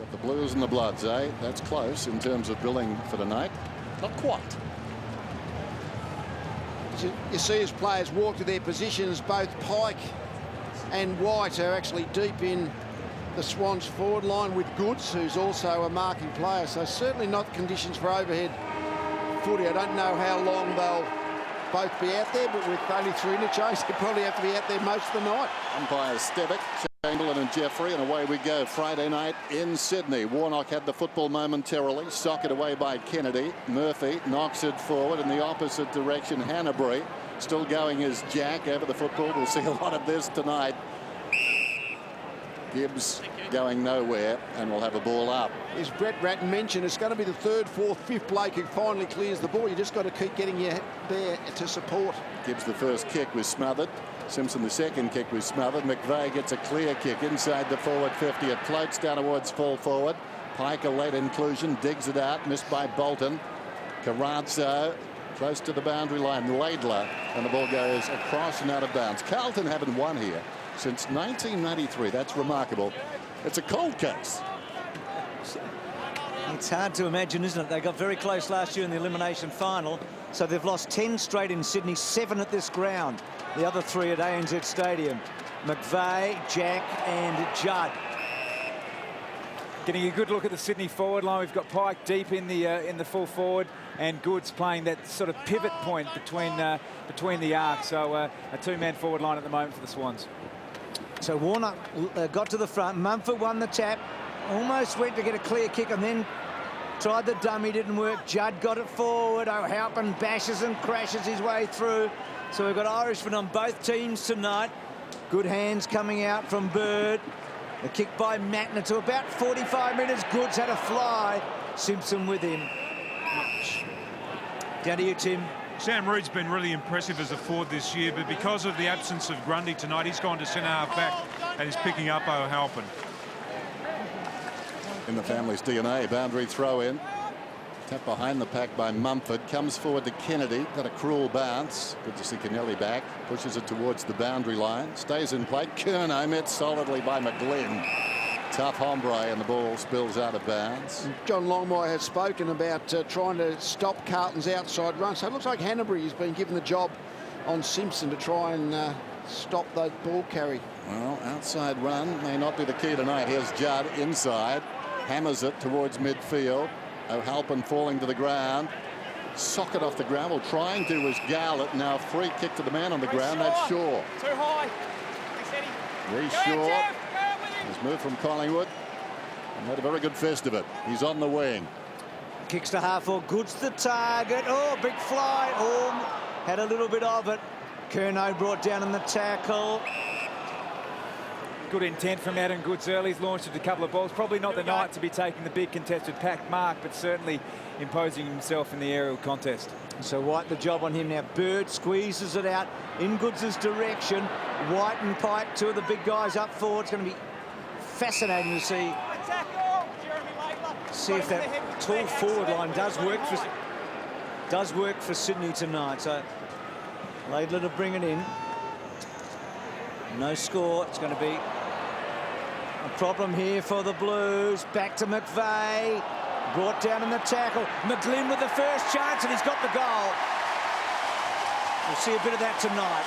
Got the Blues and the Bloods, eh? That's close in terms of billing for tonight. Not quite. You see as players walk to their positions, both Pike and White are actually deep in the Swans forward line with Goods, who's also a marking player. So certainly not conditions for overhead footy. I don't know how long they'll both be out there, but with only 3 interchanges, they probably have to be out there most of the night. Umpires Stevick, Chamberlain and Jeffrey, and away we go. Friday night in Sydney. Warnock had the football momentarily. Socked away by Kennedy. Murphy knocks it forward in the opposite direction. Hanbury still going as Jack over the football. We'll see a lot of this tonight. Gibbs going nowhere, and we'll have a ball up. As Brett Ratton mentioned, it's going to be the 3rd, 4th, 5th bloke who finally clears the ball. You just got to keep getting you there to support. Gibbs the first kick was smothered. Simpson the second kick was smothered. McVeigh gets a clear kick inside the forward 50. It floats down towards full forward. Pike a late inclusion, digs it out, missed by Bolton. Carrazzo close to the boundary line. Laidler, and the ball goes across and out of bounds. Carlton haven't won here since 1993. That's remarkable. It's a cold case. It's hard to imagine, isn't it? They got very close last year in the elimination final, so they've lost 10 straight in Sydney, 7 at this ground. The other 3 at ANZ Stadium. McVeigh, Jack and Judd. Getting a good look at the Sydney forward line. We've got Pike deep in the full forward, and Goods playing that sort of pivot point between the arcs. So a 2-man forward line at the moment for the Swans. So Warnock got to the front. Mumford won the tap. Almost went to get a clear kick and then tried the dummy, didn't work. Judd got it forward. O'Halpin bashes and crashes his way through. So we've got Irishmen on both teams tonight. Good hands coming out from Bird. The kick by Matner to about 45 metres. Goods had a fly. Simpson with him. Down to you, Tim. Sam Reid's been really impressive as a forward this year, but because of the absence of Grundy tonight, he's gone to centre half back and he's picking up O'Halpin. In the family's DNA, boundary throw in. Tap behind the pack by Mumford. Comes forward to Kennedy. Got a cruel bounce. Good to see Kennelly back. Pushes it towards the boundary line. Stays in play. Curnow met solidly by McGlynn. Tough hombre, and the ball spills out of bounds. John Longmire has spoken about trying to stop Carlton's outside run. So it looks like Hanbury has been given the job on Simpson to try and stop that ball carry. Well, outside run may not be the key tonight. Here's Judd inside. Hammers it towards midfield. O'Halpin falling to the ground. Socket off the ground. Well, trying to was Garlett. Now free kick to the man on the ground. That's Shaw. Too high. Reece Shaw has moved from Collingwood and had a very good fist of it. He's on the wing. Kicks to half or Goods the target. Oh, big fly. Oh, had a little bit of it. Curnow brought down in the tackle. Good intent from Adam Goods early. He's launched a couple of balls. Probably not the night to be taking the big contested pack mark, but certainly imposing himself in the aerial contest. So White the job on him now. Bird squeezes it out in Goods' direction. White and Pike, 2 of the big guys up forward. It's going to be fascinating to see if that tall forward line does work for Sydney tonight. So Laidler to bring it in. No score. It's going to be a problem here for the Blues. Back to McVeigh. Brought down in the tackle. McGlynn with the first chance, and he's got the goal. We'll see a bit of that tonight.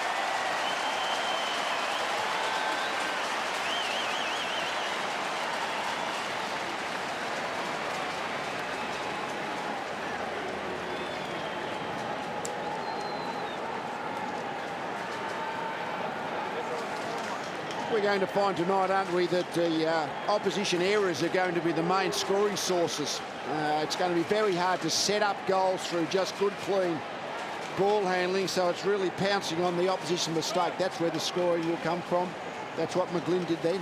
We're going to find tonight, aren't we, that the opposition errors are going to be the main scoring sources. It's going to be very hard to set up goals through just good, clean ball handling, so it's really pouncing on the opposition mistake. That's where the scoring will come from. That's what McGlynn did then.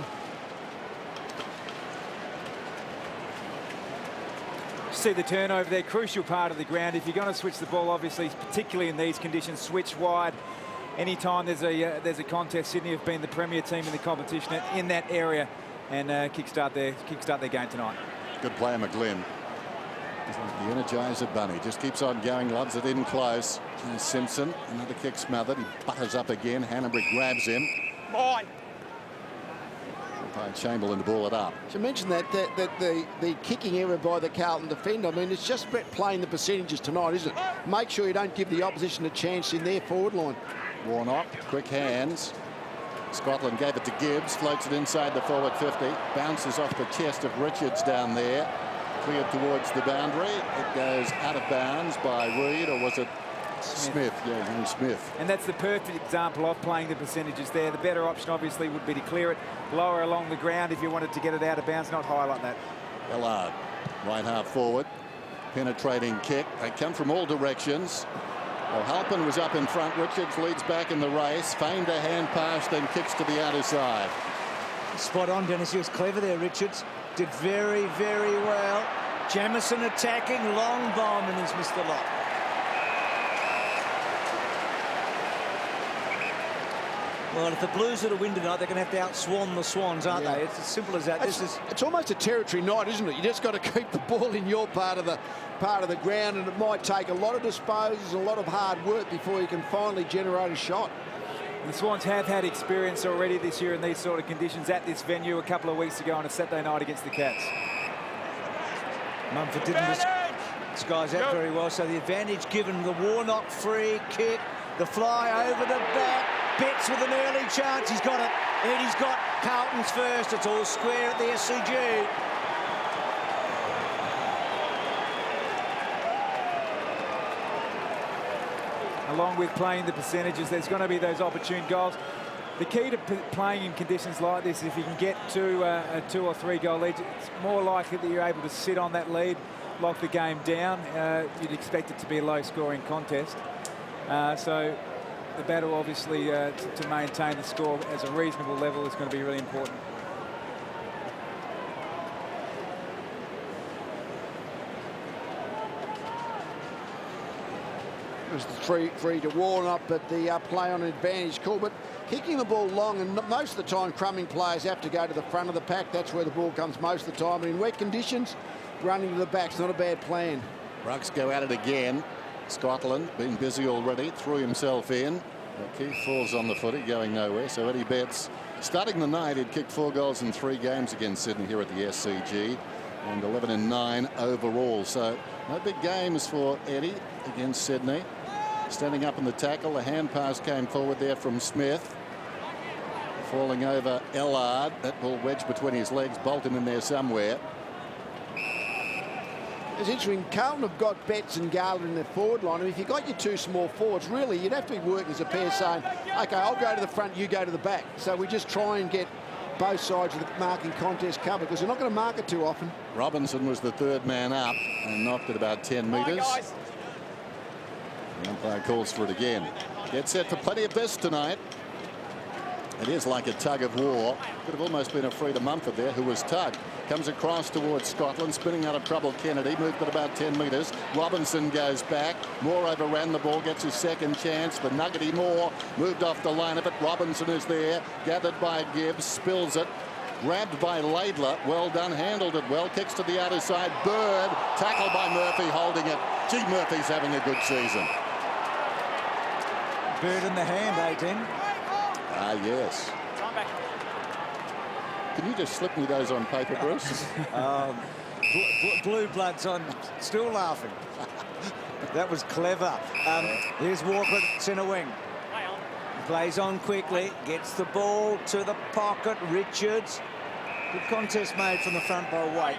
See the turnover there, crucial part of the ground. If you're going to switch the ball, obviously, particularly in these conditions, switch wide. Anytime there's a contest, Sydney have been the premier team in the competition in that area, and kickstart their game tonight. Good player, McGlynn. The Energizer Bunny just keeps on going, loves it in close. And Simpson, another kick smothered. He butters up again. Hanbury grabs him. Mine. Chamberlain to ball it up. So mention that the kicking error by the Carlton defender. I mean, it's just playing the percentages tonight, isn't it? Make sure you don't give the opposition a chance in their forward line. Warnock, quick hands. Scotland gave it to Gibbs, floats it inside the forward 50, bounces off the chest of Richards down there, cleared towards the boundary. It goes out of bounds by Reid, or was it Smith? Yeah, Smith. And that's the perfect example of playing the percentages there. The better option obviously would be to clear it lower along the ground if you wanted to get it out of bounds, not high like that. Ellard, right half forward, penetrating kick. They come from all directions. Well, Halpin was up in front. Richards leads back in the race. Feigned a hand pass, then kicks to the outer side. Spot on, Dennis. He was clever there, Richards. Did very, very well. Jamieson attacking. Long bomb, and he's missed the lot. Well, if the Blues are to win tonight, they're going to have to outswan the Swans, aren't they? It's as simple as that. It's almost a territory night, isn't it? You just got to keep the ball in your part of the ground, and it might take a lot of disposals, a lot of hard work before you can finally generate a shot. The Swans have had experience already this year in these sort of conditions at this venue a couple of weeks ago on a Saturday night against the Cats. Mumford didn't disguise that very well, so the advantage given. The Warnock free kick, the fly over the back. Betts with an early chance. He's got it. Eddie's got Carlton's first. It's all square at the SCG. Along with playing the percentages, there's going to be those opportune goals. The key to playing in conditions like this is if you can get to a 2 or 3 goal lead, it's more likely that you're able to sit on that lead, lock the game down. You'd expect it to be a low-scoring contest. So the battle, obviously, to maintain the score as a reasonable level is going to be really important. It was the free to Warnock, but the play on advantage call. But kicking the ball long, and most of the time crumbing players have to go to the front of the pack. That's where the ball comes most of the time. And in wet conditions, running to the back's not a bad plan. Rucks go at it again. Scotland being busy already, threw himself in. Keith falls on the footy, going nowhere. So Eddie Betts, starting the night, he'd kicked 4 goals in 3 games against Sydney here at the SCG, and 11 in 9 overall. So no big games for Eddie against Sydney. Standing up in the tackle, the hand pass came forward there from Smith. Falling over Ellard. That ball wedged between his legs. Bolton in there somewhere. It's interesting. Carlton have got Betts and Garland in their forward line. And if you've got your 2 small forwards, really, you'd have to be working as a pair saying, OK, I'll go to the front, you go to the back. So we just try and get both sides of the marking contest covered, because they're not going to mark it too often. Robinson was the 3rd man up and knocked it about 10 metres. The umpire calls for it again. Get set for plenty of this tonight. It is like a tug of war. Could have almost been a free to Mumford there, who was tugged. Comes across towards Scotland, spinning out of trouble. Kennedy moved at about 10 metres. Robinson goes back. Moore overran the ball, gets his second chance. The nuggety Moore moved off the line of it. Robinson is there, gathered by Gibbs, spills it. Grabbed by Laidler. Well done, handled it well. Kicks to the outer side. Bird, tackled by Murphy, holding it. Gee, Murphy's having a good season. Bird in the hand, 18. Ah, yes. Can you just slip me those on paper, Bruce? Blue Bloods on, still laughing. That was clever. Here's Walker, centre wing. Plays on quickly, gets the ball to the pocket. Richards. Good contest made from the front by Waite.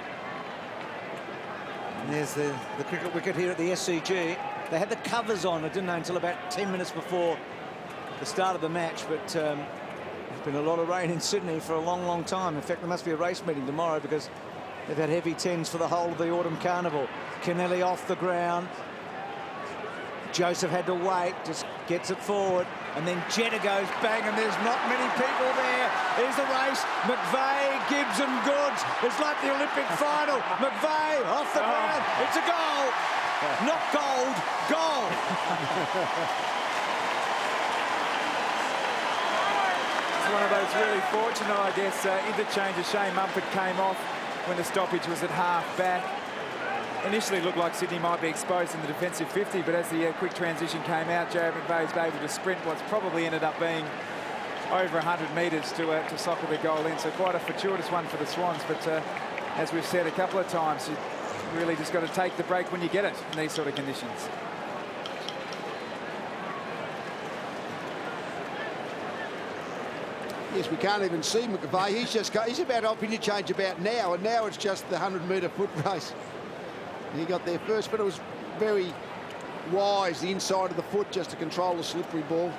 And there's the cricket wicket here at the SCG. They had the covers on, didn't they, until about 10 minutes before the start of the match, but there's been a lot of rain in Sydney for a long, long time. In fact, there must be a race meeting tomorrow because they've had heavy 10s for the whole of the autumn carnival. Kennelly off the ground. Joseph had to wait, just gets it forward, and then Jetta goes bang, and there's not many people there. Here's the race. McVeigh, Gibbs and Goods. It's like the Olympic final. McVeigh off the ground. It's a goal. Not gold, goal. It's one of those really fortunate, I guess, interchanges. Shane Mumford came off when the stoppage was at half back. Initially looked like Sydney might be exposed in the defensive 50, but as the quick transition came out, Jared McVeigh was able to sprint what's probably ended up being over 100 metres to soccer the goal in. So quite a fortuitous one for the Swans. But as we've said a couple of times, you really just got to take the break when you get it in these sort of conditions. Yes, we can't even see McVeigh. He's about up interchange about now, and now it's just the 100-metre foot race. He got there first, but it was very wise, the inside of the foot, just to control the slippery ball.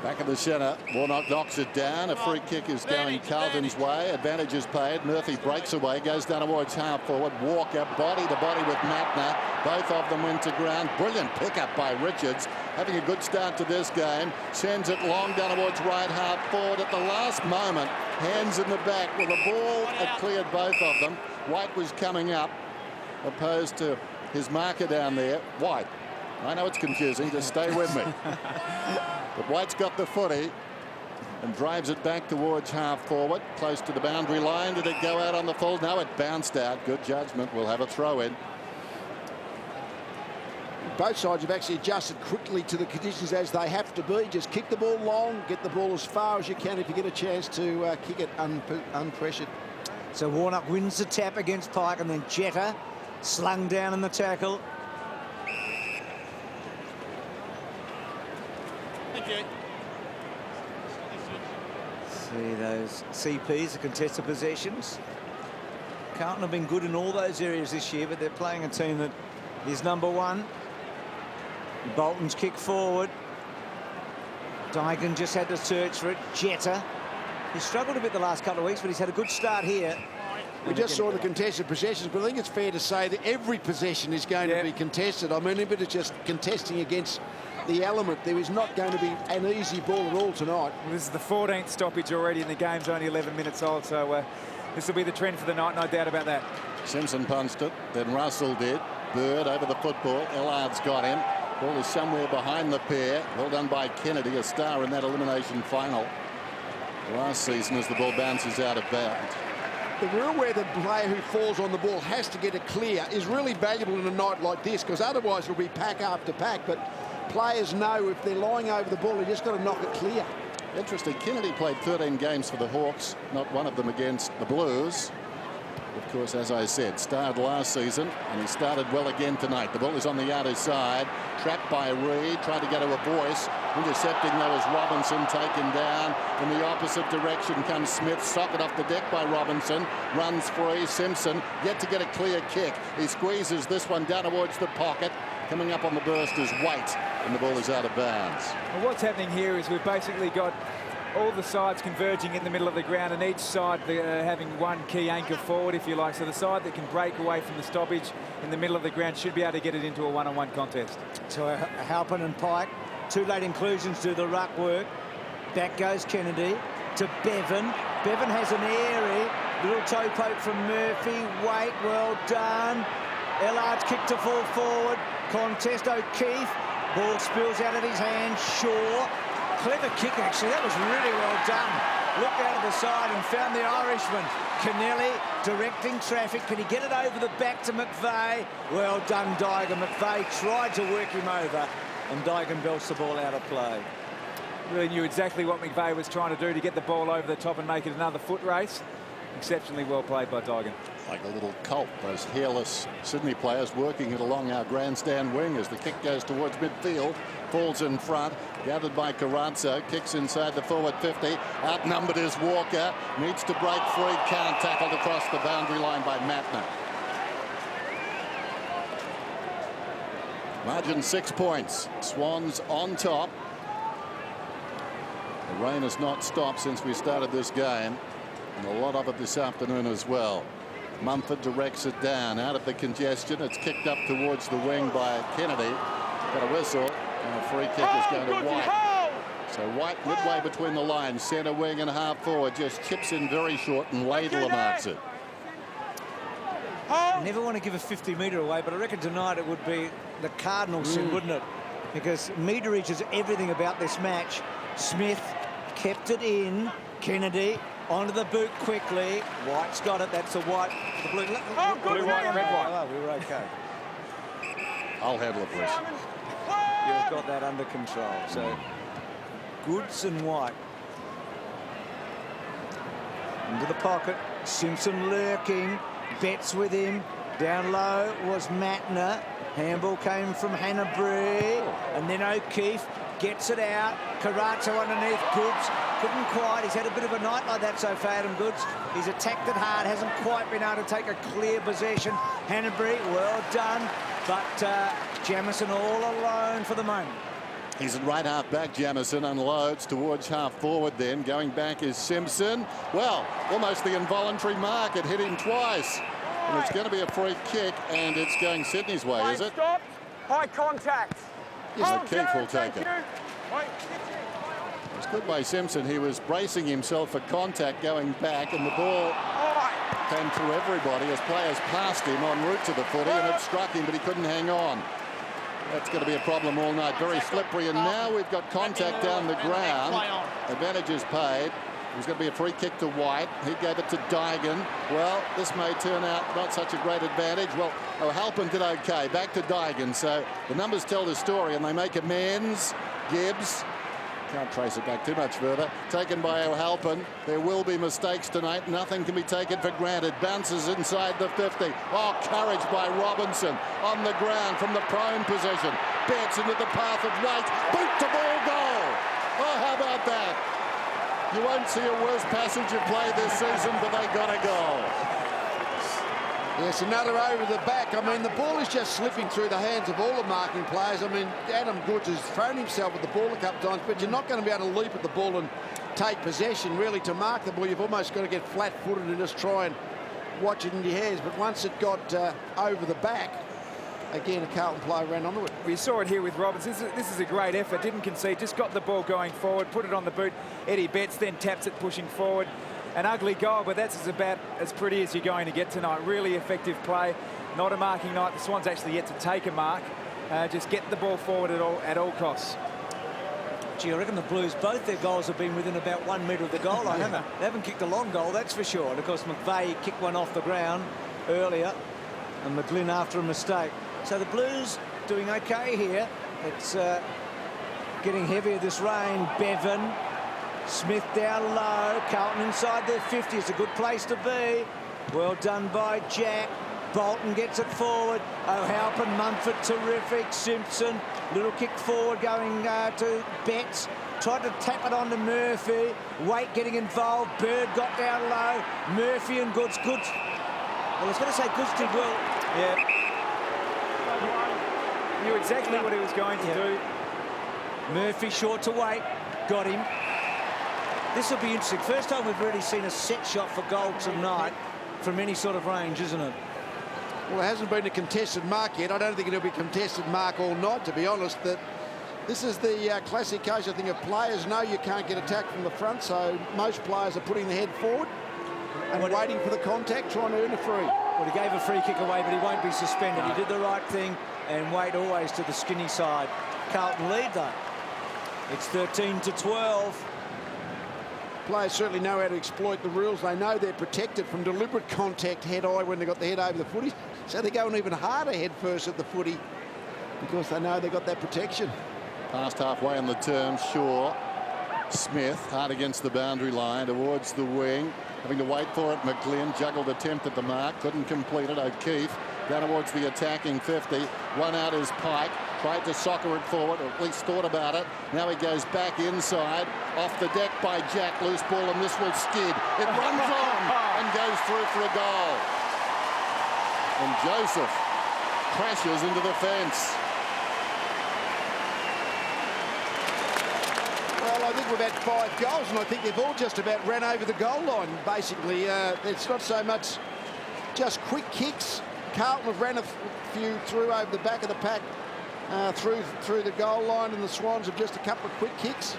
Back in the centre, Warnock knocks it down. A free kick is going Carlton's way. Advantage is paid. Murphy breaks away, goes down towards half forward. Walker, body to body with Matner. Both of them went to ground. Brilliant pickup by Richards. Having a good start to this game. Sends it long down towards right half forward at the last moment. Hands in the back with the ball. It cleared both of them. White was coming up, opposed to his marker down there. White. I know it's confusing, just stay with me. But White's got the footy and drives it back towards half forward, close to the boundary line. Did it go out on the full? No, it bounced out. Good judgment. We'll have a throw in. Both sides have actually adjusted quickly to the conditions as they have to be. Just kick the ball long, get the ball as far as you can if you get a chance to kick it unpressured. So Warnock wins the tap against Pike, and then Jetta slung down in the tackle. See those CPs, the contested possessions. Carlton have been good in all those areas this year, but they're playing a team that is number one. Bolton's kick forward. Dygan just had to search for it. Jetta. He's struggled a bit the last couple of weeks, but he's had a good start here. We just saw the contested possessions, but I think it's fair to say that every possession is going to be contested. I mean, if it's just contesting against the element, there is not going to be an easy ball at all tonight. Well, this is the 14th stoppage already, and the game's only 11 minutes old, so this will be the trend for the night, no doubt about that. Simpson punched it, then Russell did. Bird over the football. Ellard's got him. Ball is somewhere behind the pair. Well done by Kennedy, a star in that elimination final last season as the ball bounces out of bounds. The rule where the player who falls on the ball has to get it clear is really valuable in a night like this, because otherwise it'll be pack after pack. But players know if they're lying over the ball, they just got to knock it clear. Interesting. Kennedy played 13 games for the Hawks, not one of them against the Blues. Of course, as I said, started last season, and he started well again tonight. The ball is on the outer side, trapped by Reid, trying to get to a voice. Intercepting, though, is Robinson, taken down. In the opposite direction comes Smith, socket off the deck by Robinson, runs free. Simpson yet to get a clear kick. He squeezes this one down towards the pocket. Coming up on the burst is White, and the ball is out of bounds. Well, what's happening here is we've basically got all the sides converging in the middle of the ground, and each side having one key anchor forward, if you like. So the side that can break away from the stoppage in the middle of the ground should be able to get it into a one-on-one contest. So Halpin and Pike, two late inclusions do the ruck work. Back goes Kennedy to Bevan. Bevan has an airy little toe poke from Murphy. Wait, well done. Ellard's kick to full forward. Contest O'Keefe. Ball spills out of his hand. Shaw. Clever kick, actually. That was really well done. Looked out of the side and found the Irishman. Kennelly directing traffic. Can he get it over the back to McVeigh? Well done, Dygan. McVeigh tried to work him over, and Dygan belts the ball out of play. Really knew exactly what McVeigh was trying to do to get the ball over the top and make it another foot race. Exceptionally well played by Dygan. Like a little cult, those hairless Sydney players working it along our grandstand wing as the kick goes towards midfield. Falls in front, gathered by Carranzo, kicks inside the forward 50. Outnumbered is Walker, needs to break free, can't, tackled across the boundary line by Matner. Margin 6 points. Swans on top. The rain has not stopped since we started this game, and a lot of it this afternoon as well. Mumford directs it down out of the congestion. It's kicked up towards the wing by Kennedy. Got a whistle, and a free kick is going to White. So White midway between the lines, centre wing and half forward, just chips in very short, and Laidler marks it. Never want to give a 50-metre away, but I reckon tonight it would be the cardinal sin, wouldn't it? Because meterage is everything about this match. Smith kept it in. Kennedy onto the boot quickly. White's got it. That's a white. The blue, blue, white, red, white. Oh, we were okay. I'll handle it, please. You've got that under control. So Goods and White. Into the pocket. Simpson lurking. Betts with him. Down low was Matner. Handball came from Hanbury. And then O'Keefe gets it out. Carazzo underneath. Goods couldn't quite. He's had a bit of a night like that so far, Adam Goods. He's attacked it hard. Hasn't quite been able to take a clear possession. Hanbury, well done. But Jamison all alone for the moment. He's at right half back. Jamison unloads towards half forward then. Going back is Simpson. Well, almost the involuntary mark. It hit him twice. And it's going to be a free kick, and it's going Sydney's way, is it? Stop. High contact. Yes, Keith will take it. It's good by Simpson. He was bracing himself for contact going back, and the ball came through everybody as players passed him en route to the footy, and it struck him, but he couldn't hang on. That's going to be a problem all night. Very slippery, and now we've got contact down the ground. Advantage is paid. It was going to be a free kick to White. He gave it to Dygan. Well, this may turn out not such a great advantage. Well, O'Halpin did okay. Back to Dygan. So the numbers tell the story, and they make amends. Gibbs can't trace it back too much further. Taken by O'Halpin. There will be mistakes tonight. Nothing can be taken for granted. Bounces inside the 50. Oh, courage by Robinson on the ground from the prone position. Betts into the path of White. Boot to ball goal. Oh, how about that? You won't see a worse passage of play this season, but they got a goal. Yes, another over the back. I mean, the ball is just slipping through the hands of all the marking players. I mean, Adam Goods has thrown himself at the ball a couple of times, but you're not going to be able to leap at the ball and take possession. Really, to mark the ball, you've almost got to get flat-footed and just try and watch it in your hands. But once it got over the back, again, a Carlton player ran onto it. We saw it here with Robinson. This is a great effort. Didn't concede, just got the ball going forward, put it on the boot. Eddie Betts then taps it, pushing forward. An ugly goal, but that's about as pretty as you're going to get tonight. Really effective play. Not a marking night. The Swans actually yet to take a mark. Just get the ball forward at all costs. Gee, I reckon the Blues, both their goals have been within about 1 metre of the goal line, haven't they? They haven't kicked a long goal, that's for sure. And of course, McVeigh kicked one off the ground earlier, and McGlynn after a mistake. So the Blues doing okay here. It's getting heavier, this rain. Bevan, Smith down low. Carlton inside their 50. It's a good place to be. Well done by Jack. Bolton gets it forward. O'Halpin, Mumford, terrific. Simpson, little kick forward going to Betts. Tried to tap it on to Murphy. Waite getting involved. Bird got down low. Murphy and Goods. Well, I was going to say Goods did well. Yeah. Knew exactly what he was going to do. Murphy short to Waite. Got him. This will be interesting. First time we've really seen a set shot for goal tonight from any sort of range, isn't it? Well, it hasn't been a contested mark yet. I don't think it'll be a contested mark all night, to be honest. That this is the classic case, I think, of players know you can't get attacked from the front, so most players are putting their head forward and waiting for the contact, trying to earn a free. Well, he gave a free kick away, but he won't be suspended. He did the right thing, and Waite always to the skinny side. Carlton lead, though. It's 13-12. Players certainly know how to exploit the rules. They know they're protected from deliberate contact head-high when they've got the head over the footy. So they're going even harder head first at the footy because they know they've got that protection. Past halfway on the turn, Shaw. Smith hard against the boundary line towards the wing. Having to wait for it, McGlynn juggled attempt at the mark. Couldn't complete it. O'Keefe down towards the attacking 50. One out is Pike. Tried to soccer it forward, or at least thought about it. Now he goes back inside. Off the deck by Jack. Loose ball, and this will skid. It runs on and goes through for a goal. And Joseph crashes into the fence. Well, I think we've had 5 goals, and I think they've all just about ran over the goal line, basically. It's not so much just quick kicks. Carlton have ran a few through over the back of the pack, through the goal line, and the Swans have just a couple of quick kicks.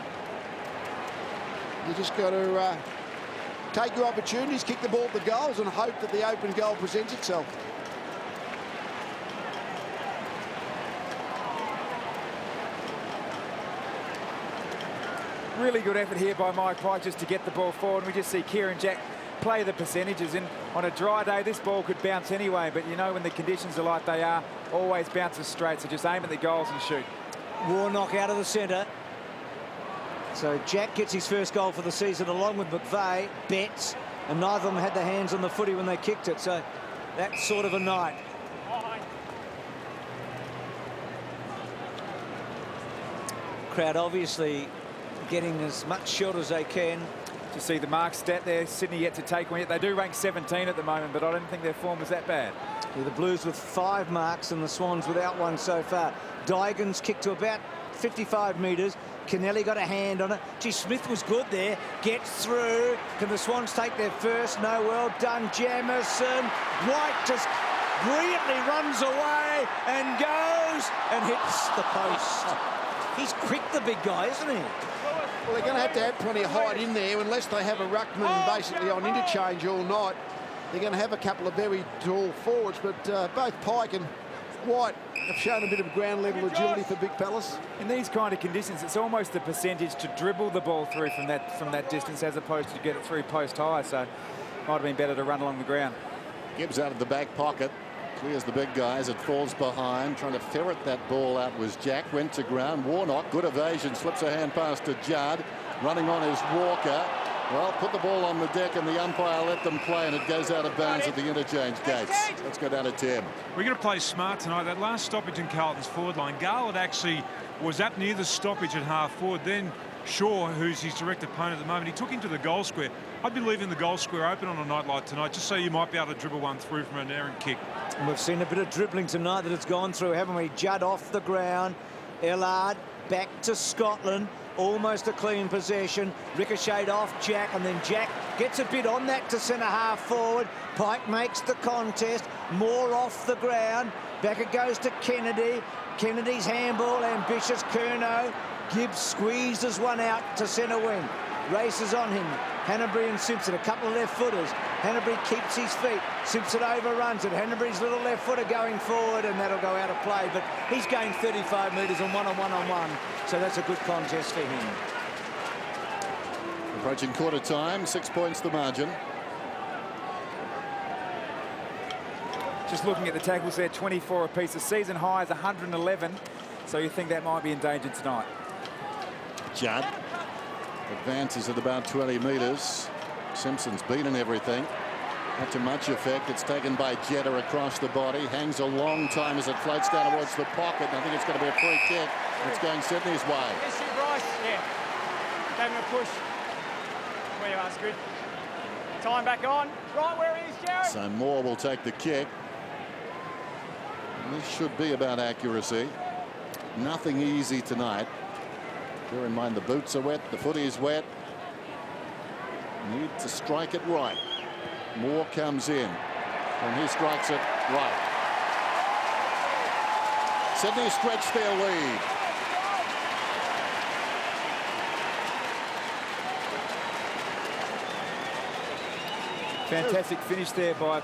You just got to take your opportunities, kick the ball at the goals, and hope that the open goal presents itself. Really good effort here by Mike Pike just to get the ball forward. We just see Kieran Jack play the percentages, and on a dry day this ball could bounce anyway, but you know when the conditions are like they are, always bounces straight, so just aim at the goals and shoot. Warnock out of the centre. So Jack gets his first goal for the season along with McVeigh, Betts, and neither of them had their hands on the footy when they kicked it. So that's sort of a night. Crowd obviously getting as much shot as they can. To see the mark stat there, Sydney yet to take one yet. They do rank 17 at the moment, but I don't think their form was that bad. Yeah, the Blues with 5 marks and the Swans without one so far. Dygan's kicked to about 55 metres. Kennelly got a hand on it. Gee, Smith was good there. Gets through. Can the Swans take their first? No, well done, Jamison. White just brilliantly runs away and goes and hits the post. He's quick, the big guy, isn't he? Well, they're going to have plenty of height in there unless they have a ruckman basically on interchange all night. They're going to have a couple of very tall forwards, but both Pike and White have shown a bit of ground level agility for Big Palace. In these kind of conditions, it's almost a percentage to dribble the ball through from that distance as opposed to get it through post high. So might have been better to run along the ground. Gibbs out of the back pocket. Clears the big guys. It falls behind. Trying to ferret that ball out was Jack. Went to ground. Warnock, good evasion. Slips a hand pass to Judd. Running on is Walker. Well, put the ball on the deck and the umpire let them play, and it goes out of bounds at the interchange gates. Let's go down to 10. We're going to play smart tonight. That last stoppage in Carlton's forward line, Garland actually was up near the stoppage at half forward. Then Shaw, who's his direct opponent at the moment, he took him to the goal square. I'd be leaving the goal square open on a night like tonight, just so you might be able to dribble one through from an errant kick. And we've seen a bit of dribbling tonight that it's gone through, haven't we? Judd off the ground. Ellard back to Scotland. Almost a clean possession. Ricocheted off Jack, and then Jack gets a bit on that to centre half forward. Pike makes the contest. More off the ground. Back it goes to Kennedy. Kennedy's handball, ambitious. Curnow. Gibbs squeezes one out to centre wing. Races on him. Hanbury and Simpson, a couple of left footers. Hanbury keeps his feet. Simpson overruns it. Hanbury's little left footer going forward, and that'll go out of play. But he's gained 35 metres on one-on-one. So that's a good contest for him. Approaching quarter time, 6 points the margin. Just looking at the tackles there, 24 apiece. The season high is 111. So you think that might be endangered tonight. Judd advances at about 20 metres. Simpson's beaten everything. Not to much effect. It's taken by Jetta across the body. Hangs a long time as it floats down towards the pocket. I think it's going to be a free kick. It's going Sydney's way. Yes, you, Bryce. Yeah. Gave him a push. Where you are, good. Time back on. Right where he is, Jared. So Moore will take the kick. And this should be about accuracy. Nothing easy tonight. Bear in mind the boots are wet, the footy is wet. Need to strike it right. Moore comes in, and he strikes it right. Sydney stretched their lead. Fantastic finish there by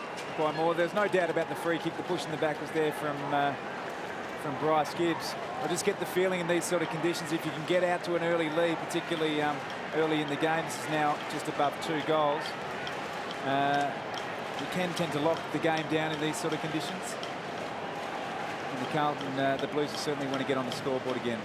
Moore. There's no doubt about the free kick. The push in the back was there from Bryce Gibbs. I just get the feeling in these sort of conditions, if you can get out to an early lead, particularly early in the game, this is now just above 2 goals, you can tend to lock the game down in these sort of conditions. And the Carlton, the Blues certainly want to get on the scoreboard again.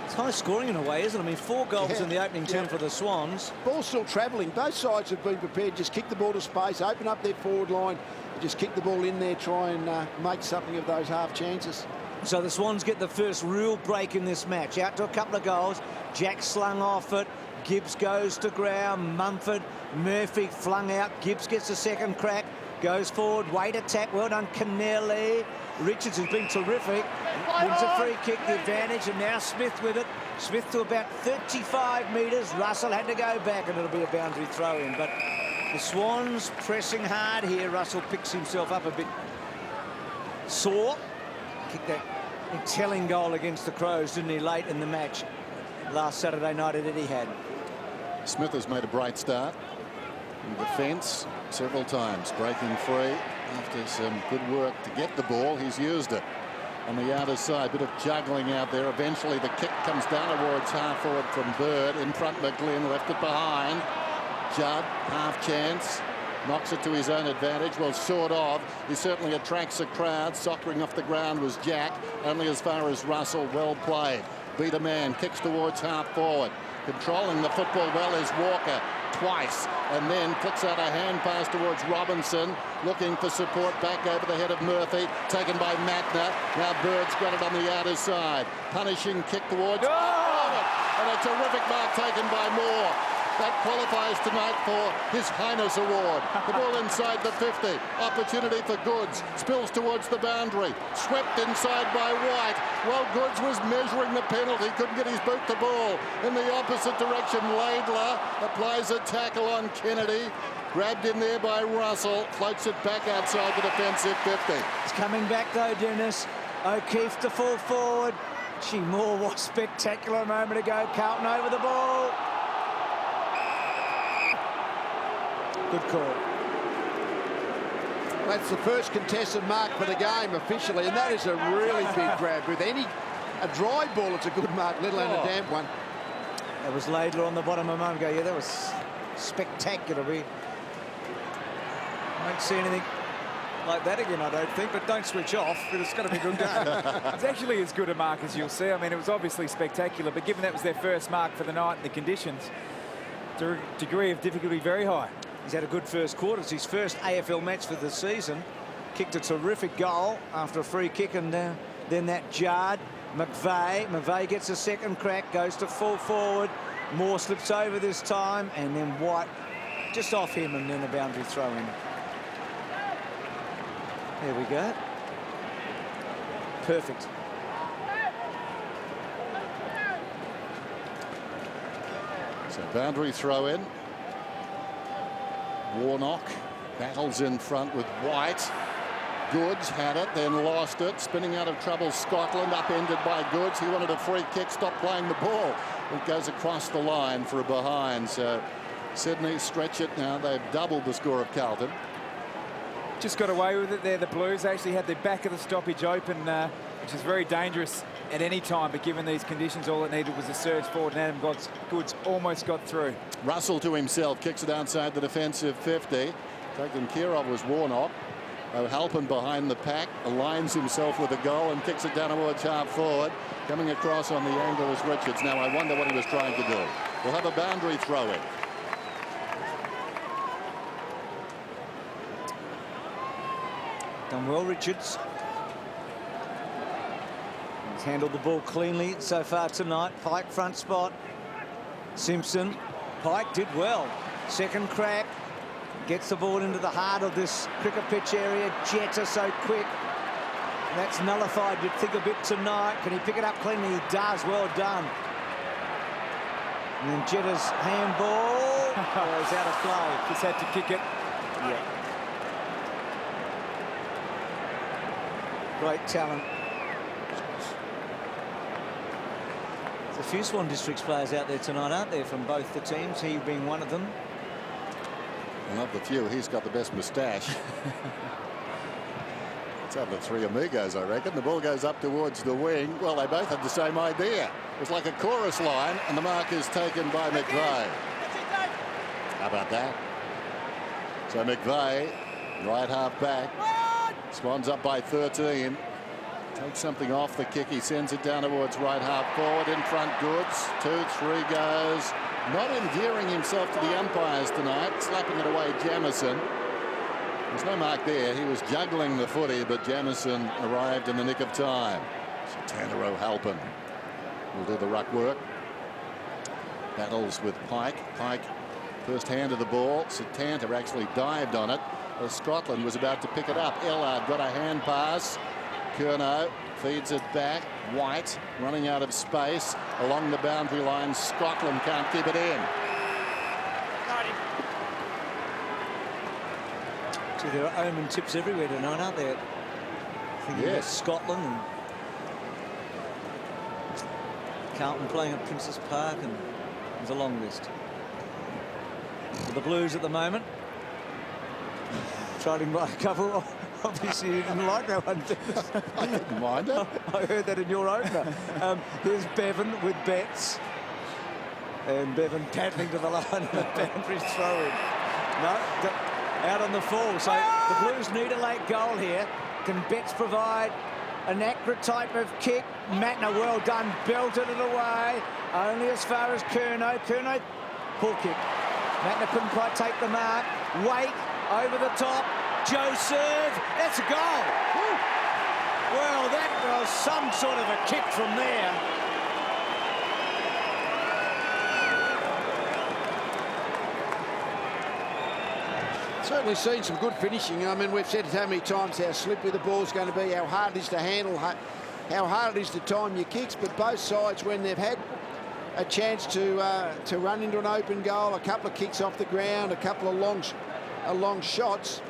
It's high scoring in a way, isn't it? I mean, 4 goals in the opening 10 for the Swans. Ball's still travelling. Both sides have been prepared. Just kick the ball to space, open up their forward line, just kick the ball in there, try and make something of those half chances. So the Swans get the first real break in this match. Out to a couple of goals. Jack slung off it. Gibbs goes to ground. Mumford, Murphy flung out. Gibbs gets a second crack. Goes forward. Wait attack. Well done, Kennelly. Richards has been terrific. Wins a free kick, the advantage, and now Smith with it. Smith to about 35 metres. Russell had to go back, and it'll be a boundary throw in. But the Swans pressing hard here. Russell picks himself up a bit sore. Kicked that telling goal against the Crows, didn't he, late in the match last Saturday night at Etihad. Smith has made a bright start in defence several times, breaking free after some good work to get the ball. He's used it on the outer side. Bit of juggling out there. Eventually the kick comes down towards half forward from Bird. In front McGlynn, left it behind. Judd, half chance. knocks it to his own advantage. Well, sort of. He certainly attracts a crowd. Soccering off the ground was Jack, only as far as Russell. Well played. Beat a man, kicks towards half forward. Controlling the football well is Walker twice, and then flicks out a hand pass towards Robinson, looking for support back over the head of Murphy, taken by Matner. Now Bird's got it on the outer side. Punishing kick towards... And a terrific mark taken by Moore. That qualifies tonight for His Highness Award. The ball inside the 50. Opportunity for Goods. Spills towards the boundary. Swept inside by White. Well, Goods was measuring the penalty. Couldn't get his boot to ball. In the opposite direction, Laidler applies a tackle on Kennedy. Grabbed in there by Russell. Floats it back outside the defensive 50. It's coming back, though, Dennis. O'Keefe to fall forward. Gee, Moore was spectacular a moment ago. Carlton over the ball. Good call. That's the first contested mark for the game officially, and that is a really big grab. With a dry ball, it's a good mark, let alone a damp one. That was Laidler on the bottom a moment ago. Yeah, that was spectacular. We won't see anything like that again, I don't think, but don't switch off, but it's going to be a good game. It's actually as good a mark as you'll see. I mean, it was obviously spectacular, but given that was their first mark for the night and the conditions, the degree of difficulty very high. He's had a good first quarter. It's his first AFL match for the season. Kicked a terrific goal after a free kick, and then that jarred. McVeigh gets a second crack, goes to full forward. Moore slips over this time, and then White just off him, and then a boundary throw in. There we go. Perfect. So boundary throw in. Warnock battles in front with White. Goods had it, then lost it. Spinning out of trouble, Scotland, upended by Goods. He wanted a free kick, stopped playing the ball. It goes across the line for a behind. So Sydney stretch it now. They've doubled the score of Carlton. Just got away with it there. The Blues actually had the back of the stoppage open, which is very dangerous at any time, but given these conditions, all it needed was a surge forward, and Adam Goods almost got through. Russell to himself, kicks it outside the defensive 50. Taken care of was Warnock. O'Halpin behind the pack, aligns himself with a goal and kicks it down towards half forward. Coming across on the angle is Richards. Now I wonder what he was trying to do. We'll have a boundary throw in. Done well, Richards. He's handled the ball cleanly so far tonight. Pike front spot. Simpson. Pike did well. Second crack. Gets the ball into the heart of this cricket pitch area. Jetta so quick. That's nullified, you'd think, a bit tonight. Can he pick it up cleanly? He does. Well done. And then Jetta's handball is out of play. Just had to kick it. Yeah. Great talent. There's a few Swan Districts players out there tonight, aren't there, from both the teams, he being one of them. And of the few, he's got the best moustache. It's of the three amigos, I reckon. The ball goes up towards the wing. Well, they both had the same idea. It's like a chorus line, and the mark is taken by McVeigh. How about that? So McVeigh, right half back. Swans up by 13. Takes something off the kick. He sends it down towards right half forward. In front, Goods. 2-3 goes. Not endearing himself to the umpires tonight. Slapping it away, Jamieson. There's no mark there. He was juggling the footy, but Jamieson arrived in the nick of time. Tanner O'Halpin will do the ruck work. Battles with Pike. Pike first hand of the ball. Satanta actually dived on it as Scotland was about to pick it up. Ellard got a hand pass. Curnow feeds it back. White running out of space along the boundary line. Scotland can't keep it in. See, there are omen tips everywhere tonight, aren't there? Thinking about Scotland and Carlton playing at Princes Park, and there's a long list. For the Blues at the moment. Tried him by a couple. Obviously, you didn't like that one. I didn't mind it. I heard that in your opener. Here's Bevan with Betts. And Bevan paddling to the line and a boundary throw in. No, out on the full. So the Blues need a late goal here. Can Betts provide an accurate type of kick? Matner, well done, belted it away. Only as far as Curnow. Curnow, pull kick. Matner couldn't quite take the mark. Wait, over the top. Joseph, that's a goal. Woo. Well, that was some sort of a kick from there. Certainly seen some good finishing. I mean, we've said it how many times how slippery the ball's going to be, how hard it is to handle, how hard it is to time your kicks. But both sides, when they've had a chance to run into an open goal, a couple of kicks off the ground, a couple of long shots,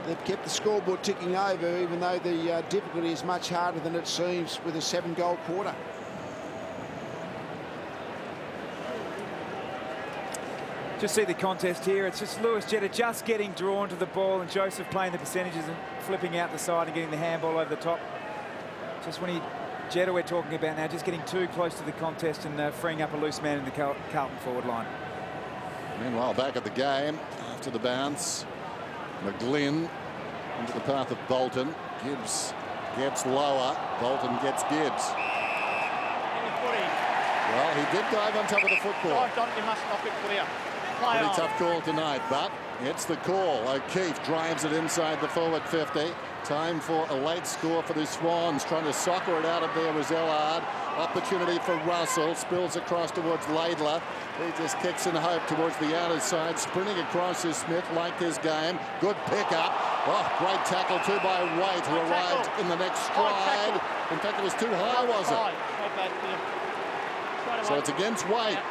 they've kept the scoreboard ticking over, even though the difficulty is much harder than it seems with a 7-goal quarter. Just see the contest here. It's just Lewis Jetta just getting drawn to the ball and Joseph playing the percentages and flipping out the side and getting the handball over the top. Just when Jetta we're talking about now, just getting too close to the contest and freeing up a loose man in the Carlton forward line. Meanwhile, back at the game, after the bounce, McGlynn into the path of Bolton. Gibbs gets lower. Bolton gets Gibbs. Well, he did dive on top of the football. You must knock it clear. Play Pretty on. tough call tonight, but it's the call. O'Keefe drives it inside the forward 50. Time for a late score for the Swans. Trying to soccer it out of there was Ellard. Opportunity for Russell. Spills across towards Laidler. He just kicks in hope towards the outer side. Sprinting across is Smith. Liked his game. Good pickup. Oh, great tackle too by White, who arrived in the next stride. In fact, it was too high, was it? So it's against White.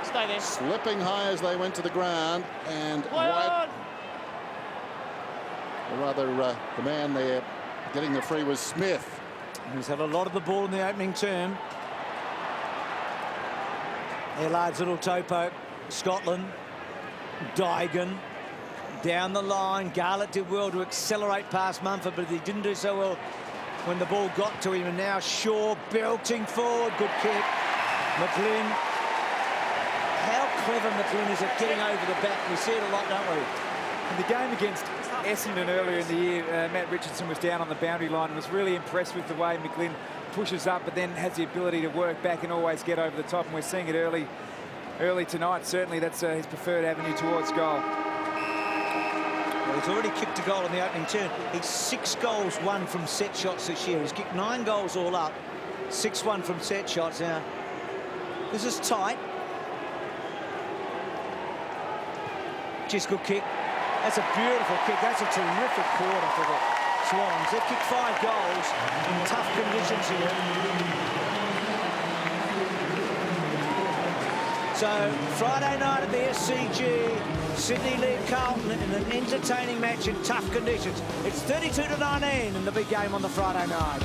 Stay there. Slipping high as they went to the ground, and White, or rather the man there getting the free was Smith. He's had a lot of the ball in the opening term. Ellard's little toe poke. Scotland, Dygan, down the line. Garlett did well to accelerate past Mumford, but he didn't do so well when the ball got to him. And now Shaw belting forward. Good kick. McGlynn. How clever McGlynn is at getting over the back. We see it a lot, don't we? In the game against Essendon earlier in the year, Matt Richardson was down on the boundary line and was really impressed with the way McGlynn pushes up, but then has the ability to work back and always get over the top. And we're seeing it early tonight. Certainly, that's his preferred avenue towards goal. Well, he's already kicked a goal in the opening turn. He's 6 goals won from set shots this year. He's kicked 9 goals all up, 6-1 from set shots. Now, this is tight. Just good kick. That's a beautiful kick. That's a terrific quarter for the Swans. They've kicked 5 goals in tough conditions here. So Friday night at the SCG, Sydney lead Carlton in an entertaining match in tough conditions. It's 32-19 in the big game on the Friday night.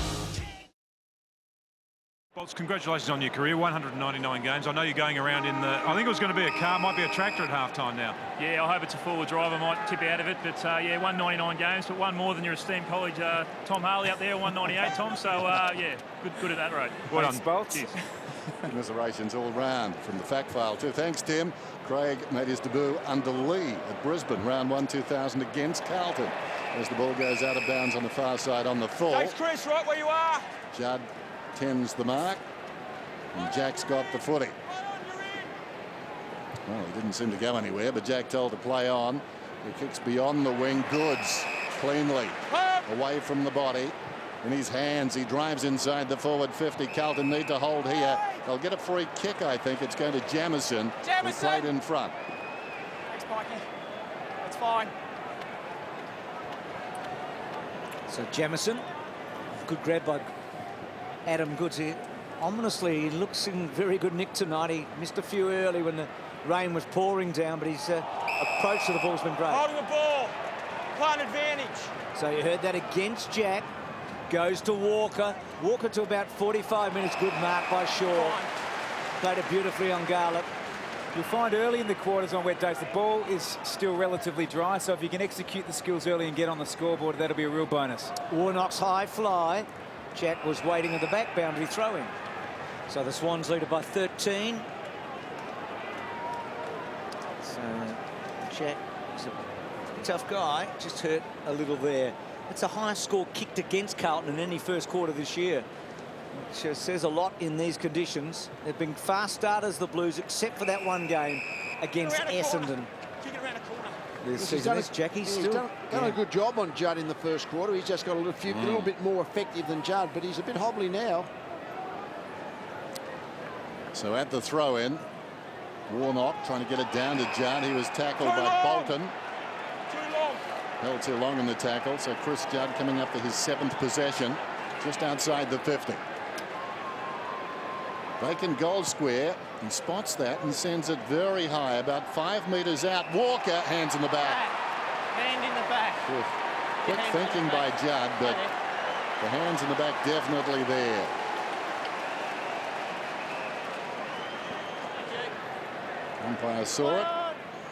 Well, congratulations on your career, 199 games. I know you're going around in the, I think it was going to be a car, might be a tractor at halftime now. Yeah, I hope it's a forward driver, might tip out of it. But yeah, 199 games, but one more than your esteemed colleague Tom Harley up there, 198, Tom. So yeah, good at that rate. Well done. Bolts. Commiserations all round from the fact file too. Thanks, Tim. Craig made his debut under Lee at Brisbane, round 1 2000 against Carlton. As the ball goes out of bounds on the far side on the full. Thanks, Chris, right where you are. Judd tends the mark, and Jack's got the footy. Well, he didn't seem to go anywhere, but Jack told to play on. He kicks beyond the wing. Goods cleanly away from the body. In his hands, he drives inside the forward 50. Carlton need to hold here. They'll get a free kick, I think. It's going to Jamison, who played in front. Thanks, Mikey. That's fine. So Jamison, good grab by Adam Goods here. Ominously, he looks in very good nick tonight. He missed a few early when the rain was pouring down, but his approach to the ball's been great. Holding the ball. Plant advantage. So you heard that against Jack. Goes to Walker. Walker to about 45 minutes. Good mark by Shaw. Played it beautifully on Garlett. You'll find early in the quarters on wet days, the ball is still relatively dry, so if you can execute the skills early and get on the scoreboard, that'll be a real bonus. Warnock's high fly. Jack was waiting at the back boundary throwing. So the Swans lead it by 13. So Jack He's a tough guy, just hurt a little there. It's the highest score kicked against Carlton in any first quarter this year, which says a lot in these conditions. They've been fast starters, the Blues, except for that one game against Essendon. This season is Jackie's still done a good job on Judd in the first quarter. He's just got a little bit more effective than Judd, but he's a bit hobbly now. So at the throw-in, Warnock trying to get it down to Judd. He was tackled by Bolton. Held too long in the tackle, so Chris Judd coming up to his 7th possession, just outside the 50. Vacant goal square. He spots that and sends it very high, about 5 metres out. Walker, hands in the back. Hand in the back. Quick thinking by Judd, but the hands in the back definitely there. Umpire saw it.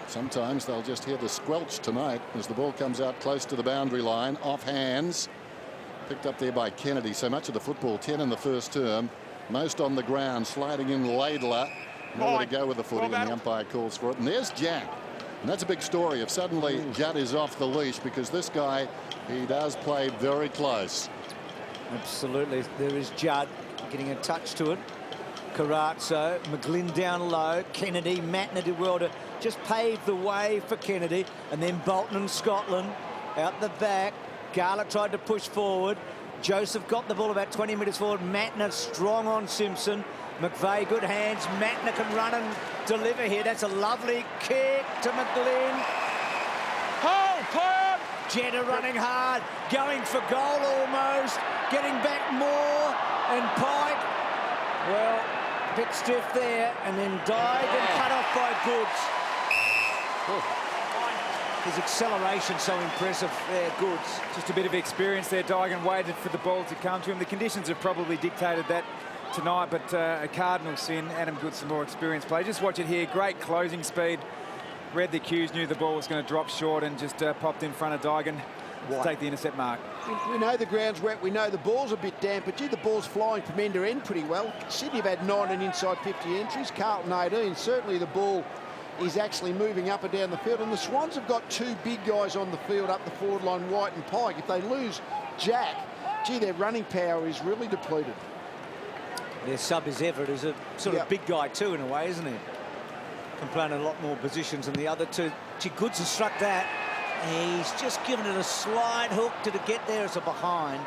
Sometimes they'll just hear the squelch tonight as the ball comes out close to the boundary line, off hands. Picked up there by Kennedy. So much of the football, 10 in the first term. Most on the ground, sliding in Laidler. Nowhere to go with the footy, and the umpire calls for it. And there's Jack. And that's a big story if suddenly Judd is off the leash, because this guy, he does play very close. Absolutely. There is Judd getting a touch to it. Carazzo, McGlynn down low, Kennedy, Matner did well to just pave the way for Kennedy, and then Bolton and Scotland out the back. Garlick tried to push forward. Joseph got the ball about 20 metres forward. Matner strong on Simpson. McVeigh, good hands. Matner can run and deliver here. That's a lovely kick to McGlynn. Hold! Jetta running hard, going for goal almost, getting back more, and Pike, well, a bit stiff there, and then Dygan cut off by Goods. His acceleration so impressive there, Goods. Just a bit of experience there. Dygan waited for the ball to come to him. The conditions have probably dictated that tonight, but a cardinal sin. Adam Goods some more experienced play. Just watch it here. Great closing speed. Read the cues, knew the ball was going to drop short, and just popped in front of Dygan to take the intercept mark. We know the ground's wet. We know the ball's a bit damp, but gee, the ball's flying from end to end pretty well. Sydney have had 9 and inside 50 entries. Carlton 18. Certainly the ball is actually moving up and down the field, and the Swans have got 2 big guys on the field up the forward line, White and Pike. If they lose Jack, gee, their running power is really depleted. Their sub is Everett, who's a sort of big guy too in a way, isn't he? Can play in a lot more positions than the other two. Gee, Goods has struck that. He's just given it a slide hook to get there as a behind.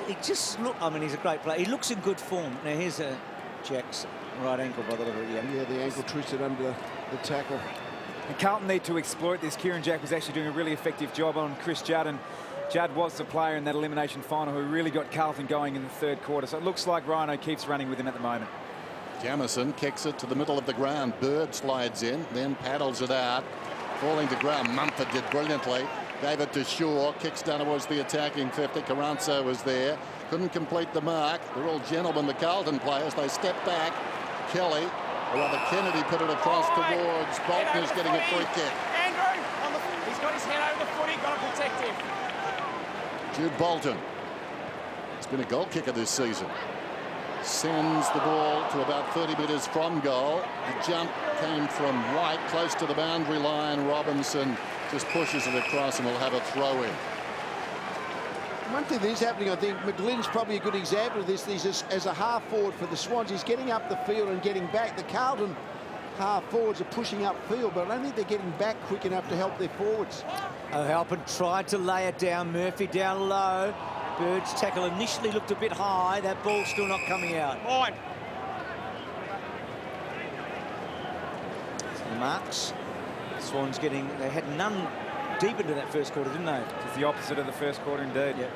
He just look. I mean, he's a great player. He looks in good form. Now here's a Jack's right ankle, by the look of it. Yeah, the ankle twisted under the tackle. And Carlton need to exploit this. Kieran Jack was actually doing a really effective job on Chris Judd, and Judd was the player in that elimination final who really got Carlton going in the third quarter. So it looks like Ryan O'Keefe's running with him at the moment. Jamison kicks it to the middle of the ground. Bird slides in, then paddles it out. Falling to ground. Mumford did brilliantly. Gave it to Shaw. Kicks down towards the attacking 50. Carranzo was there. Couldn't complete the mark. They're all gentlemen, the Carlton players. They step back. Kelly, or rather Kennedy, put it across towards Bolton, who's getting a free kick. Andrew, he's got his head over the footy. Got to protect him. Jude Bolton. He's been a goal kicker this season. Sends the ball to about 30 metres from goal. The jump came from White, close to the boundary line. Robinson just pushes it across and will have a throw in. One thing that is happening, I think, McGlynn's probably a good example of this. He's as a half forward for the Swans. He's getting up the field and getting back. The Carlton half forwards are pushing upfield, but I don't think they're getting back quick enough to help their forwards. O'Halpin tried to lay it down. Murphy down low. Bird's tackle initially looked a bit high. That ball's still not coming out. Fine. The marks. Swans getting, they had none deep into that first quarter, didn't they? It's the opposite of the first quarter indeed. Yep.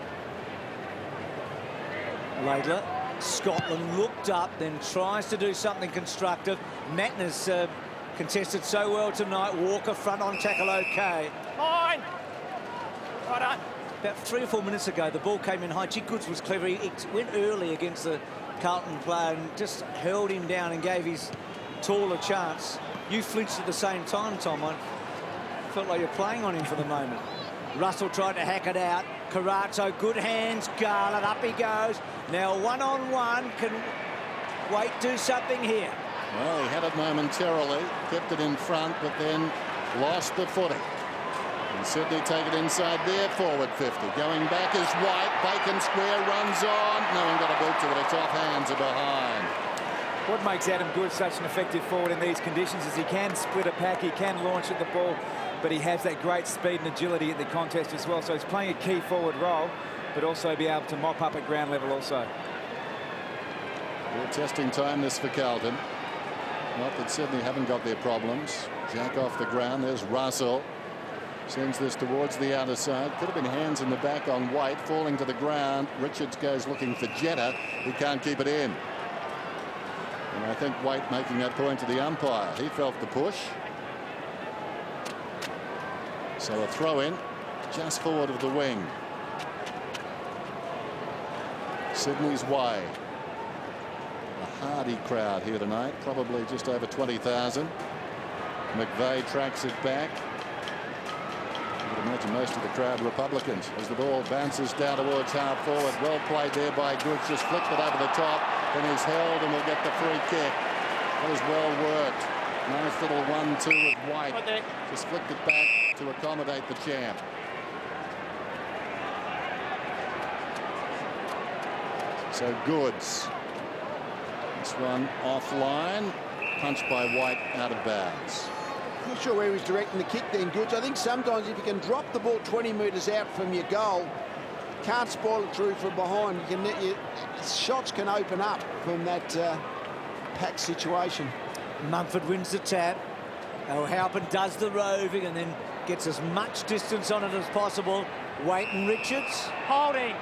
Laidler. Scotland looked up, then tries to do something constructive. Matner's contested so well tonight. Walker front on tackle okay. Fine. Right on. About 3 or 4 minutes ago, the ball came in high. G. Goods was clever. He went early against the Carlton player and just held him down and gave his tall a chance. You flinched at the same time, Tom. I felt like you're playing on him for the moment. Russell tried to hack it out. Carazzo, good hands. Garland, up he goes. Now one-on-one. Can Wait do something here? Well, he had it momentarily, kept it in front, but then lost the footing. And Sydney take it inside their forward 50. Going back is White. Bacon square runs on. No one got a boot to it. It's off hands or behind. What makes Adam Good such an effective forward in these conditions is he can split a pack, he can launch at the ball, but he has that great speed and agility at the contest as well. So he's playing a key forward role, but also be able to mop up at ground level also. Well, testing time this for Carlton. Not that Sydney haven't got their problems. Jack off the ground. There's Russell. Sends this towards the outer side. Could have been hands in the back on White, falling to the ground. Richards goes looking for Jetta. He can't keep it in. And I think White making that point to the umpire. He felt the push. So a throw in just forward of the wing. Sydney's way. A hardy crowd here tonight, probably just over 20,000. McVeigh tracks it back. You would imagine most of the crowd Republicans as the ball bounces down towards half forward. Well played there by Goods, just flicked it over the top, then he's held and will get the free kick. That was well worked. Nice little 1-2 with White. Just flicked it back to accommodate the champ. So Goods. This one offline. Punched by White out of bounds. Not sure where he was directing the kick then, Goods. I think sometimes if you can drop the ball 20 metres out from your goal, can't spoil it through from behind. Shots can open up from that pack situation. Mumford wins the tap. O'Halpin does the roving and then gets as much distance on it as possible. Waite and Richards. Holding.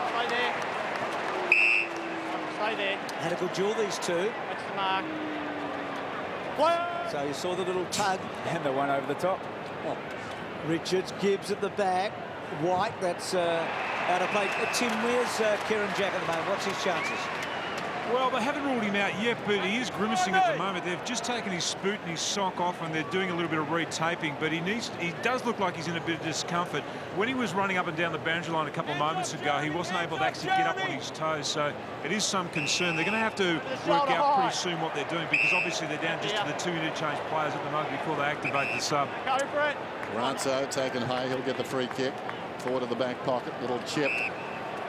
Stay there. Stay there. Had a good duel, these two. That's the mark. So you saw the little tug. And the one over the top. Oh. Richards, Gibbs at the back. White, that's out of play. Tim, where's Kieran Jack at the moment? What's his chances? Well, they haven't ruled him out yet, but he is grimacing at the moment. They've just taken his boot and his sock off, and they're doing a little bit of retaping. But he does look like he's in a bit of discomfort. When he was running up and down the boundary line a couple of moments ago, he wasn't able to actually get up on his toes. So it is some concern. They're going to have to work out pretty soon what they're doing, because obviously they're down just to the 2 interchange players at the moment before they activate the sub. Go for it. Ranzo taken high. He'll get the free kick. Forward of the back pocket. Little chip.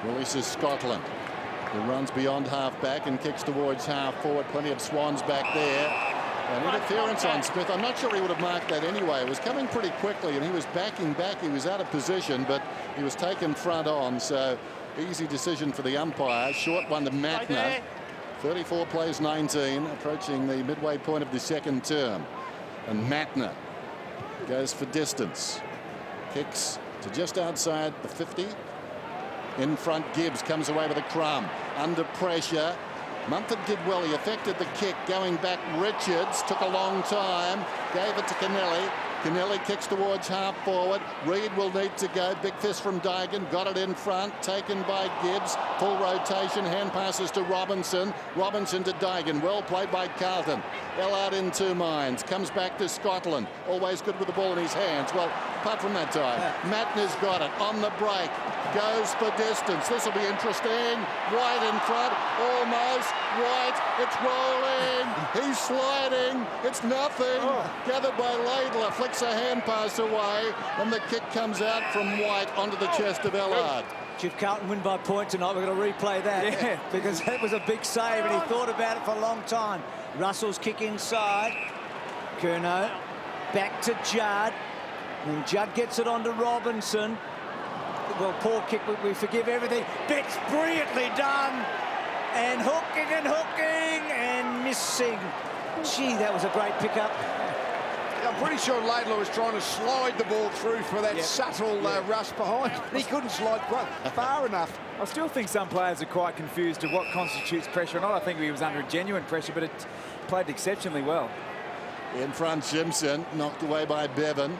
Releases Scotland. He runs beyond half back and kicks towards half forward. Plenty of Swans back there. And interference on Smith. I'm not sure he would have marked that anyway. It was coming pretty quickly and he was backing back. He was out of position, but he was taken front on. So easy decision for the umpire. Short one to Matner. 34 plays 19, approaching the midway point of the second term. And Matner goes for distance. Kicks to just outside the 50. In front, Gibbs comes away with a crumb. Under pressure. Mumford did well. He affected the kick. Going back, Richards took a long time. Gave it to Kennelly. Kennelly kicks towards half forward. Reid will need to go. Big fist from Dygan. Got it in front. Taken by Gibbs. Full rotation. Hand passes to Robinson. Robinson to Dygan. Well played by Carlton. Ellard in two minds. Comes back to Scotland. Always good with the ball in his hands. Well, apart from that time, Matner's got it. On the break. Goes for distance. This will be interesting. White in front. Almost. White. It's rolling. He's sliding. It's nothing. Gathered by Laidler. Flicks a hand pass away. And the kick comes out from White onto the chest of Ellard. If Carlton win by point tonight, we're going to replay that. Yeah. Because that was a big save and he thought about it for a long time. Russell's kick inside. Curnow back to Judd. And Judd gets it on to Robinson. Well, poor kick, we forgive everything. It's brilliantly done. And hooking and missing. Gee, that was a great pickup. I'm pretty sure Laidler was trying to slide the ball through for that subtle rush behind. He couldn't slide quite far enough. I still think some players are quite confused to what constitutes pressure or not. I think he was under genuine pressure, but it played exceptionally well. In front, Simpson knocked away by Bevan.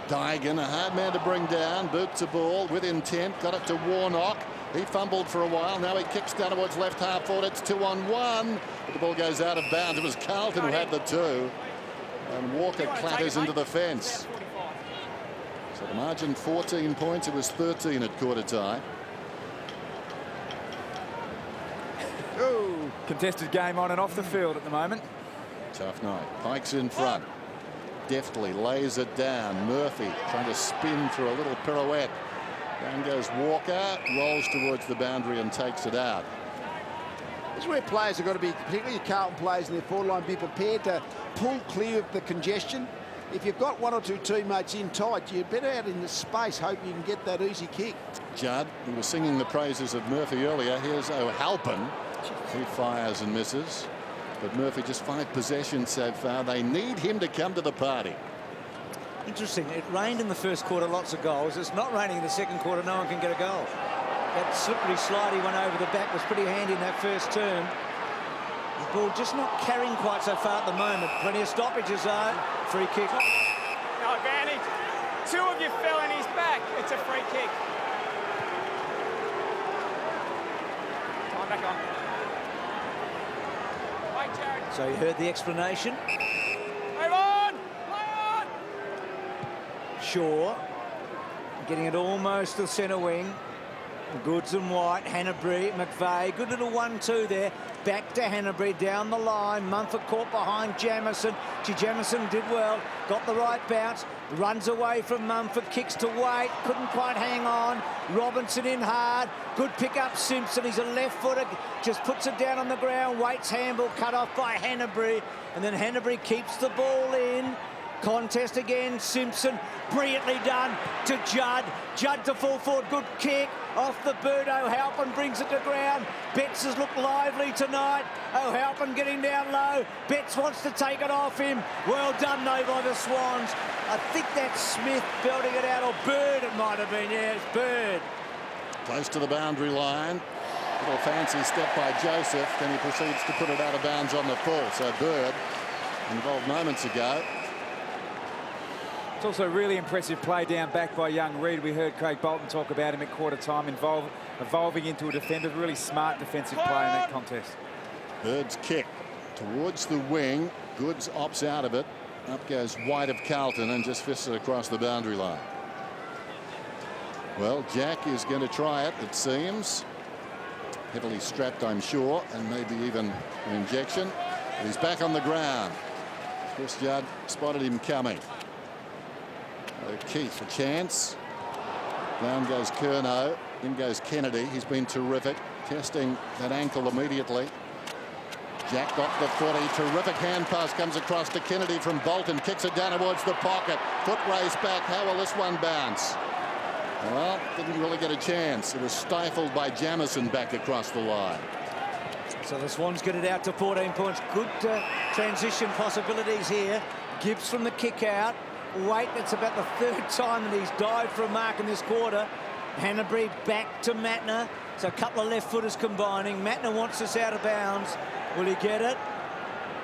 Dygan, a hard man to bring down. Boots the ball with intent. Got it to Warnock. He fumbled for a while. Now he kicks down towards left half forward. It's 2-on-1. But the ball goes out of bounds. It was Carlton who had the two. And Walker clatters into the fence. So the margin 14 points. It was 13 at quarter time. Contested game on and off the field at the moment. Tough night. Pike's in front. Deftly lays it down. Murphy trying to spin through a little pirouette. Down goes Walker, rolls towards the boundary and takes it out. This is where players have got to be, particularly Carlton players in their forward line, be prepared to pull clear of the congestion. If you've got one or two teammates in tight, you're better out in the space, hope you can get that easy kick. Judd, who was singing the praises of Murphy earlier, here's O'Halpin. He fires and misses. But Murphy just 5 possessions so far. They need him to come to the party. Interesting. It rained in the first quarter, lots of goals. It's not raining in the second quarter. No one can get a goal. That slippery slidey one over the back was pretty handy in that first term. The ball just not carrying quite so far at the moment. Plenty of stoppages though. Free kick. No advantage. 2 of you fell in his back. It's a free kick. Time back on. Wait, Jared. So you heard the explanation. Move on. Play on. Shaw getting it almost to the centre wing. Goods and White, Hanbury, McVeigh. Good little 1-2 there. Back to Hanbury down the line. Mumford caught behind Jamison. Jamison did well. Got the right bounce. Runs away from Mumford. Kicks to Waite. Couldn't quite hang on. Robinson in hard. Good pick up Simpson. He's a left footer. Just puts it down on the ground. Waite's handball cut off by Hanbury. And then Hanbury keeps the ball in. Contest again. Simpson brilliantly done to Judd. Judd to full forward. Good kick. Off the boot. O'Halpin brings it to ground. Betts has looked lively tonight. O'Halpin getting down low. Betts wants to take it off him. Well done though by the Swans. I think that's Smith belting it out, or Bird it might have been. Yeah, it's Bird. Close to the boundary line. Little fancy step by Joseph. Then he proceeds to put it out of bounds on the full. So Bird involved moments ago. It's also a really impressive play down back by young Reid. We heard Craig Bolton talk about him at quarter time, evolving into a defender. Really smart defensive play in that contest. Bird's kick towards the wing. Goods opts out of it. Up goes White of Carlton and just fists it across the boundary line. Well, Jack is going to try it, it seems. Heavily strapped, I'm sure, and maybe even an injection. But he's back on the ground. Chris Judd spotted him coming. Keith a chance. Down goes Curnow. In goes Kennedy. He's been terrific. Testing that ankle immediately. Jack got the footy. Terrific hand pass comes across to Kennedy from Bolton. Kicks it down towards the pocket. Foot raised back. How will this one bounce? Well, didn't really get a chance. It was stifled by Jamison back across the line. So the Swans get it out to 14 points. Good transition possibilities here. Gibbs from the kick out. Waite, that's about the 3rd time that he's dived for a mark in this quarter. Hanbury back to Matner. So a couple of left footers combining. Matner wants this out of bounds. Will he get it?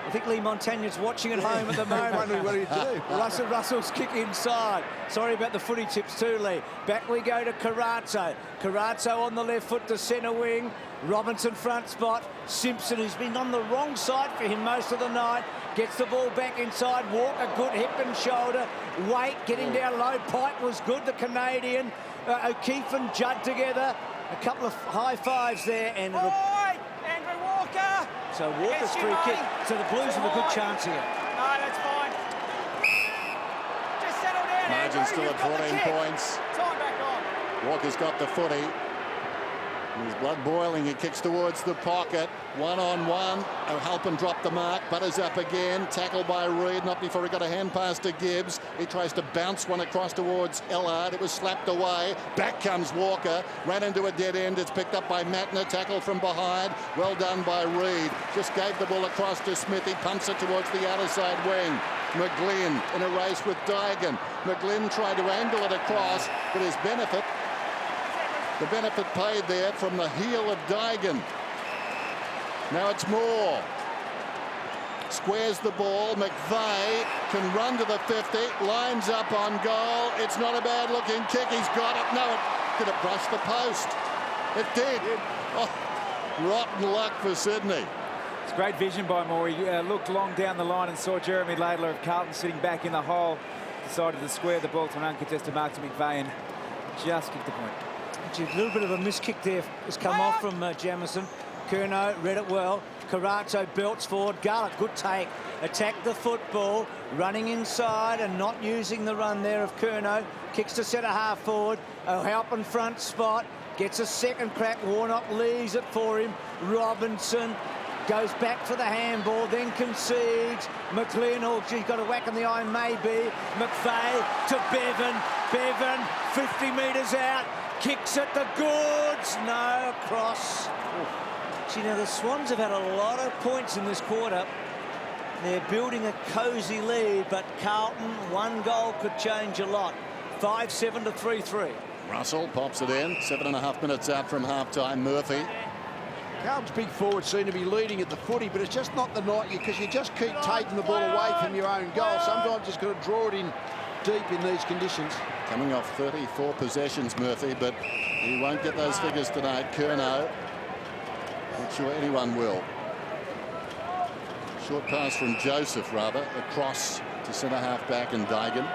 I think Lee Montagne's watching at home at the moment. Wondering what he'd do. Russell's kick inside. Sorry about the footy tips too, Lee. Back we go to Carazzo. Carazzo on the left foot to centre wing. Robinson front spot. Simpson, who's been on the wrong side for him most of the night, gets the ball back inside. Walker, good hip and shoulder. Waite getting down low. Pike was good, the Canadian. O'Keefe and Judd together. A couple of high fives there, and it'll... Andrew Walker. So Walker's free kick. So the Blues have a good chance here. No, that's fine. Just settle down, Margin Andrew. still You've at got the 14 kick. points. Time back on. Walker's got the footy. His blood boiling. He kicks towards the pocket. 1-on-1. O'Halpin dropped the mark. Butters up again. Tackled by Reid. Not before he got a hand pass to Gibbs. He tries to bounce one across towards Ellard. It was slapped away. Back comes Walker. Ran into a dead end. It's picked up by Matner. Tackled from behind. Well done by Reid. Just gave the ball across to Smith. He pumps it towards the outer side wing. McGlynn in a race with Dygan. McGlynn tried to angle it across, but his benefit... The benefit paid there from the heel of Dygan. Now it's Moore. Squares the ball. McVeigh can run to the 50. Lines up on goal. It's not a bad looking kick. He's got it. No, it could have brushed the post. It did. Oh, rotten luck for Sydney. It's great vision by Moore. He looked long down the line and saw Jeremy Laidler of Carlton sitting back in the hole. Decided to square the ball to an uncontested mark to McVeigh and just kicked the point. A little bit of a miskick there has come off from Jamison. Curnow read it well. Carazzo belts forward. Garlick, good take. Attack the football. Running inside and not using the run there of Curnow. Kicks to centre half forward. O'Halpin front spot. Gets a second crack. Warnock leaves it for him. Robinson goes back for the handball, then concedes. McLean, oh, she's got a whack in the eye, maybe. McVeigh to Bevan. Bevan, 50 metres out. Kicks at the goods. No, across. See, now the Swans have had a lot of points in this quarter. They're building a cosy lead, but Carlton, one goal could change a lot. 5-7 to 3-3. Russell pops it in. 7.5 minutes out from half-time. Murphy. Carlton's big forwards seem to be leading at the footy, but it's just not the night because you just keep taking the ball away from your own goal. Sometimes just got to draw it in deep in these conditions. Coming off 34 possessions, Murphy, but he won't get those figures tonight. Curnow. Not sure anyone will. Short pass from Joseph, rather, across to centre half back and Dygan.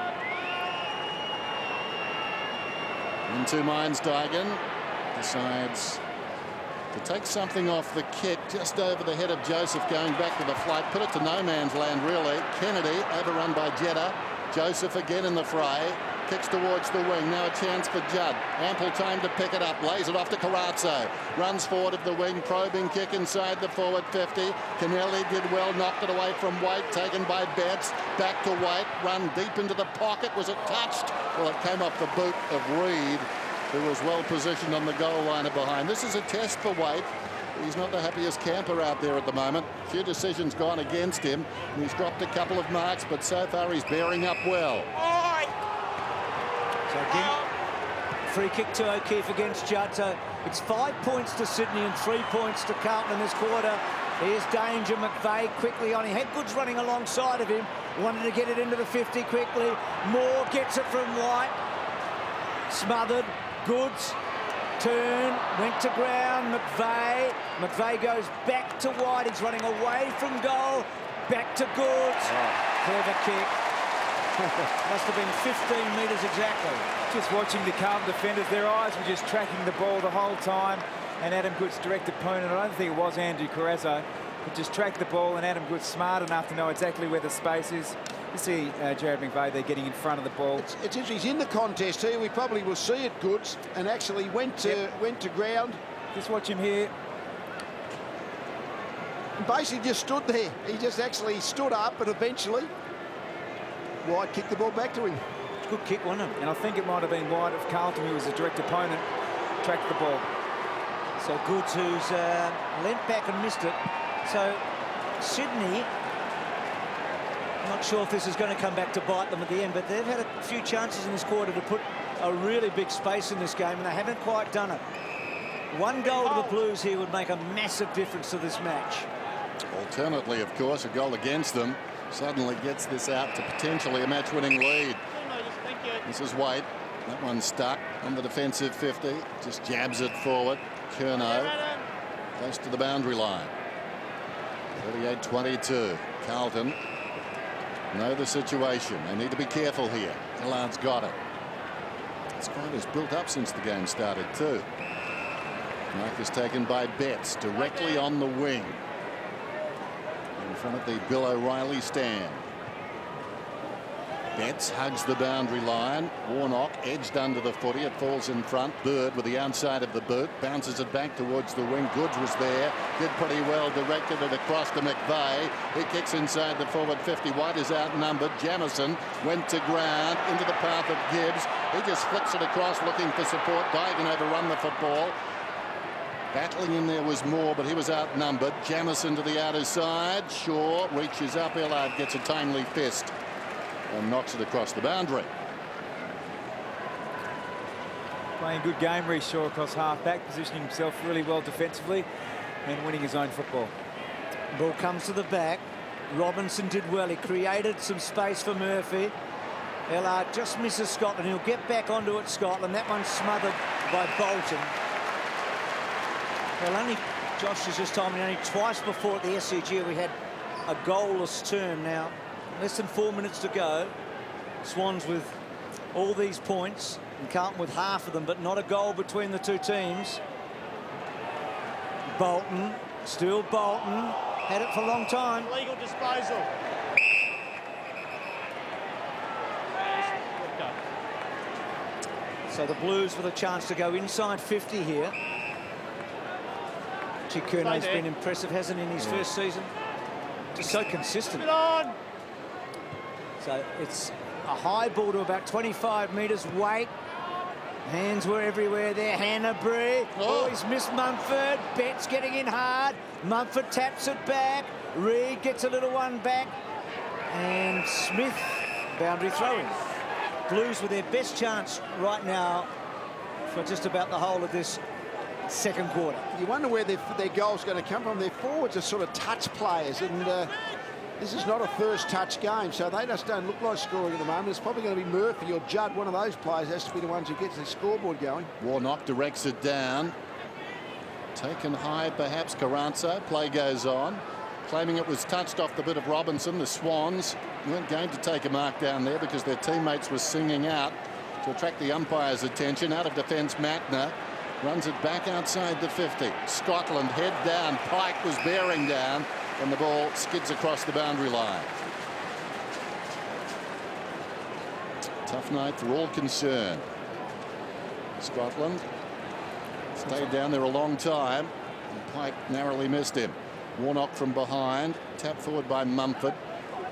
In two minds, Dygan decides to take something off the kick just over the head of Joseph, going back to the flight, put it to no man's land, really. Kennedy overrun by Jeddah. Joseph again in the fray. Kicks towards the wing. Now a chance for Judd. Ample time to pick it up. Lays it off to Carazzo. Runs forward of the wing. Probing kick inside the forward 50. Kennelly did well. Knocked it away from White. Taken by Betts. Back to White. Run deep into the pocket. Was it touched? Well, it came off the boot of Reed, who was well positioned on the goal line behind. This is a test for White. He's not the happiest camper out there at the moment. A few decisions gone against him. And he's dropped a couple of marks, but so far he's bearing up well. So again, free kick to O'Keefe against Judd. So it's 5 points to Sydney and 3 points to Carlton in this quarter. Here's danger. McVeigh quickly on. He had Goods running alongside of him. Wanted to get it into the 50 quickly. Moore gets it from White. Smothered. Goods. Turn. Went to ground. McVeigh. McVeigh goes back to White. He's running away from goal. Back to Goods. Clever kick. Must have been 15 metres exactly. Just watching the Carlton defenders, their eyes were just tracking the ball the whole time. And Adam Goods' direct opponent, I don't think it was Andrew Carazzo, but just tracked the ball, and Adam Goods smart enough to know exactly where the space is. You see Jared McVeigh there getting in front of the ball. It's interesting. He's in the contest here. We probably will see it, Goods, and actually went to ground. Just watch him here. And basically just stood there. He just actually stood up, and eventually White kicked the ball back to him. Good kick, wasn't it? And I think it might have been White of Carlton, who was the direct opponent, tracked the ball. So Goods, who's leant back and missed it. So Sydney, I'm not sure if this is going to come back to bite them at the end, but they've had a few chances in this quarter to put a really big space in this game, and they haven't quite done it. One goal to the Blues here would make a massive difference to this match. Alternately, of course, a goal against them suddenly gets this out to potentially a match-winning lead. This is White. That one's stuck on the defensive 50. Just jabs it forward. Curnow close to the boundary line. 38-22. Carlton know the situation. They need to be careful here. Hillard's got it. This fight has built up since the game started too. Mark is taken by Betts directly on the wing in front of the Bill O'Reilly stand. Betts hugs the boundary line. Warnock edged under the footy. It falls in front. Bird with the outside of the boot bounces it back towards the wing. Goods was there, did pretty well, directed it across to McVeigh. He kicks inside the forward 50. White is outnumbered. Jamison went to ground into the path of Gibbs. He just flicks it across looking for support. Dygan overrun the football. Battling in there was Moore, but he was outnumbered. Jamison to the outer side. Shaw reaches up. Hillard gets a timely fist and knocks it across the boundary. Playing good game, Reece Shaw across half-back, positioning himself really well defensively and winning his own football. Ball comes to the back. Robinson did well. He created some space for Murphy. Hillard just misses Scotland. He'll get back onto it, Scotland. That one's smothered by Bolton. Well, only Josh has just told me only twice before at the SCG we had a goalless term. Now, less than 4 minutes to go. Swans with all these points and Carlton with half of them, but not a goal between the two teams. Bolton Still Bolton. Had it for a long time. Legal disposal. So the Blues with a chance to go inside 50 here. Curno's been impressive, hasn't he, in his first season? Just so consistent. On. So it's a high ball to about 25 metres. Weight. Hands were everywhere there. Hanbury. Oh, he's missed Mumford. Betts getting in hard. Mumford taps it back. Reid gets a little one back. And Smith, boundary throw-in. Blues with their best chance right now for just about the whole of this second quarter. You wonder where their goal's going to come from. Their forwards are sort of touch players, and this is not a first touch game, so they just don't look like scoring at the moment. It's probably going to be Murphy or Judd. One of those players has to be the ones who gets the scoreboard going. Warnock directs it down. Taken high, perhaps, Carranza. Play goes on. Claiming it was touched off the bit of Robinson. The Swans weren't going to take a mark down there because their teammates were singing out to attract the umpire's attention. Out of defence, Matner runs it back outside the 50. Scotland head down. Pike was bearing down, and the ball skids across the boundary line. Tough night for all concerned. Scotland stayed down there a long time, and Pike narrowly missed him. Warnock from behind, tapped forward by Mumford.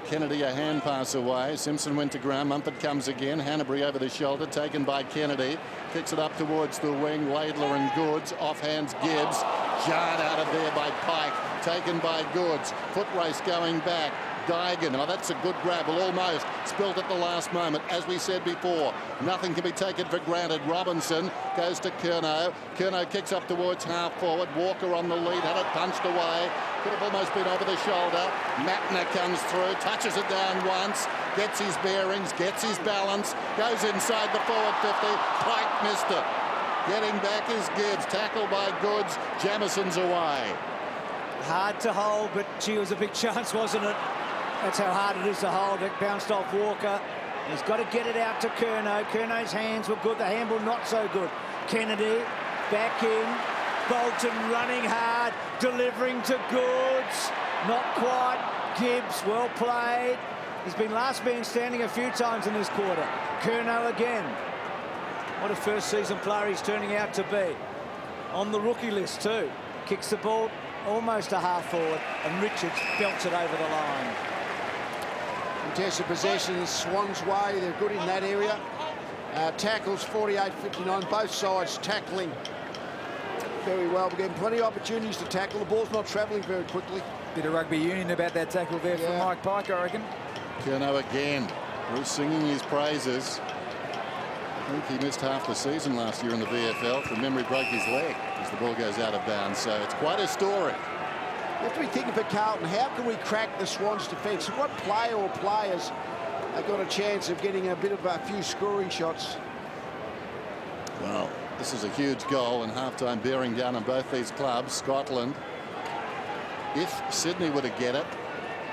Kennedy a hand pass away. Simpson went to ground. Mumford comes again. Hanbury over the shoulder, taken by Kennedy. Kicks it up towards the wing. Laidler and Goods. Off hands Gibbs. Jarred out of there by Pike. Taken by Goods. Foot race going back. Dygan. Oh, that's a good grab. Well, almost spilled at the last moment. As we said before, nothing can be taken for granted. Robinson goes to Curnow. Curnow kicks up towards half forward. Walker on the lead. Had it punched away. Could have almost been over the shoulder. Matner comes through. Touches it down once. Gets his bearings. Gets his balance. Goes inside the forward 50. Pike missed it. Getting back is Gibbs. Tackled by Goods. Jamison's away. Hard to hold, but gee, it was a big chance, wasn't it? That's how hard it is to hold. It bounced off Walker. He's got to get it out to Curnow. Curnow's hands were good. The handball not so good. Kennedy back in. Bolton running hard, delivering to Goods. Not quite. Gibbs, well played. He's been last man standing a few times in this quarter. Curnow again. What a first season player he's turning out to be. On the rookie list too. Kicks the ball almost a half forward, and Richards belts it over the line. Contested possessions, Swans way. They're good in that area. Tackles 48-59. Both sides tackling very well. We're getting plenty of opportunities to tackle. The ball's not travelling very quickly. Bit of rugby union about that tackle there from Mike Pike, I reckon. Curnow again. Who's singing his praises. I think he missed half the season last year in the VFL. From memory, broke his leg as the ball goes out of bounds. So it's quite a story. You have to be thinking for Carlton, how can we crack the Swans' defence? What player or players have got a chance of getting a few scoring shots? Well, this is a huge goal and half-time bearing down on both these clubs. Scotland, if Sydney were to get it,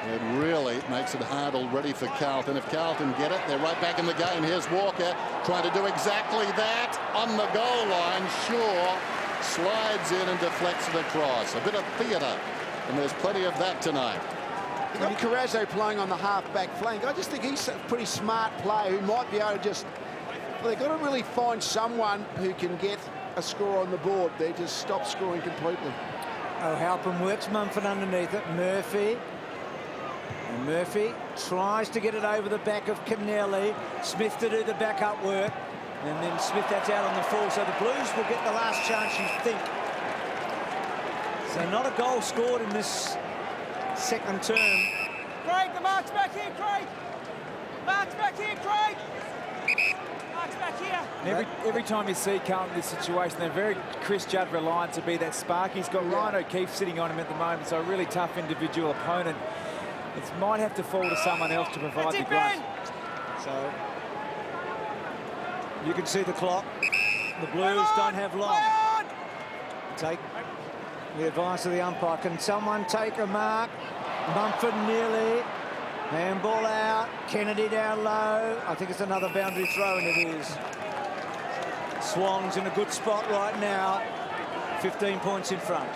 it really makes it hard already for Carlton. If Carlton get it, they're right back in the game. Here's Walker trying to do exactly that on the goal line. Shaw slides in and deflects it across. A bit of theatre, and there's plenty of that tonight. You've got Carrazzo playing on the half-back flank. I just think he's a pretty smart player who might be able to just... Well, they've got to really find someone who can get a score on the board. They just stop scoring completely. O'Halpin works Mumford underneath it. Murphy. And Murphy tries to get it over the back of Kennelly. Smith to do the backup work. And then Smith, that's out on the full. So the Blues will get the last chance, you think. So not a goal scored in this second term. Craig, the mark's back here, Craig. Mark's back here, Craig. Mark's back here. Every time you see Carlton in this situation, they're very Chris Judd reliant to be that spark. He's got Ryan O'Keefe sitting on him at the moment, so a really tough individual opponent. It might have to fall to someone else to provide the grunt. So you can see the clock. The Blues don't have long. Take the advice of the umpire. Can someone take a mark? Mumford nearly. Handball out. Kennedy down low. I think it's another boundary throw, and it is. Swans in a good spot right now. 15 points in front.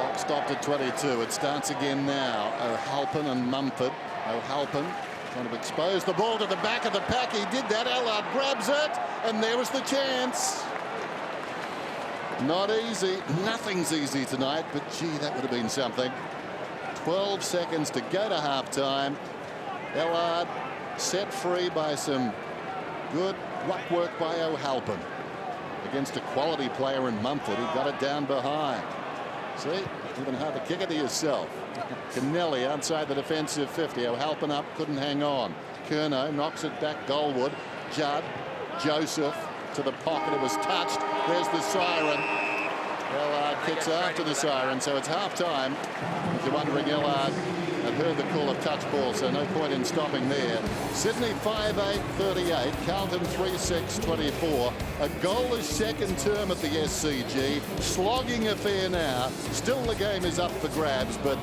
Clock stopped at 22. It starts again now. O'Halpin and Mumford. O'Halpin trying to expose the ball to the back of the pack. He did that. Allard grabs it, and there was the chance. Not easy. Nothing's easy tonight, but gee, that would have been something. 12 seconds to go to half-time. Allard set free by some good ruck work by O'Halpin against a quality player in Mumford. He got it down behind. See, even hard to kick it to yourself. Kennelly outside the defensive 50. O'Halpin up, couldn't hang on. Curnow knocks it back goalward. Judd, Joseph to the pocket. It was touched. There's the siren. Allard kicks after the siren, so it's half-time. If you're wondering, Allard had heard the call of touch ball, so no point in stopping there. Sydney 5-8-38, Carlton 3-6-24. A goalless second term at the SCG. Slogging affair now. Still the game is up for grabs, but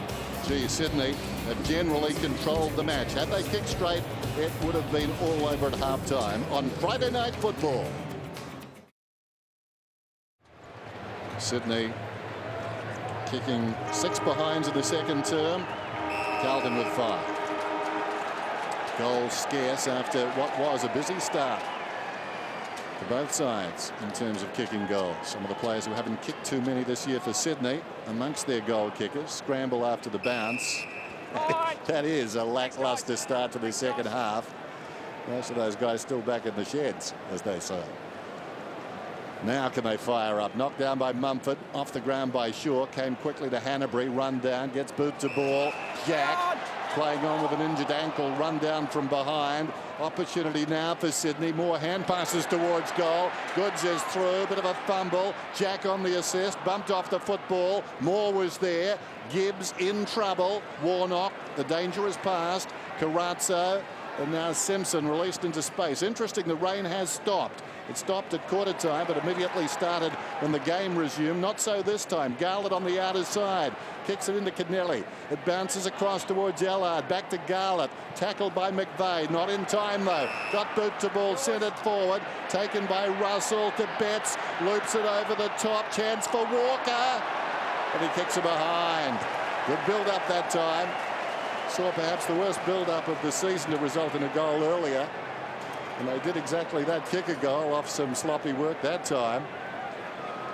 gee, Sydney have generally controlled the match. Had they kicked straight, it would have been all over at half-time on Friday Night Football. Sydney kicking 6 behinds in the second term. Carlton with 5. Goals scarce after what was a busy start for both sides in terms of kicking goals. Some of the players who haven't kicked too many this year for Sydney amongst their goal kickers scramble after the bounce. That is a lackluster start to the second half. Most of those guys still back in the sheds, as they say. Now can they fire up? Knocked down by Mumford, off the ground by Shaw, came quickly to Hanbury, run down, gets boot to ball. Jack playing on with an injured ankle, run down from behind. Opportunity now for Sydney. More hand passes towards goal. Goods is through, bit of a fumble. Jack on the assist, bumped off the football. Moore was there. Gibbs in trouble. Warnock, the danger is past. Carazzo, and now Simpson released into space. Interesting, the rain has stopped. It stopped at quarter time, but immediately started when the game resumed. Not so this time. Garlett on the outer side. Kicks it into Kennelly. It bounces across towards Allard. Back to Garlett. Tackled by McVeigh. Not in time, though. Got boot to ball. Sent it forward. Taken by Russell to Betts. Loops it over the top. Chance for Walker. And he kicks it behind. Good build-up that time. Saw perhaps the worst build-up of the season to result in a goal earlier. And they did exactly that, kick a goal off some sloppy work that time.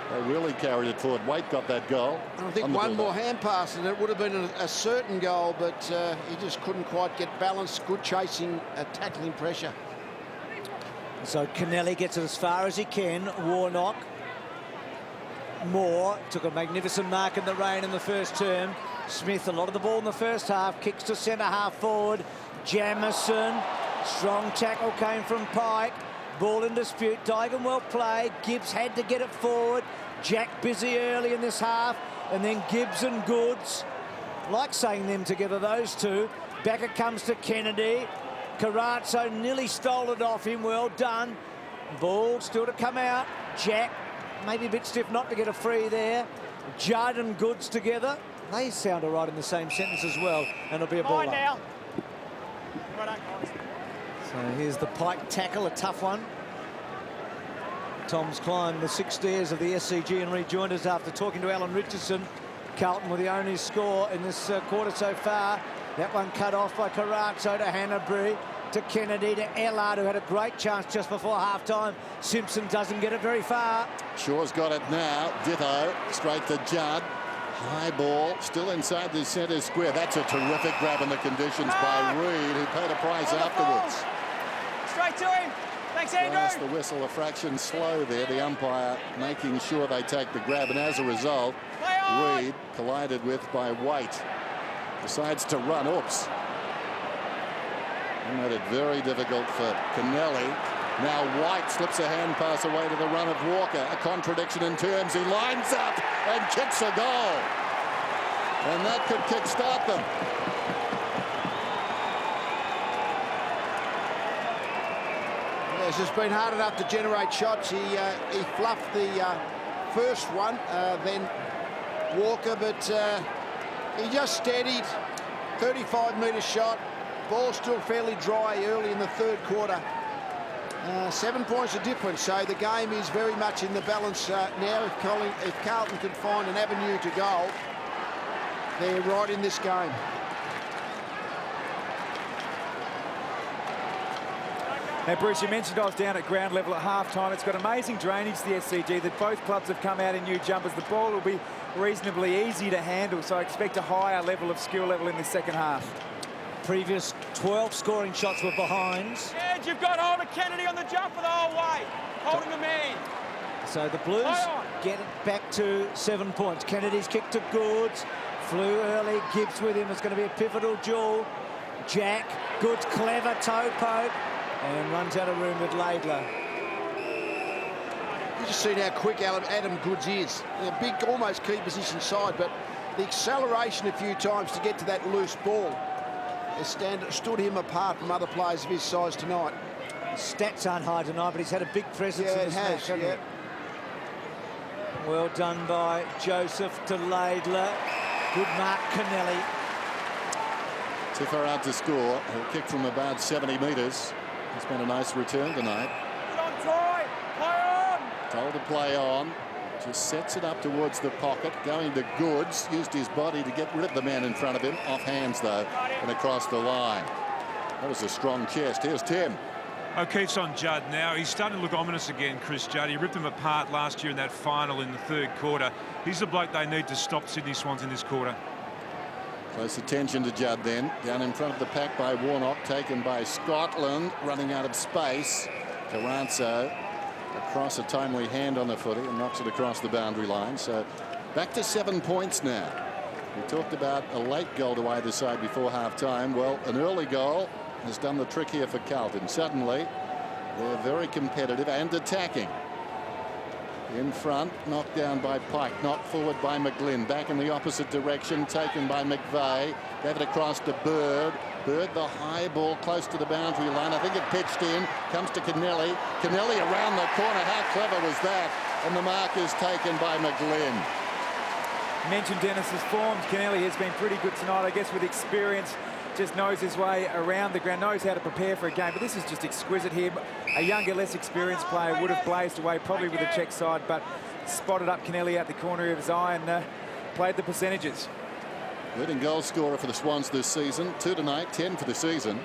They really carried it forward. Waite got that goal. I think one more hand pass and it would have been a certain goal, but he just couldn't quite get balance. Good chasing, tackling pressure. So Kennelly gets it as far as he can. Warnock. Moore took a magnificent mark in the rain in the first term. Smith, a lot of the ball in the first half. Kicks to centre half forward. Jamieson. Strong tackle came from Pike. Ball in dispute. Dygan well played. Gibbs had to get it forward. Jack busy early in this half. And then Gibbs and Goods. Like saying them together, those two. Back it comes to Kennedy. Carazzo nearly stole it off him. Well done. Ball still to come out. Jack maybe a bit stiff not to get a free there. Judd and Goods together. They sound all right in the same sentence as well. And it'll be a ball up. Now. Right on, guys. So here's the Pike tackle, a tough one. Tom's climbed the 6 stairs of the SCG and rejoined us after talking to Alan Richardson. Carlton with the only score in this quarter so far. That one cut off by Carazzo to Hanbury, to Kennedy, to Ellard, who had a great chance just before half-time. Simpson doesn't get it very far. Shaw's got it now. Ditto, straight to Judd. High ball, still inside the centre square. That's a terrific grab in the conditions by Reid, who paid a price afterwards. Straight to him. Thanks, Andrew. Blast the whistle a fraction slow there. The umpire making sure they take the grab, and as a result, Reid collided with by Waite. Decides to run. Oops. He made it very difficult for Kennelly. Now White slips a hand pass away to the run of Walker. A contradiction in terms. He lines up and kicks a goal. And that could kickstart them. It's just been hard enough to generate shots. He fluffed the first one, then Walker, but he just steadied. 35-metre shot. Ball still fairly dry early in the third quarter. 7 points of difference, so the game is very much in the balance now. If Carlton can find an avenue to goal, They're right in this game. Now, Bruce, you mentioned I was down at ground level at half-time. It's got amazing drainage, the SCG, that both clubs have come out in new jumpers. The ball will be reasonably easy to handle, so I expect a higher level of skill level in the second half. Previous 12 scoring shots were behinds. Edge, you've got hold of Kennedy on the jumper the whole way. Holding the man. So the Blues get it back to 7 points. Kennedy's kick to Goods. Flew early. Gibbs with him. It's going to be a pivotal duel. Jack. Goods, clever toe poke. And runs out of room with Laidler. You just seen how quick Adam Goods is. A big, almost key position side, but the acceleration a few times to get to that loose ball has stood him apart from other players of his size tonight. His stats aren't high tonight, but he's had a big presence in this match, hasn't he? Well done by Joseph to Laidler. Good mark, Kennelly. Too far out to score. He'll kick from about 70 metres. It's been a nice return tonight. Good on, Troy. Play on. Told to play on. Just sets it up towards the pocket. Going to Goods. Used his body to get rid of the man in front of him. Off hands, though, and across the line. That was a strong chest. Here's Tim. O'Keefe's on Judd now. He's starting to look ominous again, Chris Judd. He ripped him apart last year in that final in the third quarter. He's the bloke they need to stop Sydney Swans in this quarter. Close attention to Judd then. Down in front of the pack by Warnock, taken by Scotland, running out of space. Carranzo across a timely hand on the footy and knocks it across the boundary line. So back to 7 points now. We talked about a late goal to either side before half-time. Well, an early goal has done the trick here for Carlton. Suddenly, they're very competitive and attacking. In front, knocked down by Pike, knocked forward by McGlynn, back in the opposite direction, taken by McVeigh, gave it across to Bird. Bird, the high ball close to the boundary line. I think it pitched in, comes to Kennelly. Kennelly around the corner. How clever was that? And the mark is taken by McGlynn. Mentioned Dennis's form. Kennelly has been pretty good tonight, I guess, with experience. Just knows his way around the ground, knows how to prepare for a game. But this is just exquisite here. A younger, less experienced player would have blazed away probably with the check side, but spotted up Kennelly out the corner of his eye and played the percentages. Leading goal scorer for the Swans this season. 2 tonight, 10 for the season.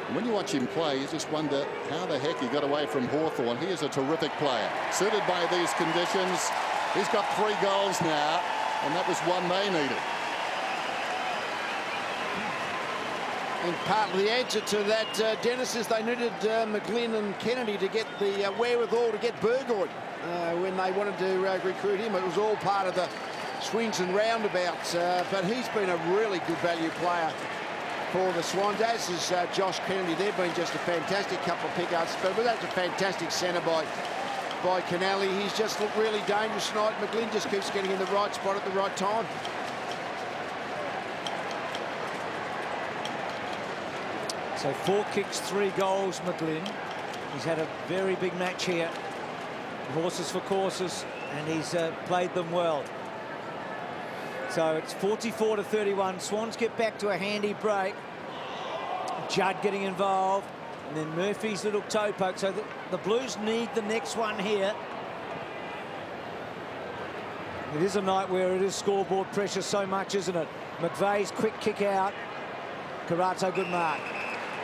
And when you watch him play, you just wonder how the heck he got away from Hawthorn. He is a terrific player. Suited by these conditions. He's got 3 goals now, and that was one they needed. And partly the answer to that, Dennis, is they needed McGlynn and Kennedy to get the wherewithal to get Burgoyne when they wanted to recruit him. It was all part of the swings and roundabouts, but he's been a really good value player for the Swans, as is Josh Kennedy. They've been just a fantastic couple of pickups, but that's a fantastic centre by Kennelly. He's just looked really dangerous tonight. McGlynn just keeps getting in the right spot at the right time. So 4 kicks, 3 goals, McGlynn. He's had a very big match here. Horses for courses, and he's played them well. So it's 44-31. Swans get back to a handy break. Judd getting involved, and then Murphy's little toe poke. So the Blues need the next one here. It is a night where it is scoreboard pressure so much, isn't it? McVeigh's quick kick out. Carrazzo, good mark.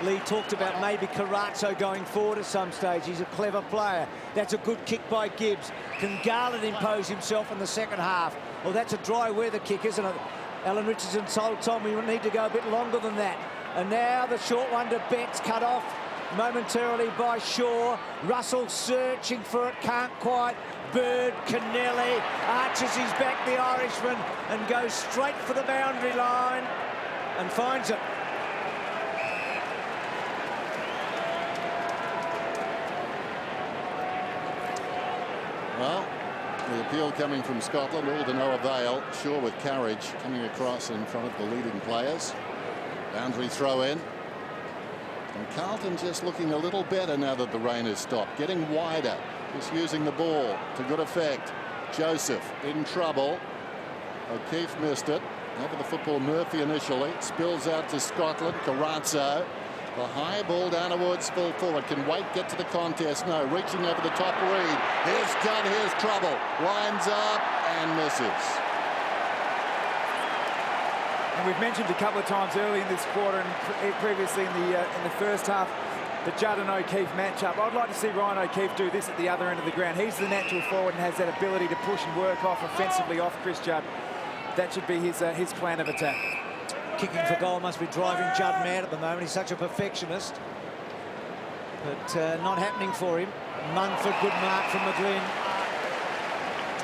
Lee talked about maybe Carrazzo going forward at some stage. He's a clever player. That's a good kick by Gibbs. Can Garland impose himself in the second half? Well, that's a dry weather kick, isn't it? Alan Richardson told Tom we need to go a bit longer than that. And now the short one to Betts, cut off momentarily by Shaw. Russell searching for it, can't quite. Bird, Kennelly, arches his back, the Irishman, and goes straight for the boundary line and finds it. Well, the appeal coming from Scotland, all to no avail. Shaw with courage coming across in front of the leading players. Boundary throw in. And Carlton just looking a little better now that the rain has stopped. Getting wider. Just using the ball to good effect. Joseph in trouble. O'Keefe missed it. Over the football, Murphy initially. Spills out to Scotland. Carrazzo. The high ball down towards full forward. Can Waite get to the contest? No. Reaching over the top. Reed. Here's Judd. Here's trouble. Lines up and misses. And we've mentioned a couple of times early in this quarter and previously in the first half, the Judd and O'Keefe matchup. I'd like to see Ryan O'Keefe do this at the other end of the ground. He's the natural forward and has that ability to push and work off offensively off Chris Judd. That should be his plan of attack. Kicking for goal must be driving Judd mad at the moment. He's such a perfectionist. But not happening for him. Munford, good mark from McGlynn.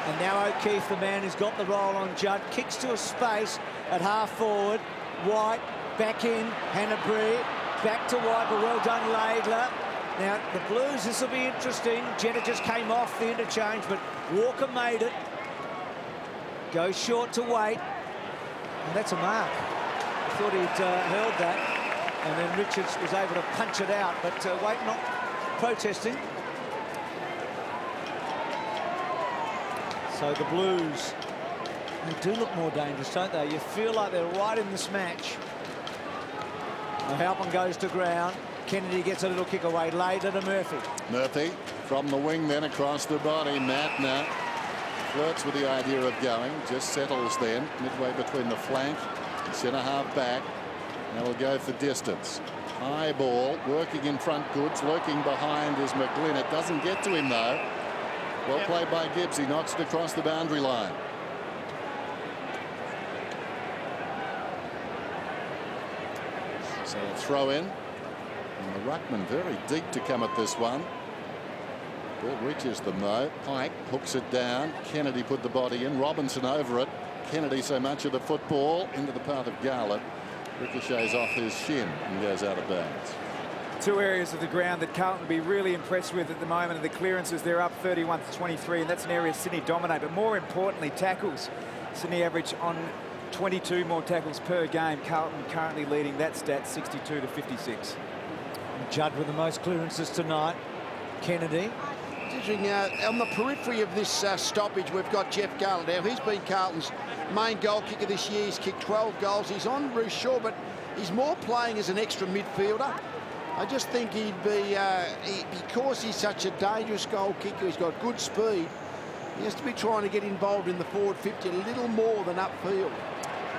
And now O'Keefe, the man who's got the roll on Judd, kicks to a space at half forward. White, back in, Hanbury, back to White, but well done, Laidler. Now, the Blues, this will be interesting. Jenner just came off the interchange, but Walker made it. Goes short to Waite. And that's a mark. I thought he'd held that. And then Richards was able to punch it out, but Waite not protesting. So the Blues, they do look more dangerous, don't they? You feel like they're right in this match. Halpin goes to ground. Kennedy gets a little kick away. Later to Murphy. Murphy from the wing, then across the body. Matner flirts with the idea of going. Just settles then midway between the flank and centre half back. Now we'll go for distance. High ball, working in front, Goods. Lurking behind is McGlynn. It doesn't get to him, though. Well played by Gibbs. He knocks it across the boundary line. So a throw in. And the ruckman very deep to come at this one. Ball reaches them, though. Pike hooks it down. Kennedy put the body in. Robinson over it. Kennedy so much of the football into the path of Garlett. Ricochets off his shin and goes out of bounds. Two areas of the ground that Carlton will be really impressed with at the moment, and the clearances, they're up 31-23, and that's an area Sydney dominate. But more importantly, tackles. Sydney average on 22 more tackles per game. Carlton currently leading that stat 62-56. Judd with the most clearances tonight. Kennedy. On the periphery of this stoppage, we've got Jeff Garlett. Now, he's been Carlton's main goal kicker this year. He's kicked 12 goals. He's on Bruce Shaw, but he's more playing as an extra midfielder. I just think he'd be, because he's such a dangerous goal kicker, he's got good speed, he has to be trying to get involved in the forward 50 a little more than upfield.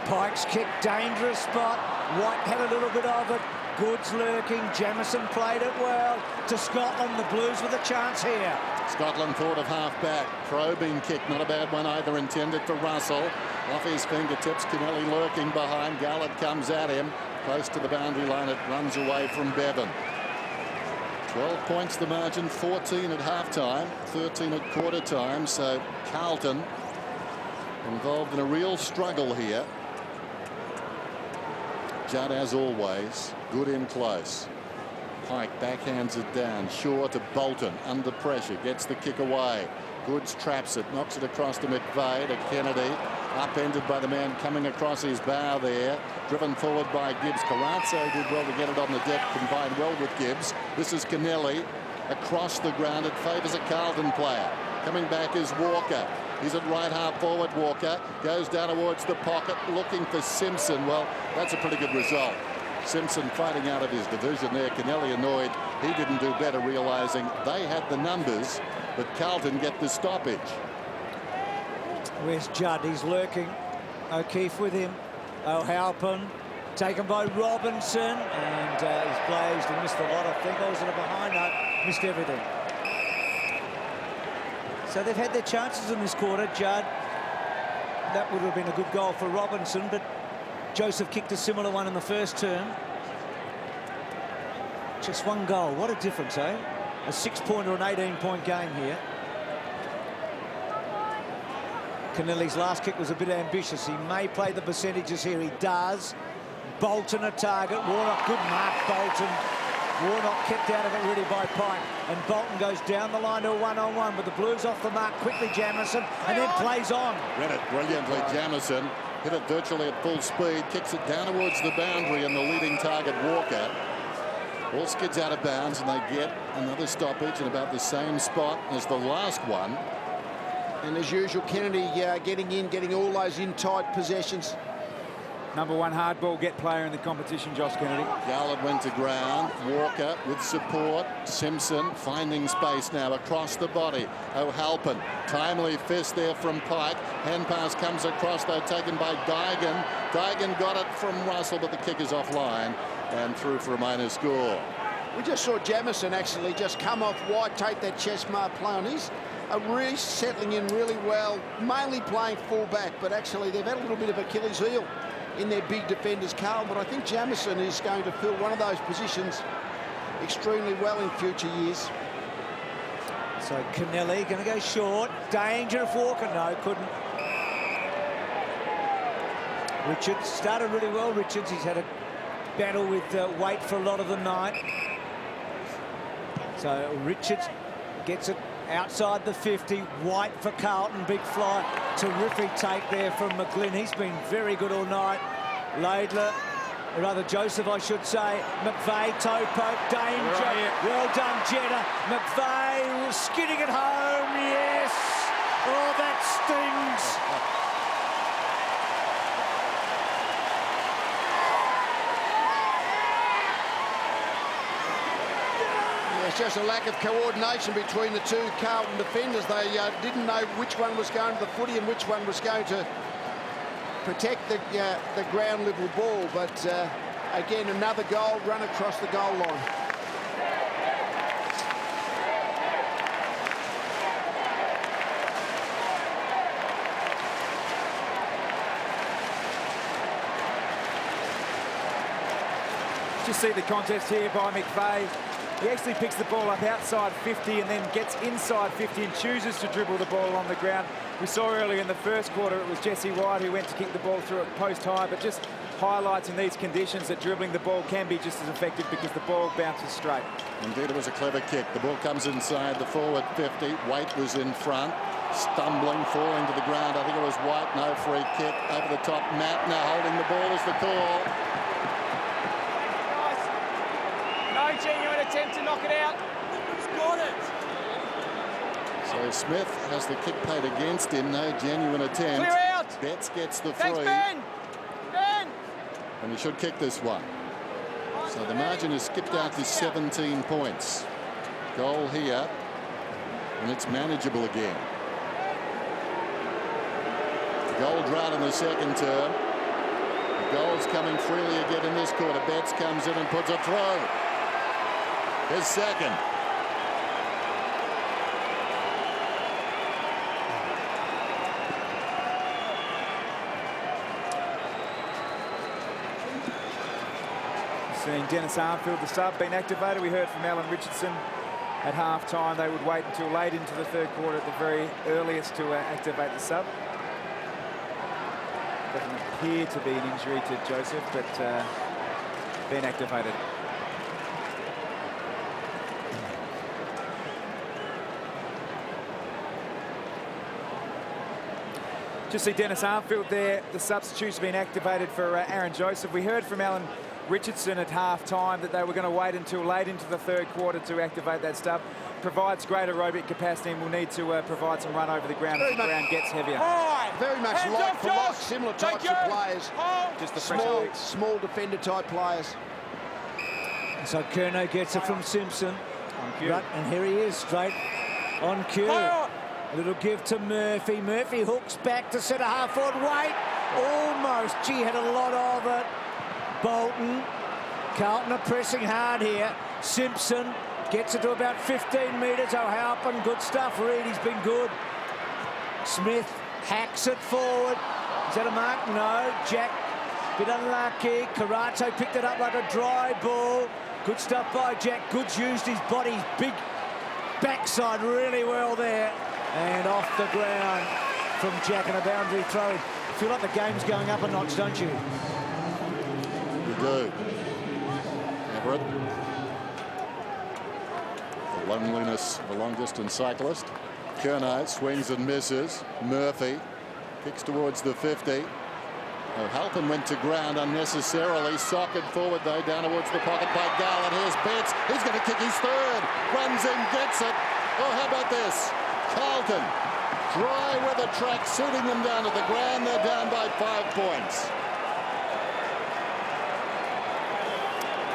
Pike's kick, dangerous spot. White had a little bit of it. Goods lurking. Jamieson played it well to Scotland. The Blues with a chance here. Scotland forward of half back. Probing kick, not a bad one either, intended for Russell. Off his fingertips, Kennelly lurking behind. Garlett comes at him. Close to the boundary line, it runs away from Bevan. 12 points the margin, 14 at half-time, 13 at quarter time. So Carlton involved in a real struggle here. Judd, as always, good in close. Pike backhands it down. Shaw to Bolton, under pressure, gets the kick away. Goods traps it, knocks it across to McVeigh, to Kennedy. Upended by the man coming across his bow there. Driven forward by Gibbs. Carazzo did well to get it on the deck, combined well with Gibbs. This is Kennelly across the ground. It favours a Carlton player. Coming back is Walker. He's at right half forward. Walker goes down towards the pocket, looking for Simpson. Well, that's a pretty good result. Simpson fighting out of his division there. Kennelly annoyed. He didn't do better, realising they had the numbers, but Carlton get the stoppage. Where's Judd? He's lurking. O'Keefe with him. O'Halpin taken by Robinson, and he's blazed and missed a lot. I think I was in a behind. No, missed everything. So they've had their chances in this quarter. Judd, that would have been a good goal for Robinson, but Joseph kicked a similar one in the first term. Just one goal. What a difference, eh? A 6-point or an 18-point game here. Kennelly's last kick was a bit ambitious. He may play the percentages here. He does. Bolton a target. Warnock, good mark, Bolton. Warnock kept out of it really by Pike. And Bolton goes down the line to a one-on-one, but the Blues off the mark quickly, Jamieson, and then plays on. Read it brilliantly, Jamieson. Hit it virtually at full speed. Kicks it down towards the boundary, and the leading target, Walker. Ball skids out of bounds, and they get another stoppage in about the same spot as the last one. And as usual, Kennedy getting in, getting all those in tight possessions. #1 hardball get player in the competition, Josh Kennedy. Garland went to ground. Walker with support. Simpson finding space now across the body. O'Halpin, timely fist there from Pike. Hand pass comes across, though, taken by Dygan. Dygan got it from Russell, but the kick is offline and through for a minor score. We just saw Jamison actually just come off wide, take that chest mark play on. He's really settling in really well, mainly playing full-back, but actually they've had a little bit of Achilles heel in their big defenders, Carl, but I think Jamison is going to fill one of those positions extremely well in future years. So Kennelly going to go short. Danger if Walker. No, couldn't. Richards started really well. Richards, he's had a battle with weight for a lot of the night. So Richards gets it outside the 50. White for Carlton. Big fly. Terrific take there from McGlynn. He's been very good all night. Laidler, or rather Joseph, I should say. McVeigh, toe poke, danger. Well done, Jetta. McVeigh skidding it home. Yes. Oh, that stings. It's just a lack of coordination between the two Carlton defenders. They didn't know which one was going to the footy and which one was going to protect the ground level ball. But again, another goal run across the goal line. Just see the contest here by McVeigh. He actually picks the ball up outside 50 and then gets inside 50 and chooses to dribble the ball on the ground. We saw earlier in the first quarter it was Jesse White who went to kick the ball through it post high, but just highlights in these conditions that dribbling the ball can be just as effective because the ball bounces straight. Indeed, it was a clever kick. The ball comes inside the forward 50. Waite was in front, stumbling, falling to the ground. I think it was White. No free kick over the top. Matt now holding the ball is the call. No genuine attempt to knock it out. He's got it. So Smith has the kick paid against him. No genuine attempt. Clear out. Betts gets the Thanks, free. Ben. Ben. And he should kick this one. So the margin has skipped out to 17 points. Goal here. And it's manageable again. Goal drought in the second term. The goals coming freely again in this quarter. Betts comes in and puts a throw. His second. Seeing Dennis Armfield, the sub, been activated. We heard from Alan Richardson at half-time. They would wait until late into the third quarter at the very earliest to activate the sub. Doesn't appear to be an injury to Joseph, but been activated. Just see Dennis Armfield there. The substitute's been activated for Aaron Joseph. We heard from Alan Richardson at half-time that they were going to wait until late into the third quarter to activate that stub. Provides great aerobic capacity and will need to provide some run over the ground as the ground gets heavier. Very much like for like, similar types of players. Just the small defender type players. So Curnow gets it from Simpson. On cue. Right, and here he is, straight on cue. A little give to Murphy. Murphy hooks back to centre half forward. Wait, almost. Gee, had a lot of it. Bolton. Carlton are pressing hard here. Simpson gets it to about 15 metres. O'Halpin, good stuff. Reedy's been good. Smith hacks it forward. Is that a mark? No. Jack, bit unlucky. Carato picked it up like a dry ball. Good stuff by Jack. Goods used his body, his big backside really well there. And off the ground from Jack and a boundary throw. Feel like the game's going up a notch, don't you? You do. Everett. The loneliness of a long-distance cyclist. Curnow swings and misses. Murphy kicks towards the 50. O'Halpin went to ground unnecessarily. Socked forward, though, down towards the pocket by Garland. Here's Betts. He's going to kick his third. Runs in, gets it. Oh, how about this? Carlton, dry weather track, suiting them down to the ground. They're down by 5 points.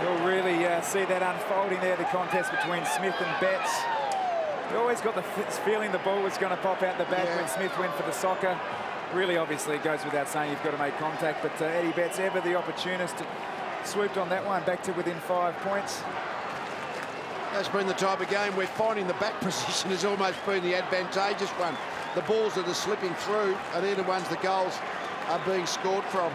You'll really see that unfolding there, the contest between Smith and Betts. You always got the feeling the ball was going to pop out the back when Smith went for the soccer. Really, obviously, it goes without saying you've got to make contact, but Eddie Betts, ever the opportunist, swooped on that one back to within 5 points. That's been the type of game where finding the back position has almost been the advantageous one. The balls that are slipping through are they're the ones the goals are being scored from.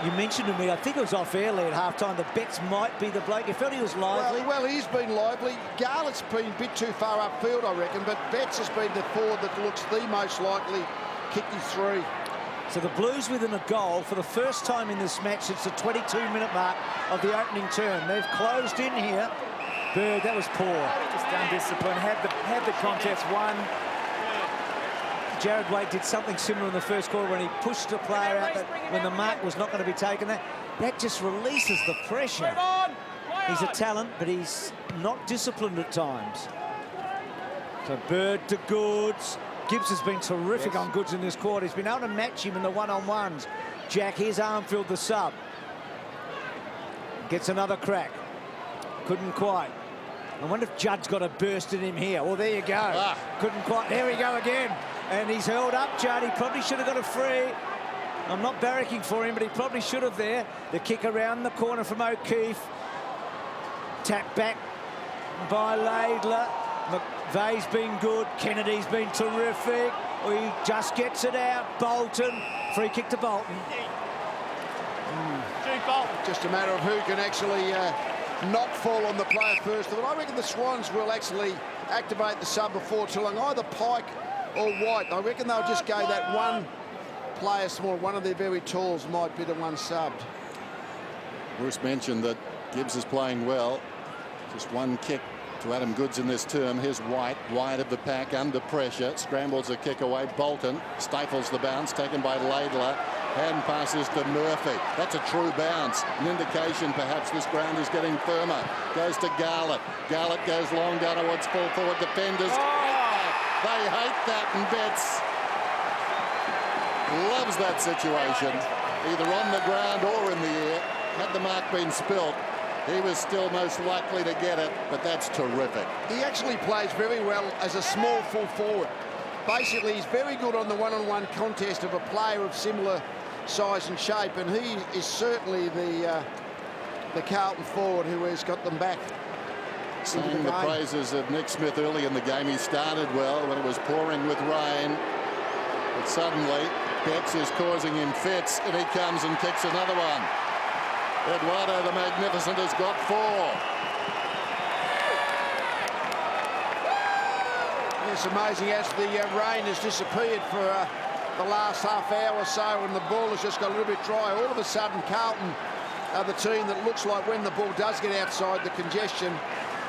You mentioned to me, I think it was off air at half-time, that Betts might be the bloke. You felt he was lively? Well, he's been lively. Garlett's been a bit too far upfield, I reckon, but Betts has been the forward that looks the most likely kicky three. So the Blues within a goal for the first time in this match since the 22-minute mark of the opening term. They've closed in here. Bird, that was poor. Just undisciplined, had the contest won. Jared Waite did something similar in the first quarter when he pushed a player out that when the mark was not going to be taken. That just releases the pressure. He's a talent, but he's not disciplined at times. So Bird to Goods. Gibbs has been terrific on Goods in this quarter. He's been able to match him in the one-on-ones. Jack, here's Armfield, the sub. Gets another crack. Couldn't quite. I wonder if Judd's got a burst in him here. Well, there you go. Couldn't quite. There we go again. And he's held up, Judd. He probably should have got a free. I'm not barracking for him, but he probably should have there. The kick around the corner from O'Keefe. Tap back by Laidler. McVeigh's been good. Kennedy's been terrific. He just gets it out. Bolton. Free kick to Bolton. Just a matter of who can actually not fall on the player first. But I reckon the Swans will actually activate the sub before too long. Either Pike or White. I reckon they'll just go that one player small. One of their very talls might be the one subbed. Bruce mentioned that Gibbs is playing well. Just one kick to Adam Goods in this term. Here's White, wide of the pack, under pressure, scrambles a kick away. Bolton stifles the bounce, taken by Laidler. Hand passes to Murphy. That's a true bounce. An indication perhaps this ground is getting firmer. Goes to Garlett. Garlett goes long down towards full forward defenders. They hate that, and Betts loves that situation. Either on the ground or in the air. Had the mark been spilt, he was still most likely to get it, but that's terrific. He actually plays very well as a small full forward. Basically, he's very good on the one-on-one contest of a player of similar size and shape, and he is certainly the Carlton forward who has got them back. Saying the praises of Nick Smith early in the game. He started well when it was pouring with rain, but suddenly Betts is causing him fits, and he comes and kicks another one. Eduardo the Magnificent has got 4. It's amazing as the rain has disappeared for the last half hour or so, and the ball has just got a little bit dry. All of a sudden, Carlton are the team that looks like when the ball does get outside the congestion,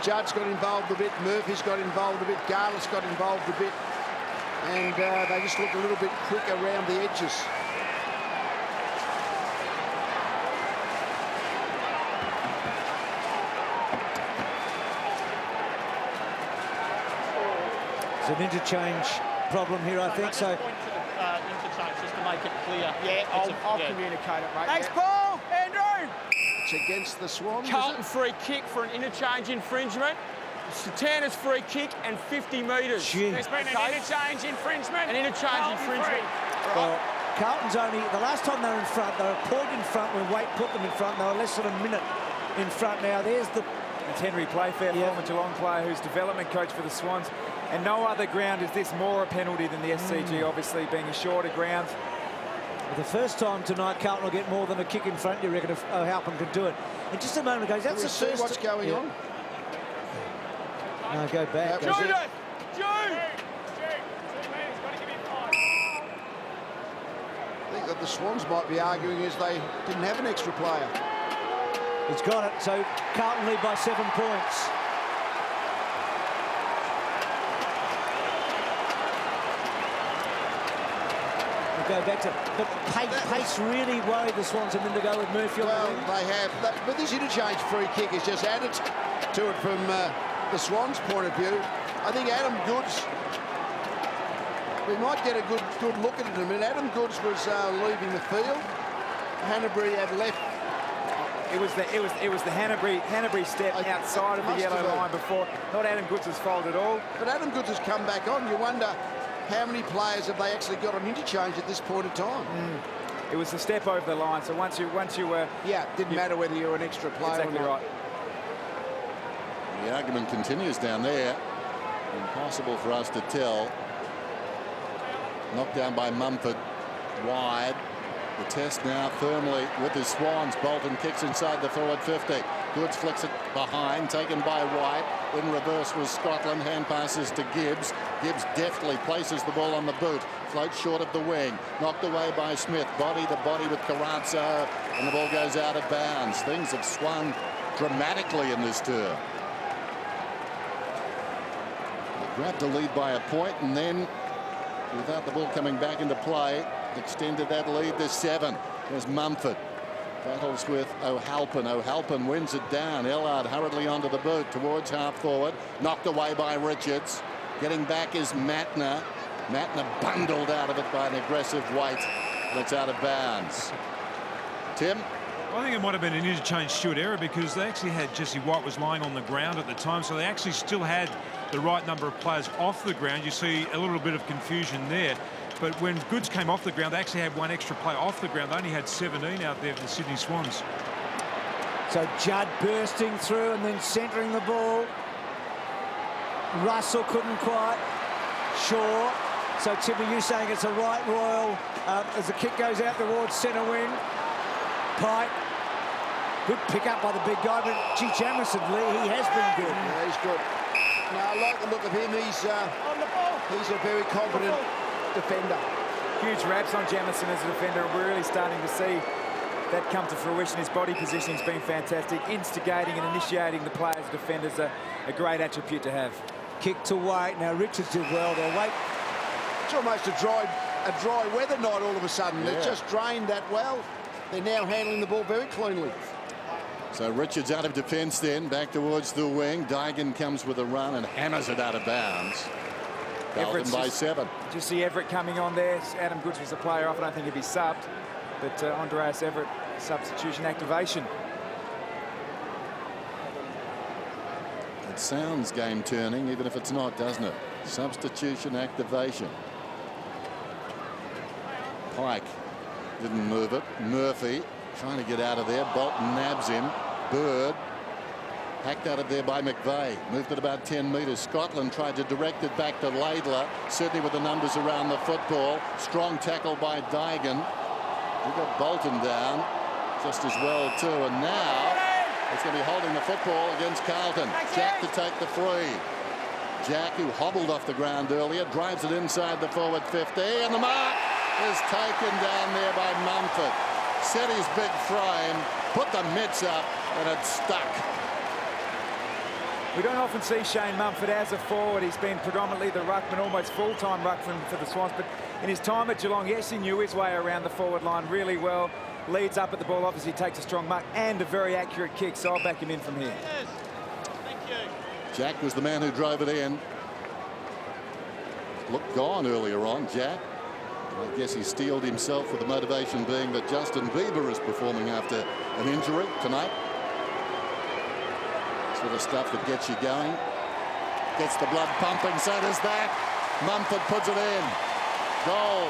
Judd's got involved a bit, Murphy's got involved a bit, Garlett's got involved a bit, and they just look a little bit quick around the edges. It's an interchange problem here, I think. So Interchange just to make it clear. Yeah, I'll communicate it, mate. Thanks, Paul. Andrew. It's against the Swans. Carlton free kick for an interchange infringement. Satana's free kick and 50 metres. There's been an interchange infringement. An interchange infringement. well, Carlton's only, the last time they were in front, they were a point in front when Waite put them in front. They were less than a minute in front now. There's the... It's Henry Playfair, former Geelong player who's development coach for the Swans. And no other ground is this more a penalty than the SCG, obviously, being a shorter ground. For the first time tonight, Carlton will get more than a kick in front, you reckon, if O'Halpin can do it. And just a moment ago, that's the first... what's going on? No, go back. Judith! Jude! I think that the Swans might be arguing is they didn't have an extra player. He's got it, so Carlton lead by 7 points. We'll go back to... But pace really worried the Swans a minute ago with Murphy on the wing. They have. But this interchange free kick is just added to it from the Swans' point of view. I think Adam Goods... We might get a good look at it in a minute. Adam Goods was leaving the field. Hanbury had left. It was the Hanbury step outside of the yellow line before. Not Adam Goods' fault at all. But Adam Goods has come back on. You wonder how many players have they actually got on interchange at this point in time. It was the step over the line. So once you were didn't matter whether you were an extra player exactly or not. right. The argument continues down there. Impossible for us to tell. Knocked down by Mumford. Wide. The test now firmly with the Swans. Bolton kicks inside the forward 50. Goods flicks it behind, taken by White. In reverse was Scotland. Hand passes to Gibbs. Gibbs deftly places the ball on the boot. Floats short of the wing. Knocked away by Smith. Body to body with Carrazzo. And the ball goes out of bounds. Things have swung dramatically in this term. They grabbed the lead by a point and then, without the ball coming back into play, extended that lead to 7. There's Mumford. Battles with O'Halpin. O'Halpin wins it down. Ellard hurriedly onto the boot towards half forward. Knocked away by Richards. Getting back is Matner. Matner bundled out of it by an aggressive White. That's out of bounds. Tim? I think it might have been an interchange Stewart error because they actually had Jesse White was lying on the ground at the time, so they actually still had the right number of players off the ground. You see a little bit of confusion there. But when Goods came off the ground, they actually had one extra player off the ground. They only had 17 out there for the Sydney Swans. So Judd bursting through and then centering the ball. Russell couldn't quite. Shaw. So Timmy, you saying it's a right royal as the kick goes out towards centre wing. Pike. Good pick up by the big guy, but gee, Jamison Lee, he has been good. Yeah, he's good. Now, I like the look of him. He's a very competent defender. Huge raps on Jamison as a defender, and we're really starting to see that come to fruition. His body positioning's been fantastic. Instigating and initiating the play as a defender is a great attribute to have. Kick to White. Now Richards did well there. White. It's almost a dry weather night all of a sudden. They've just drained that well. They're now handling the ball very cleanly. So Richards out of defence then, back towards the wing. Dygan comes with a run and hammers it out of bounds. Carlton by 7. Did you see Everett coming on there? Adam Goods was the player off. I don't think he'd be subbed. But Andreas Everett, substitution activation. It sounds game turning, even if it's not, doesn't it? Substitution activation. Pike didn't move it. Murphy trying to get out of there. Bolton nabs him. Bird hacked out of there by McVeigh. Moved it about 10 metres. Scotland tried to direct it back to Laidler. Certainly with the numbers around the football. Strong tackle by Dygan. We got Bolton down just as well too. And now it's going to be holding the football against Carlton. Jack to take the free. Jack, who hobbled off the ground earlier, drives it inside the forward 50. And the mark is taken down there by Mumford. Set his big frame, put the mitts up, and it stuck. We don't often see Shane Mumford as a forward. He's been predominantly the ruckman, almost full-time ruckman for the Swans. But in his time at Geelong, yes, he knew his way around the forward line really well. Leads up at the ball, obviously takes a strong mark and a very accurate kick. So I'll back him in from here. Yes. Thank you. Jack was the man who drove it in. Looked gone earlier on, Jack. I guess he steeled himself with the motivation being that Justin Bieber is performing after an injury tonight. Sort of stuff that gets you going. Gets the blood pumping, so does that. Mumford puts it in. Goal.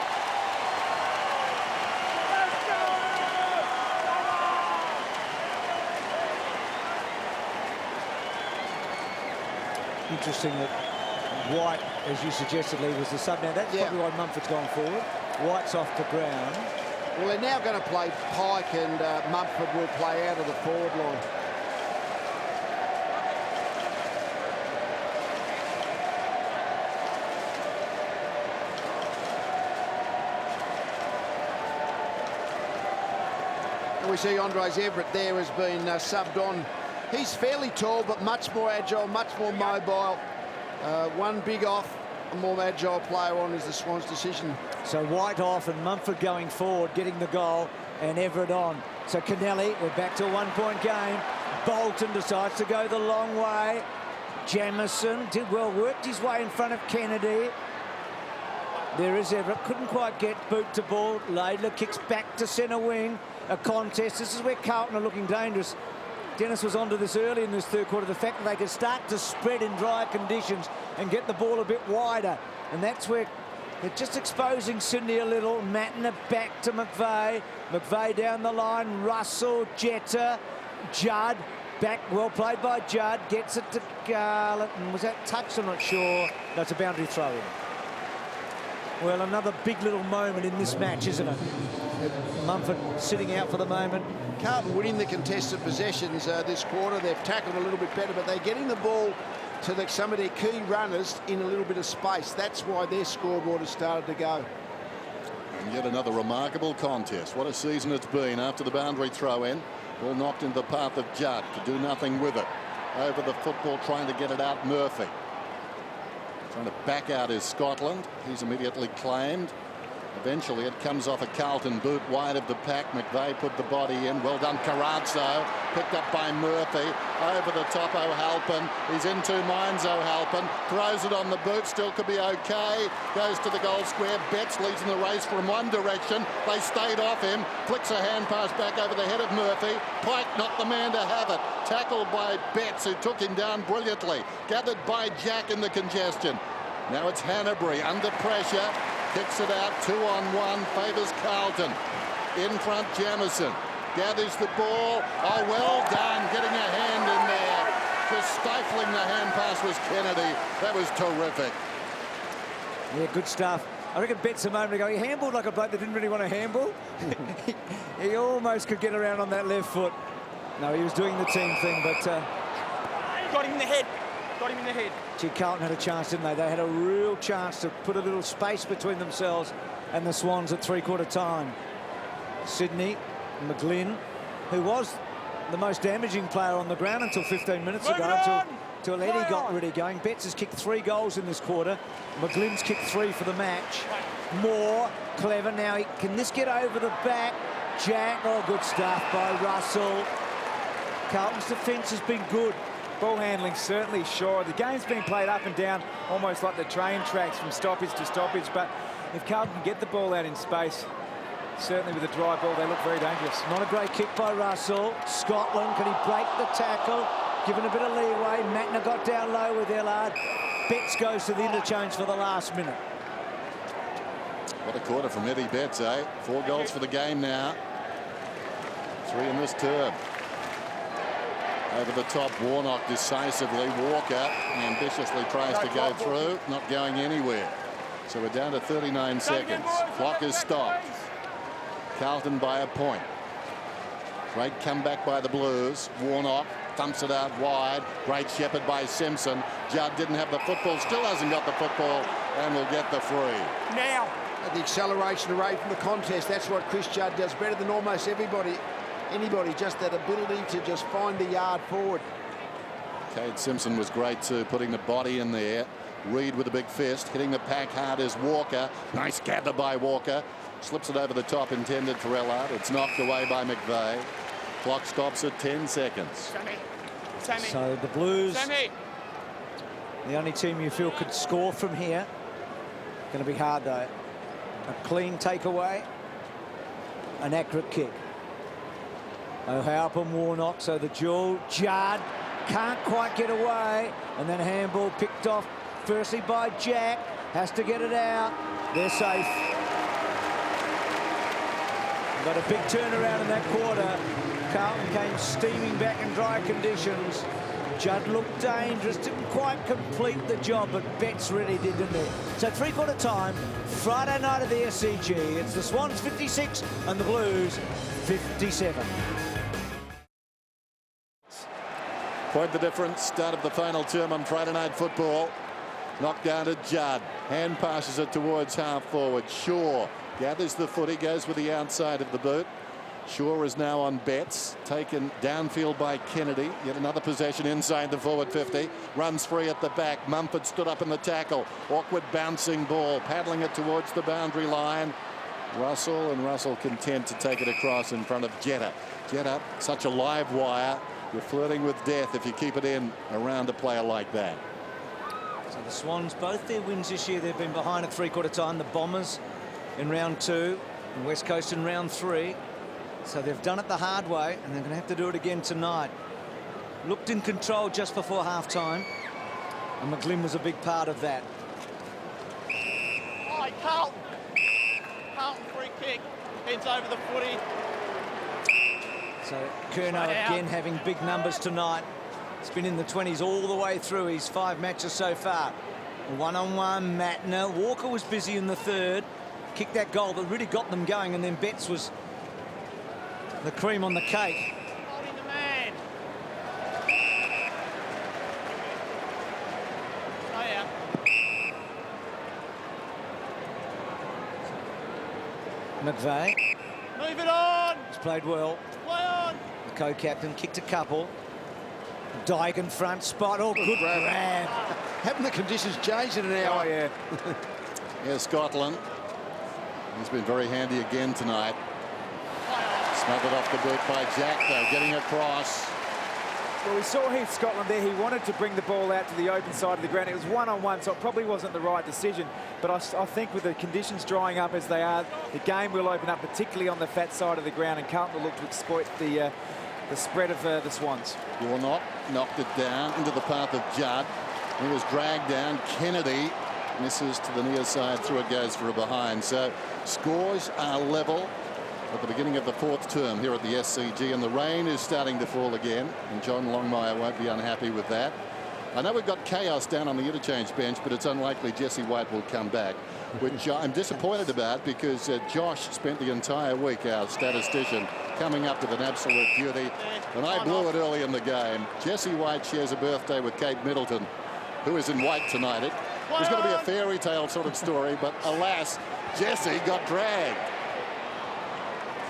Interesting that White, as you suggested, Lee, was the sub. Now that's probably why Mumford's gone forward. White's off the ground. Well, they're now going to play Pike, and Mumford will play out of the forward line. And we see Andres Everett there has been subbed on. He's fairly tall, but much more agile, much more mobile. One big off, a more agile player on is the Swans' decision. So White off and Mumford going forward, getting the goal, and Everett on. So Kennelly, we're back to a one-point game. Bolton decides to go the long way. Jamison did well, worked his way in front of Kennedy. There is Everett. Couldn't quite get boot to ball. Laidler kicks back to centre wing. A contest. This is where Carlton are looking dangerous. Dennis was onto this early in this third quarter. The fact that they could start to spread in drier conditions and get the ball a bit wider. And that's where they're just exposing Sydney a little. Matner back to McVeigh. McVeigh down the line. Russell, Jetta, Judd. Back, well played by Judd. Gets it to Carlton. Was that touched? I'm not sure. That's a boundary throw in. Well, another big little moment in this match, isn't it? Mumford sitting out for the moment. Carlton winning the contested possessions this quarter. They've tackled a little bit better, but they're getting the ball to some of their key runners in a little bit of space. That's why their scoreboard has started to go. And yet another remarkable contest. What a season it's been after the boundary throw in. Ball knocked into the path of Judd to do nothing with it. Over the football, trying to get it out, Murphy. Trying to back out is Scotland. He's immediately claimed. Eventually it comes off a Carlton boot wide of the pack. McVeigh put the body in. Well done, Carazzo. Picked up by Murphy. Over the top, O'Halpin. He's in two minds, O'Halpin. Throws it on the boot. Still could be okay. Goes to the goal square. Betts leads in the race from one direction. They stayed off him. Flicks a hand pass back over the head of Murphy. Pike not the man to have it. Tackled by Betts, who took him down brilliantly. Gathered by Jack in the congestion. Now it's Hanbury under pressure. Kicks it out, 2-on-1, favours Carlton. In front, Jamison. Gathers the ball. Oh, well done, getting a hand in there. Just stifling the hand pass was Kennedy. That was terrific. Yeah, good stuff. I reckon Betts a moment ago, he handballed like a bloke that didn't really want to handball. he almost could get around on that left foot. No, he was doing the team thing, but... Got him in the head. Got him in the head. Gee, Carlton had a chance, didn't they? They had a real chance to put a little space between themselves and the Swans at three-quarter time. Sydney, McGlynn, who was the most damaging player on the ground until 15 minutes ago, until Eddie got really going. Betts has kicked 3 goals in this quarter. McGlynn's kicked 3 for the match. Moore, clever. Now, can this get over the back? Jack, oh, good stuff by Russell. Carlton's defence has been good. Ball handling certainly sure. The game's been played up and down, almost like the train tracks from stoppage to stoppage. But if Carlton can get the ball out in space, certainly with a dry ball, they look very dangerous. Not a great kick by Russell. Scotland, can he break the tackle? Given a bit of leeway. Matner got down low with Ellard. Betts goes to the interchange for the last minute. What a quarter from Eddie Betts, eh? 4 goals for the game now. 3 in this term. Over the top, Warnock decisively. Walker ambitiously tries to go through, not going anywhere. So we're down to 39 seconds. Clock is stopped. Carlton by a point. Great comeback by the Blues. Warnock thumps it out wide. Great shepherd by Simpson. Judd didn't have the football, still hasn't got the football, and will get the free. Now. The acceleration away from the contest, that's what Chris Judd does better than almost anybody, just that ability to just find the yard forward. Cade Simpson was great too, putting the body in there. Reid with a big fist, hitting the pack hard is Walker. Nice gather by Walker. Slips it over the top, intended for Ellard. It's knocked away by McVeigh. Clock stops at 10 seconds. Sammy. So the Blues, Sammy. the only team you feel could score from here. Going to be hard though. A clean takeaway, an accurate kick. O'Halpin, Warnock, so the duel. Judd can't quite get away, and then a handball picked off firstly by Jack. Has to get it out. They're safe. Got a big turnaround in that quarter. Carlton came steaming back in dry conditions. Judd looked dangerous, didn't quite complete the job, but Betts really did, didn't he? So three-quarter time, Friday night at the SCG. It's the Swans 56 and the Blues 57. Point the difference. Start of the final term on Friday Night Football. Knocked down to Judd. Hand passes it towards half forward. Shaw gathers the footy, goes with the outside of the boot. Shaw is now on Betts, taken downfield by Kennedy. Yet another possession inside the forward 50. Runs free at the back. Mumford stood up in the tackle. Awkward bouncing ball, paddling it towards the boundary line. Russell content to take it across in front of Jetta. Jetta, such a live wire. You're flirting with death if you keep it in around a player like that. So the Swans, both their wins this year, they've been behind at three-quarter time. The Bombers in round 2 and West Coast in round 3. So they've done it the hard way, and they're going to have to do it again tonight. Looked in control just before half-time, and McGlynn was a big part of that. Oh, Carlton. Carlton free kick. Heads over the footy. So Curnow again having big numbers tonight. It's been in the 20s all the way through his 5 matches so far. One-on-one, Matner. Walker was busy in the third. Kicked that goal that really got them going, and then Betts was the cream on the cake. Holding the man. Oh, yeah. McVeigh. Move it on. He's played well. Play on. The co-captain kicked a couple. Dyke front spot. Oh, good grab. Haven't the conditions changed in an hour? Oh, yeah. Yeah, Scotland. He's been very handy again tonight. Smothered off the boot by Jack, though, getting across. Well, we saw Heath Scotland there. He wanted to bring the ball out to the open side of the ground. It was one-on-one, so it probably wasn't the right decision. But I think with the conditions drying up as they are, the game will open up, particularly on the fat side of the ground, and Carlton will look to exploit the spread of the Swans. Warnock knocked it down into the path of Judd. He was dragged down. Kennedy misses to the near side. Through it goes for a behind. So scores are level at the beginning of the 4th term here at the SCG, and the rain is starting to fall again, and John Longmire won't be unhappy with that. I know we've got chaos down on the interchange bench, but it's unlikely Jesse White will come back, which I'm disappointed about, because Josh spent the entire week, our statistician, coming up with an absolute beauty, and I blew it early in the game. Jesse White shares a birthday with Kate Middleton, who is in white tonight. It was going to be a fairy tale sort of story, but alas, Jesse got dragged.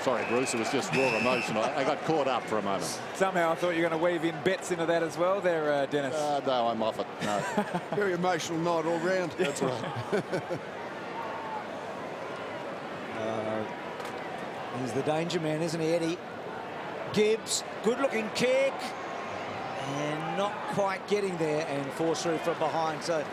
Sorry, Bruce, it was just raw emotion. I got caught up for a moment. Somehow I thought you were going to weave in Betts into that as well there, Dennis. No, I'm off it. No. Very emotional night all round. That's right. He's the danger man, isn't he, Eddie? Gibbs, good-looking kick. And not quite getting there, and forced through from behind. So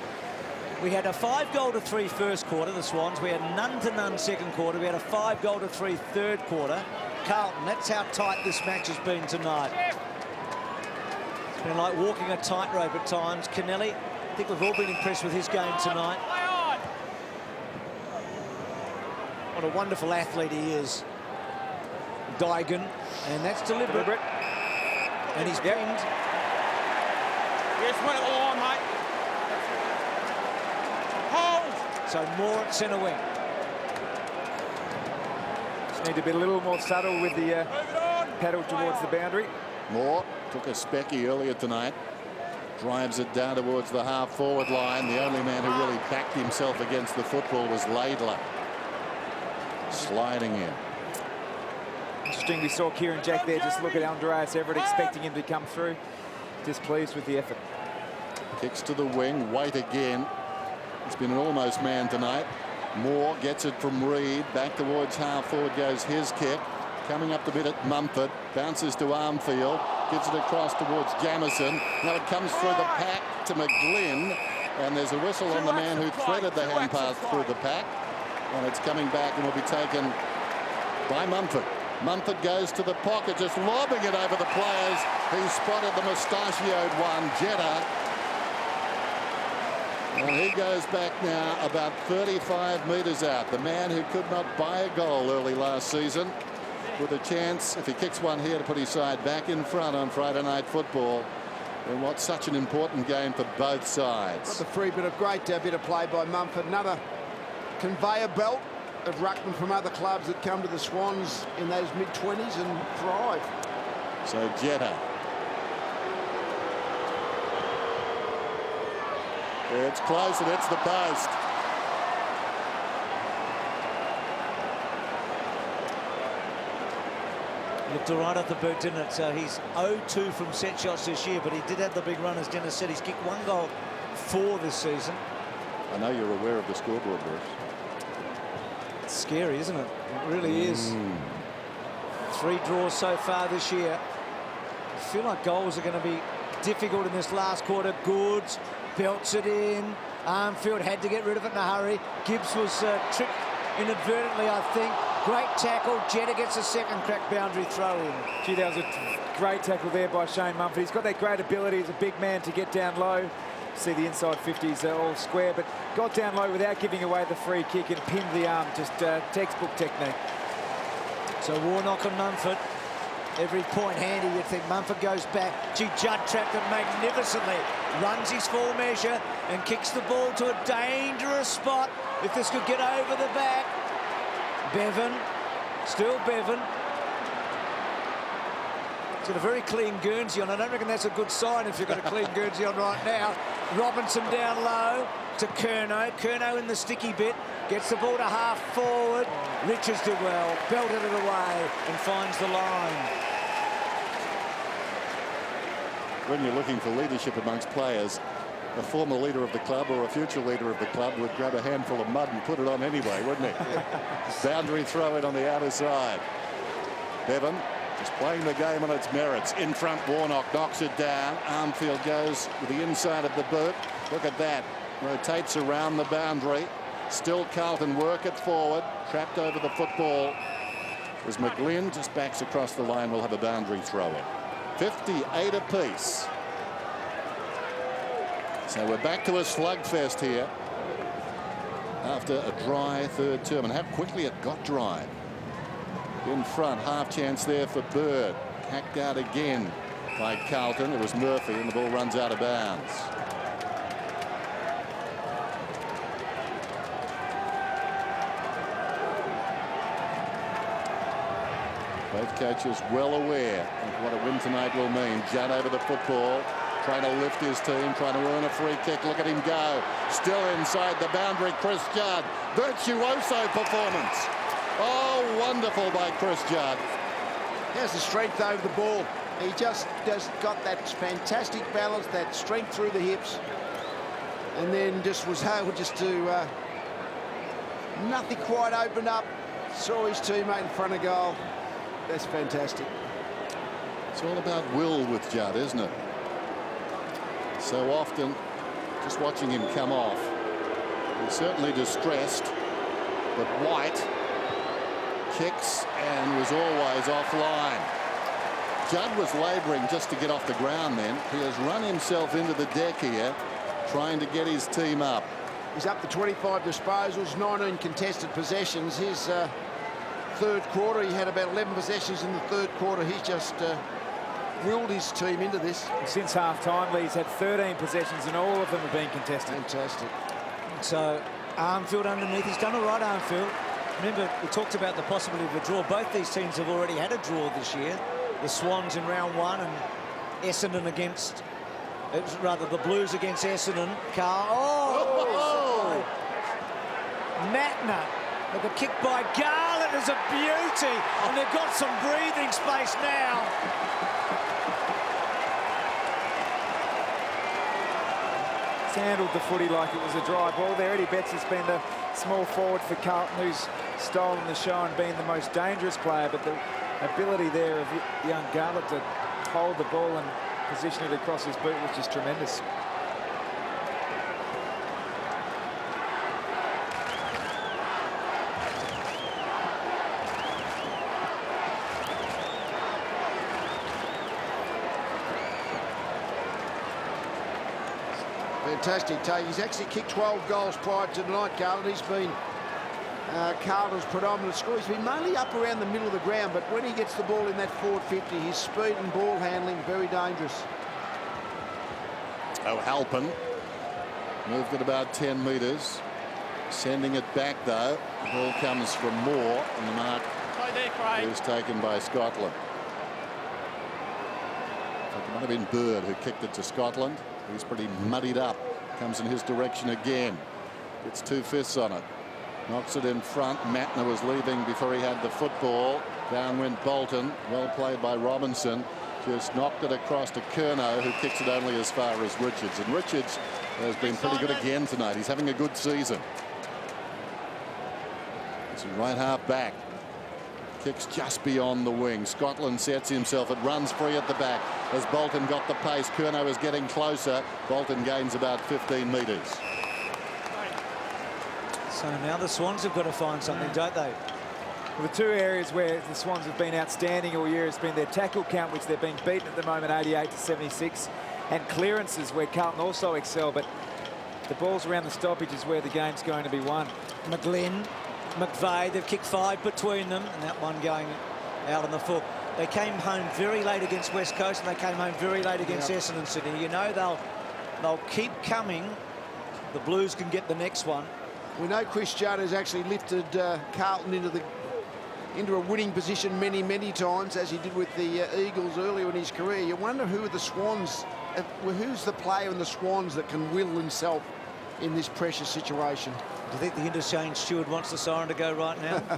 we had a 5-goal-to-3 first quarter, the Swans. We had none-to-none second quarter. We had a 5-goal-to-3 third quarter. Carlton, that's how tight this match has been tonight. It's been like walking a tightrope at times. Kennelly, I think we've all been impressed with his game tonight. What a wonderful athlete he is. Dygan, and that's deliberate. And he's pinged. Yes, went at the line, mate. Hold! So more at centre wing. Just need to be a little more subtle with the paddle towards the boundary. Moore took a specky earlier tonight. Drives it down towards the half-forward line. The only man who really backed himself against the football was Laidler. Sliding in. Interesting, we saw Kieran Jack there just look at Andreas Everett, expecting him to come through. Displeased with the effort. Kicks to the wing. White again. It's been an almost man tonight. Moore gets it from Reed. Back towards half-forward goes his kick. Coming up the bit at Mumford. Bounces to Armfield. Gives it across towards Jamison. Now it comes through the pack to McGlynn. And there's a whistle on the man who threaded the hand pass through the pack. And it's coming back and will be taken by Mumford. Mumford goes to the pocket, just lobbing it over the players. He spotted the mustachioed one, Jetta. And he goes back now about 35 metres out. The man who could not buy a goal early last season, with a chance, if he kicks one here, to put his side back in front on Friday Night Football in what's such an important game for both sides. Got the free bit of great bit of play by Mumford. Another conveyor belt of ruckmen from other clubs that come to the Swans in those mid-20s and thrive. So Jetta. It's close and it's the post. Looked all right off the boot, didn't it? So he's 0-2 from set shots this year, but he did have the big run, as Dennis said. He's kicked 1 goal 4 this season. I know you're aware of the scoreboard, Bruce. It's scary, isn't it? It really is. 3 draws so far this year. I feel like goals are going to be difficult in this last quarter. Goods belts it in. Armfield had to get rid of it in a hurry. Gibbs was tricked inadvertently, I think. Great tackle. Jetta gets a second crack boundary throw in. Gee, that was a great tackle there by Shane Mumford. He's got that great ability as a big man to get down low. See the inside 50s all square, but got down low without giving away the free kick and pinned the arm. Just textbook technique. So Warnock and Mumford. Every point handy, you'd think. Mumford goes back. Gee, Judd trapped it magnificently. Runs his full measure and kicks the ball to a dangerous spot. If this could get over the back. Bevan, still Bevan. He's got a very clean Guernsey on. I don't reckon that's a good sign if you've got a clean Guernsey on right now. Robinson down low to Curnow. Curnow in the sticky bit. Gets the ball to half forward. Richards did well. Belted it away and finds the line. When you're looking for leadership amongst players, a former leader of the club or a future leader of the club would grab a handful of mud and put it on anyway, wouldn't he? Boundary throw in on the outer side. Bevan just playing the game on its merits. In front, Warnock knocks it down. Armfield goes with the inside of the boot. Look at that. Rotates around the boundary. Still Carlton work it forward. Trapped over the football. As McGlynn just backs across the line, we'll have a boundary throw in. 58 apiece. So we're back to a slugfest here after a dry third term, and how quickly it got dry. In front, half chance there for Bird. Hacked out again by Carlton. It was Murphy, and the ball runs out of bounds. Both coaches well aware of what a win tonight will mean. Judd over the football, trying to lift his team, trying to earn a free kick. Look at him go. Still inside the boundary, Chris Judd. Virtuoso performance. Oh, wonderful by Chris Judd. He has the strength over the ball. He just got that fantastic balance, that strength through the hips. And then just was able just to nothing quite opened up. Saw his teammate in front of goal. That's fantastic. It's all about will with Judd, isn't it? So often, just watching him come off, he's certainly distressed, but White kicks and was always offline. Judd was labouring just to get off the ground then. He has run himself into the deck here, trying to get his team up. He's up to 25 disposals, 19 contested possessions. His third quarter, he had about 11 possessions in the third quarter. He's just willed his team into this. Since half-time, Lee's had 13 possessions and all of them have been contested. Fantastic. So Armfield underneath. He's done all right, Armfield. Remember, we talked about the possibility of a draw. Both these teams have already had a draw this year. The Swans in round one and Essendon against, rather the Blues against Essendon. Matner. But the kick by Garland is a beauty, and they've got some breathing space now. He's handled the footy like it was a dry ball there. Eddie Betts has been the small forward for Carlton, who's stolen the show and been the most dangerous player, but the ability there of young Garland to hold the ball and position it across his boot was just tremendous. Fantastic take. He's actually kicked 12 goals prior to tonight, Carlton. He's been Carlton's predominant scorer. He's been mainly up around the middle of the ground, but when he gets the ball in that forward 50, his speed and ball handling, very dangerous. O'Halpin moved it about 10 metres. Sending it back, though. The ball comes from Moore, and the mark is taken by Scotland. It might have been Bird who kicked it to Scotland. He's pretty muddied up. Comes in his direction again. Gets 2 fists on it. Knocks it in front. Matner was leaving before he had the football. Down went Bolton. Well played by Robinson. Just knocked it across to Curnow, who kicks it only as far as Richards. And Richards has been pretty good again tonight. He's having a good season. It's a right half back. Kicks just beyond the wing. Scotland sets himself. It runs free at the back. as Bolton got the pace. Curnow is getting closer. Bolton gains about 15 metres. So now the Swans have got to find something, don't they? Well, the two areas where the Swans have been outstanding all year has been their tackle count, which they're being beaten at the moment 88 to 76, and clearances where Carlton also excel. But the balls around the stoppage is where the game's going to be won. McGlynn, McVeigh, they've kicked 5 between them, and that one going out on the full. They came home very late against West Coast, and they came home very late against Essendon City. You know they'll keep coming. The Blues can get the next one. We know Chris Judd has actually lifted Carlton into a winning position many times, as he did with the Eagles earlier in his career. You wonder who are the Swans, who's the player in the Swans that can will himself in this precious situation. Do you think the interchange steward wants the siren to go right now? Yeah.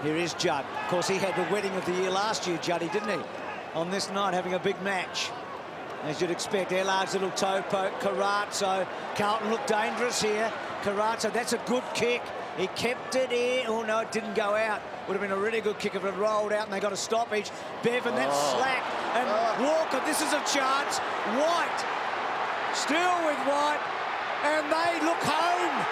Here is Judd. Of course, he had the wedding of the year last year, Juddy, didn't he? On this night, having a big match. As you'd expect, Ellard's little toe poke, Carazzo. Carlton looked dangerous here. Carazzo, that's a good kick. He kept it in. Oh, no, it didn't go out. Would have been a really good kick if it had rolled out and they got a stoppage. Bevan, that's slack. And Walker, this is a chance. White, still with White. And they look home.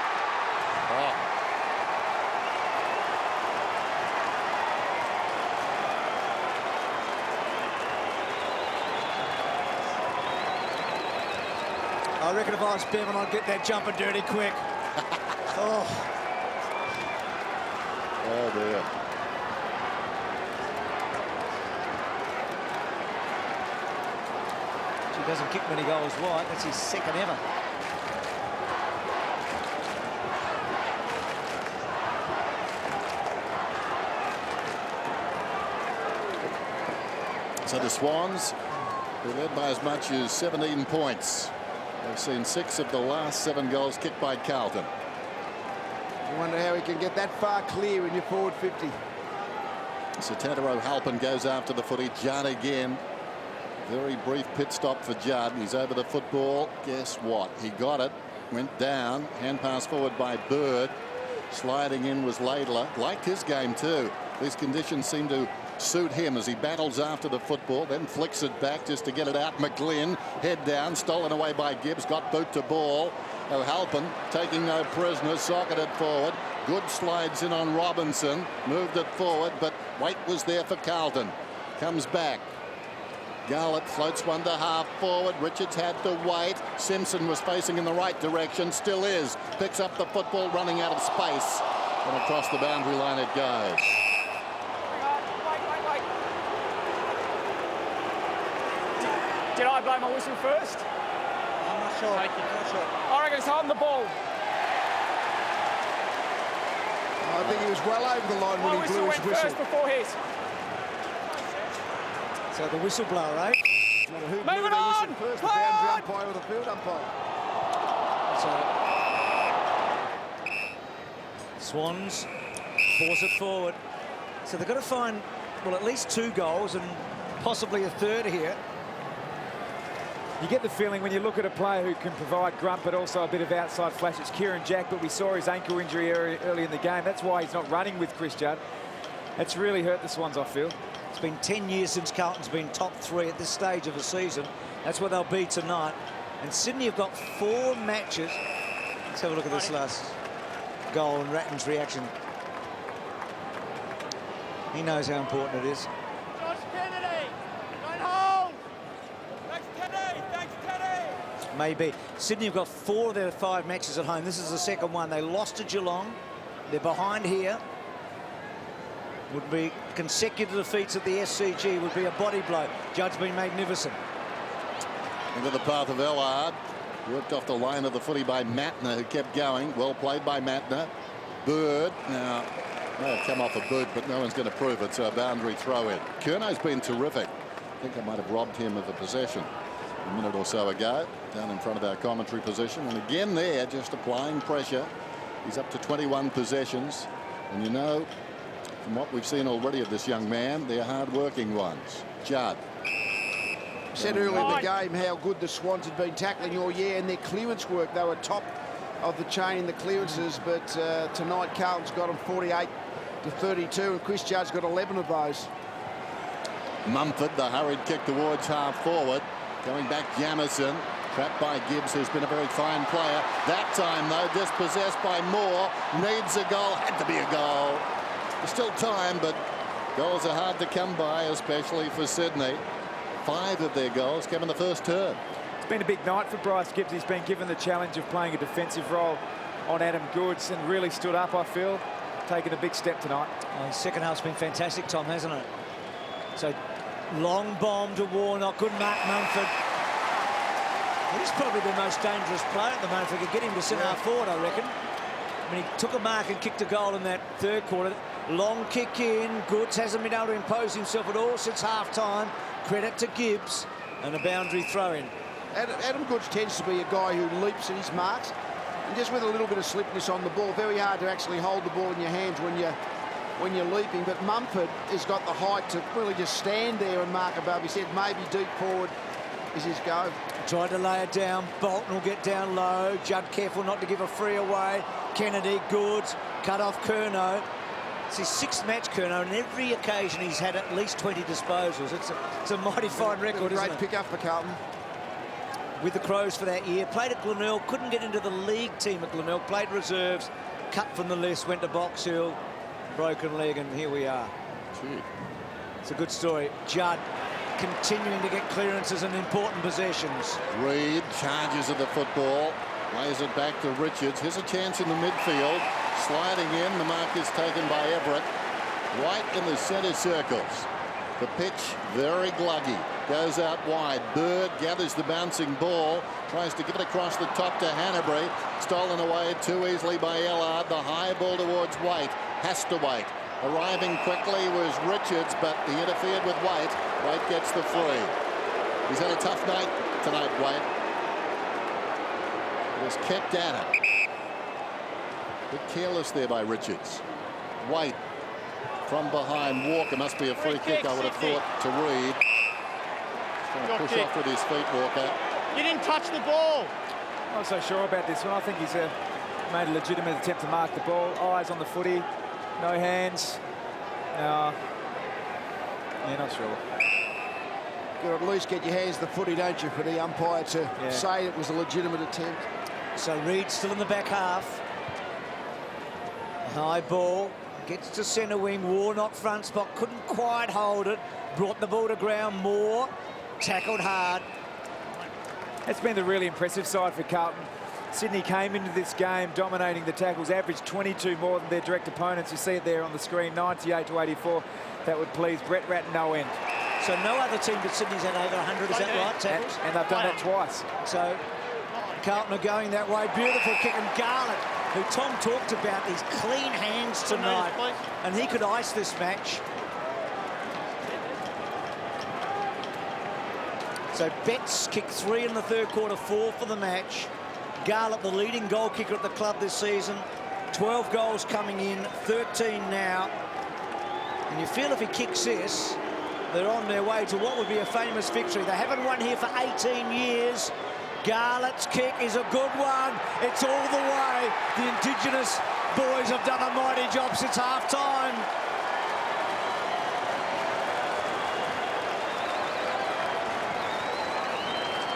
I reckon if I was Bevan, I'd get that jumper dirty quick. Oh dear. He doesn't kick many goals wide. That's his second ever. So the Swans, they're led by as much as 17 points. They've seen 6 of the last 7 goals kicked by Carlton. You wonder how he can get that far clear in your forward 50. So Tataro Halpin goes after the footy. Judd again. Very brief pit stop for Judd. He's over the football. Guess what? He got it. Went down. Hand pass forward by Bird. Sliding in was Laidler. Liked his game too. These conditions seem to suit him as he battles after the football, then flicks it back just to get it out. McGlynn, head down, stolen away by Gibbs, got boot to ball. O'Halpin taking no prisoners, socketed forward. Good slides in on Robinson, moved it forward, but Waite was there for Carlton. Comes back. Garlett floats one to half forward. Richards had to wait. Simpson was facing in the right direction, still is. Picks up the football, running out of space. And across the boundary line it goes. Did I blow my whistle first? I'm not sure. Not sure. I reckon it's holding the ball. I think he was well over the line when he blew his went whistle. first before his. So the whistleblower, eh? Moving on! First, the boundary umpire or the field umpire. So Swans force it forward. So they've got to find, well, at least 2 goals and possibly a third here. You get the feeling when you look at a player who can provide grunt but also a bit of outside flash. It's Kieran Jack, but we saw his ankle injury early in the game. That's why he's not running with Chris Judd. That's really hurt the Swans, I feel. It's been 10 years since Carlton's been top 3 at this stage of the season. That's what they'll be tonight. And Sydney have got 4 matches. Let's have a look at this last goal and Ratton's reaction. He knows how important it is. Maybe. Sydney have got 4 of their 5 matches at home. This is the second one. They lost to Geelong. They're behind here. Would be consecutive defeats at the SCG. Would be a body blow. Judd's been magnificent. Into the path of Ellard. Worked off the line of the footy by Matner, who kept going. Well played by Matner. Bird. Now, come off a boot, but no one's going to prove it. So a boundary throw in. Curnow's been terrific. I think I might have robbed him of a possession a minute or so ago, down in front of our commentary position. And again there, just applying pressure. He's up to 21 possessions. And you know, from what we've seen already of this young man, they're hard-working ones. Judd. I said earlier in the game how good the Swans had been tackling all year, and their clearance work, they were top of the chain in the clearances, but tonight Carlton's got them 48 to 32, and Chris Judd's got 11 of those. Mumford, the hurried kick towards half forward. Going back, Jamison. Trapped by Gibbs, who's been a very fine player. That time, though, dispossessed by Moore. Needs a goal. Had to be a goal. There's still time, but goals are hard to come by, especially for Sydney. 5 of their goals came in the first term. It's been a big night for Bryce Gibbs. He's been given the challenge of playing a defensive role on Adam Goods and really stood up, I feel. Taken a big step tonight. Well, the second half's been fantastic, Tom, hasn't it? So, long bomb to Warnock. Good mark, Mumford. He's probably the most dangerous player at the moment. If we could get him to centre-half forward, I reckon. I mean, he took a mark and kicked a goal in that third quarter. Long kick in. Goods hasn't been able to impose himself at all since half-time. Credit to Gibbs. And a boundary throw-in. Adam Goods tends to be a guy who leaps at his marks. And just with a little bit of slipness on the ball, very hard to actually hold the ball in your hands when you're leaping. But Mumford has got the height to really just stand there and mark above his head. Maybe deep forward is his go. Tried to lay it down. Bolton will get down low. Judd careful not to give a free away. Kennedy, Goods, cut off Curnow. It's his 6th match, Curnow, and every occasion he's had at least 20 disposals. It's a mighty fine record, isn't it? Great pick-up for Carlton. With the Crows for that year. Played at Glenelg, couldn't get into the league team at Glenelg. Played reserves, cut from the list, went to Box Hill, broken leg, and here we are. Gee. It's a good story. Judd continuing to get clearances in important possessions. Reid charges at the football, lays it back to Richards. Here's a chance in the midfield. Sliding in, the mark is taken by Everett. White in the centre circles. The pitch very gluggy. Goes out wide. Bird gathers the bouncing ball. Tries to get it across the top to Hanbury. Stolen away too easily by Ellard. The high ball towards White. Has to wait. Arriving quickly was Richards, but he interfered with White. White gets the free. He's had a tough night tonight, White. It was kept at him. Bit careless there by Richards. White from behind. Walker must be a free kick, I would have thought, to Reid. Trying to push off with his feet, Walker. You didn't touch the ball. I'm not so sure about this one. I think he's made a legitimate attempt to mark the ball. Eyes on the footy. No hands. No. Yeah, not sure. You at least get your hands to the footy, don't you, for the umpire to say it was a legitimate attempt. So Reid still in the back half. High ball. Gets to centre wing. Warnock front spot. Couldn't quite hold it. Brought the ball to ground. Moore. Tackled hard. It's been the really impressive side for Carlton. Sydney came into this game dominating the tackles, averaged 22 more than their direct opponents. You see it there on the screen, 98 to 84. That would please Brett Ratton no end. So no other team but Sydney's had over 100, is that right, tackles? And they've done that twice. So Carlton are going that way. Beautiful kick, and Garlett, who Tom talked about, these clean hands tonight, and he could ice this match. So Betts kicked 3 in the third quarter, 4 for the match. Garlett, the leading goal kicker at the club this season. 12 goals coming in, 13 now. And you feel if he kicks this, they're on their way to what would be a famous victory. They haven't won here for 18 years. Garlett's kick is a good one. It's all the way. The Indigenous boys have done a mighty job since half-time.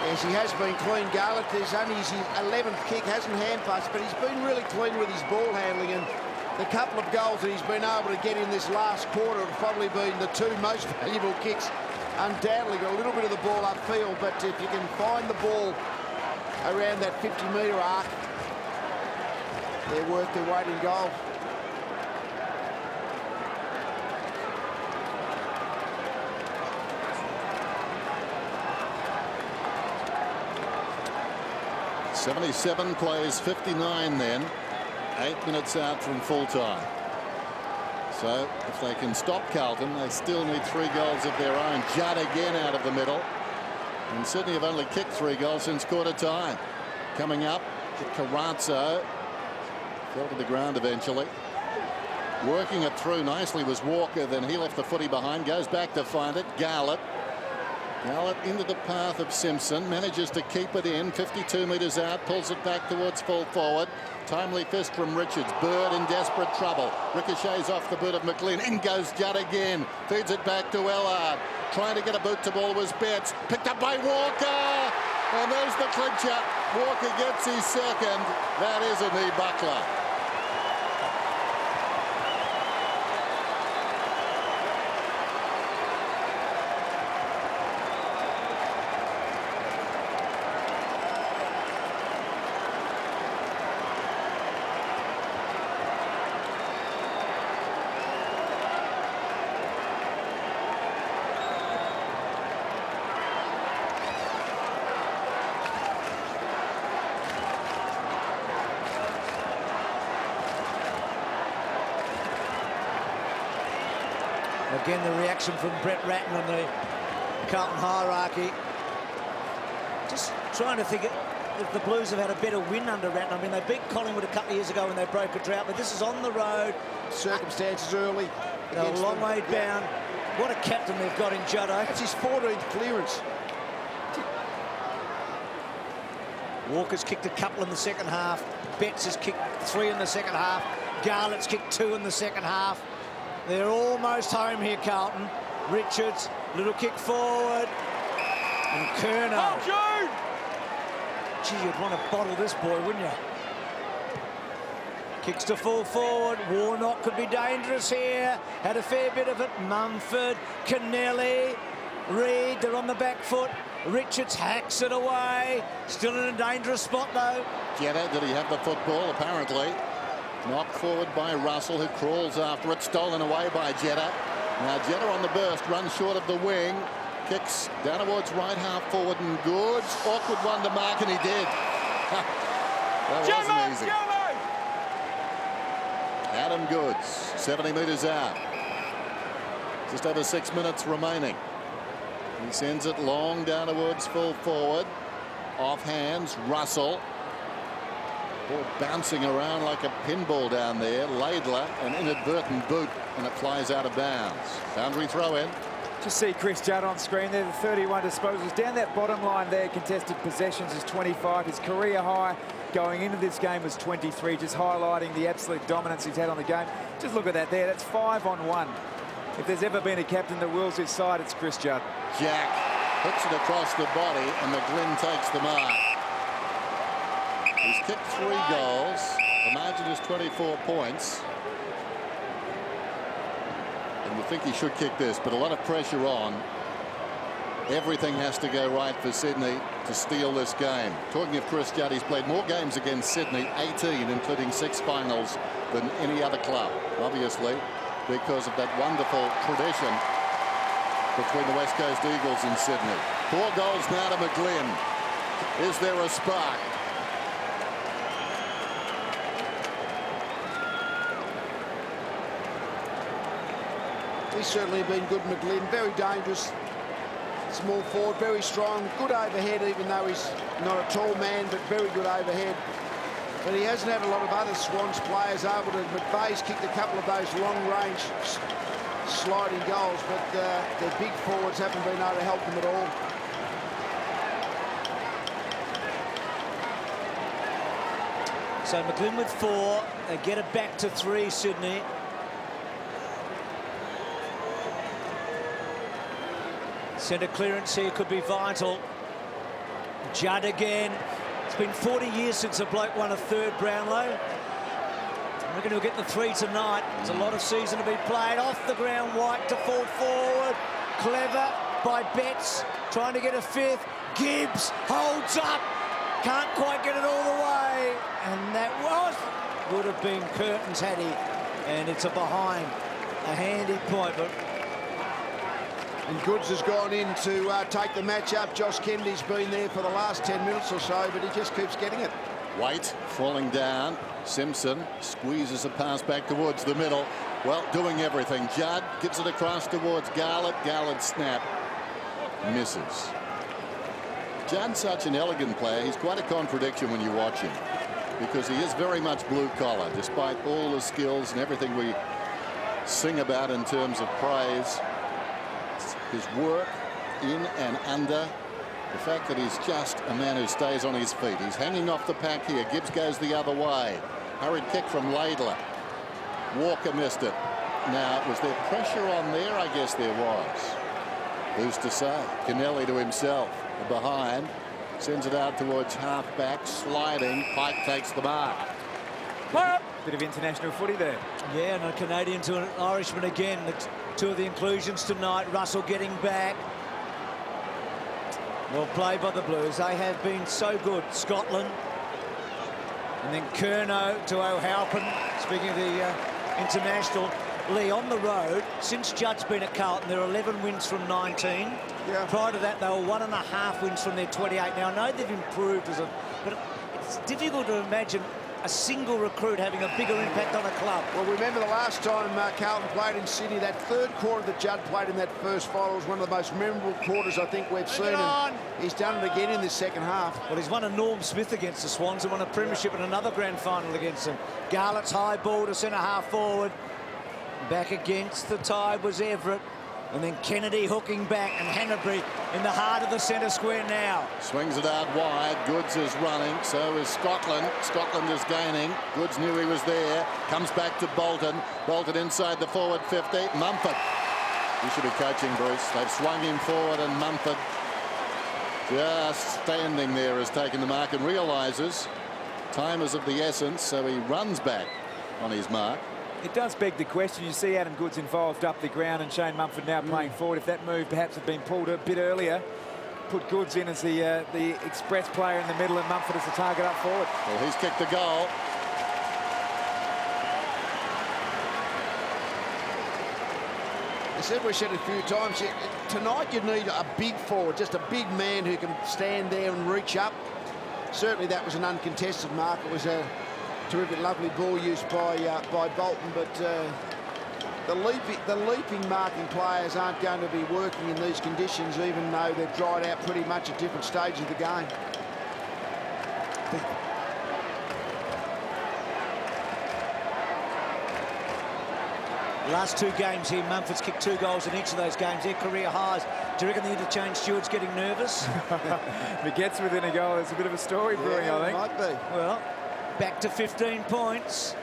Yes, he has been clean, Garlett. There's only his 11th kick, hasn't hand-passed, but he's been really clean with his ball handling, and the couple of goals that he's been able to get in this last quarter have probably been the 2 most valuable kicks. Undoubtedly got a little bit of the ball upfield, but if you can find the ball around that 50-metre arc, they're worth their weight in gold. '77 plays 59 then. 8 minutes out from full time. So if they can stop Carlton, they still need 3 goals of their own. Judd again out of the middle. And Sydney have only kicked 3 goals since quarter time. Coming up, Carrazzo fell to the ground eventually. Working it through nicely was Walker. Then he left the footy behind. Goes back to find it. Garlett. Gallop into the path of Simpson, manages to keep it in, 52 metres out, pulls it back towards full forward. Timely fist from Richards. Bird in desperate trouble. Ricochets off the boot of McLean. In goes Judd again. Feeds it back to Ellard. Trying to get a boot to ball was Betts. Picked up by Walker. And there's the clincher. Walker gets his second. That is a knee buckler. Again, the reaction from Brett Ratton on the Carlton hierarchy. Just trying to think if the Blues have had a better win under Ratton. I mean, they beat Collingwood a couple of years ago when they broke a drought, but this is on the road. Circumstances early. They're a long way down. What a captain they've got in Juddo. That's his 14th clearance. Walker's kicked a couple in the second half. Betts has kicked 3 in the second half. Garlett's kicked 2 in the second half. They're almost home here, Carlton. Richards, little kick forward. And Kerno. Oh, Jude! Gee, you'd want to bottle this boy, wouldn't you? Kicks to full forward. Warnock could be dangerous here. Had a fair bit of it. Mumford, Kennelly, Reid, they're on the back foot. Richards hacks it away. Still in a dangerous spot, though. Jetta, did he have the football? Apparently. Knocked forward by Russell, who crawls after it. Stolen away by Jetta. Now Jetta on the burst, runs short of the wing. Kicks down towards right half forward and Goods. Awkward one to mark, and he did. That wasn't easy. Adam Goods, 70 metres out. Just over 6 minutes remaining. He sends it long down towards full forward. Off hands, Russell. Ball bouncing around like a pinball down there. Laidler, an inadvertent boot, and it flies out of bounds. Boundary throw in. Just see Chris Judd on screen there, the 31 disposals. Down that bottom line there, contested possessions is 25. His career high going into this game was 23, just highlighting the absolute dominance he's had on the game. Just look at that there, that's 5 on 1. If there's ever been a captain that wills his side, it's Chris Judd. Jack hooks it across the body, and McGlynn takes the mark. He's kicked 3 goals. The margin is 24 points. And you think he should kick this, but a lot of pressure on. Everything has to go right for Sydney to steal this game. Talking of Chris Judd, he's played more games against Sydney, 18, including 6 finals, than any other club, obviously, because of that wonderful tradition between the West Coast Eagles and Sydney. 4 goals now to McGlynn. Is there a spark? He's certainly been good, McGlynn. Very dangerous. Small forward, very strong. Good overhead, even though he's not a tall man, but very good overhead. But he hasn't had a lot of other Swans players able to. McVeigh's kicked a couple of those long-range sliding goals, but their big forwards haven't been able to help them at all. So McGlynn with 4. They get it back to 3, Sydney. Centre clearance here could be vital. Judd again. It's been 40 years since a bloke won a 3rd Brownlow. We're going to get the 3 tonight. There's a lot of season to be played. Off the ground, White to fall forward. Clever by Betts, trying to get a 5th. Gibbs holds up. Can't quite get it all the way. And that would have been Curtin's had he. And it's a behind. A handy point, but... And Goods has gone in to take the match up. Josh Kennedy's been there for the last 10 minutes or so, but he just keeps getting it. White falling down. Simpson squeezes a pass back towards the middle. Well, doing everything. Judd gets it across towards Garlett. Garlett snap. Misses. Judd's such an elegant player. He's quite a contradiction when you watch him, because he is very much blue collar, despite all the skills and everything we sing about in terms of praise. His work, in and under. The fact that he's just a man who stays on his feet. He's hanging off the pack here. Gibbs goes the other way. Hurried kick from Laidler. Walker missed it. Now, was there pressure on there? I guess there was. Who's to say? Kennelly to himself. Behind. Sends it out towards half-back. Sliding. Pike takes the mark. Bit of international footy there. Yeah, and a Canadian to an Irishman again. Two of the inclusions tonight. Russell getting back. Well played by the Blues. They have been so good. Scotland. And then Curnow to O'Halpin. Speaking of the international. Lee, on the road, since Judd's been at Carlton, there are 11 wins from 19. Yeah. Prior to that, they were 1.5 wins from their 28. Now, I know they've improved, but it's difficult to imagine a single recruit having a bigger impact on a club. Well, remember the last time Carlton played in Sydney, that third quarter that Judd played in that first final was one of the most memorable quarters I think we've seen. And he's done it again in this second half. Well, he's won a Norm Smith against the Swans and won a premiership and another grand final against them. Garlett's high ball to centre-half forward. Back against the Tide was Everett. And then Kennedy hooking back, and Hanbury in the heart of the centre square now. Swings it out wide. Goods is running. So is Scotland. Scotland is gaining. Goods knew he was there. Comes back to Bolton. Bolton inside the forward 50. Mumford. You should be coaching, Bruce. They've swung him forward, and Mumford just standing there has taken the mark and realises time is of the essence. So he runs back on his mark. It does beg the question. You see Adam Goods involved up the ground and Shane Mumford now playing forward. If that move perhaps had been pulled a bit earlier, put Goods in as the express player in the middle and Mumford as the target up forward. Well, he's kicked the goal. I said we said it a few times. Tonight you need a big forward, just a big man who can stand there and reach up. Certainly that was an uncontested mark. It was a terrific, lovely ball used by Bolton, but the leaping marking players aren't going to be working in these conditions, even though they've dried out pretty much at different stages of the game. Last two games here, Mumford's kicked 2 goals in each of those games. Their career highs. Do you reckon the interchange steward's getting nervous? If it gets within a goal, there's a bit of a story brewing, I think. Might be. Well, back to 15 points.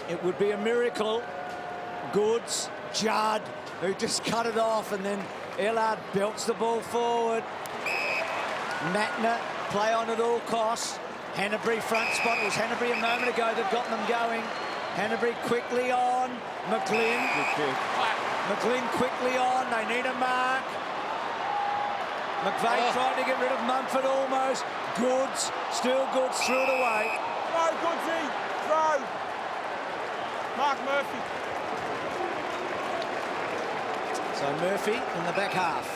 It would be a miracle. Goods, Judd, who just cut it off, and then Ellard belts the ball forward. Matner, play on at all costs. Hanbury front spot. It was Hanbury a moment ago that got them going. Hanbury quickly on. McGlynn. McGlynn quickly on. They need a mark. McVeigh trying to get rid of Mumford almost. Goods, still Goods, threw it away. Throw, Goodsy, throw. Mark Murphy. So Murphy in the back half.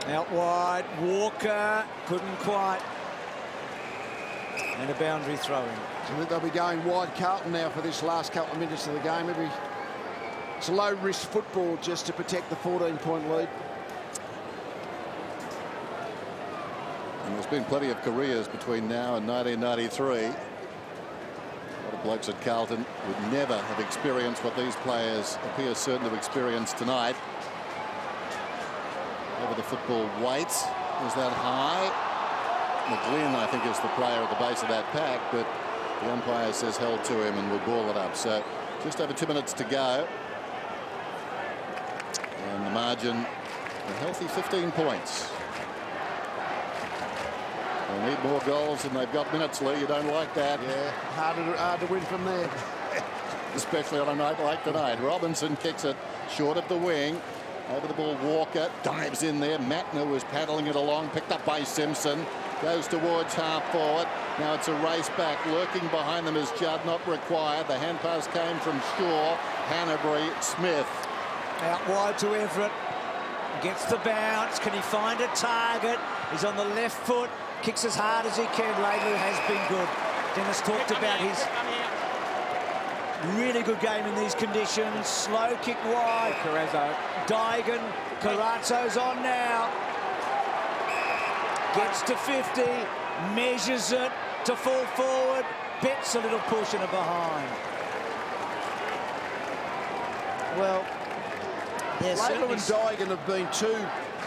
Out wide, Walker couldn't quite. And a boundary throw-in. So I think they'll be going wide Carlton now for this last couple of minutes of the game. It's a low-risk football just to protect the 14-point lead. And there's been plenty of careers between now and 1993. A lot of blokes at Carlton would never have experienced what these players appear certain to experience tonight. Over the football weight. Is that high? McGlynn, I think, is the player at the base of that pack, but the umpire says held to him and will ball it up. So just over 2 minutes to go. And the margin, a healthy 15 points. They need more goals than they've got minutes, Lee. You don't like that. Yeah, hard to win from there. Especially on a night like tonight. Robinson kicks it short of the wing. Over the ball, Walker dives in there. Matner was paddling it along, picked up by Simpson. Goes towards half forward. Now it's a race back. Lurking behind them is Judd, not required. The hand pass came from Shaw. Hanbury, Smith. Out wide to Everett. Gets the bounce. Can he find a target? He's on the left foot. Kicks as hard as he can. Laidler has been good. Dennis talked about his really good game in these conditions. Slow kick wide. Carrazzo. Digan. Carrazzo's on now. Gets to 50, measures it to fall forward, bets a little push and a behind. Well, Yeah, Laidlaw and certainly. Daigan have been two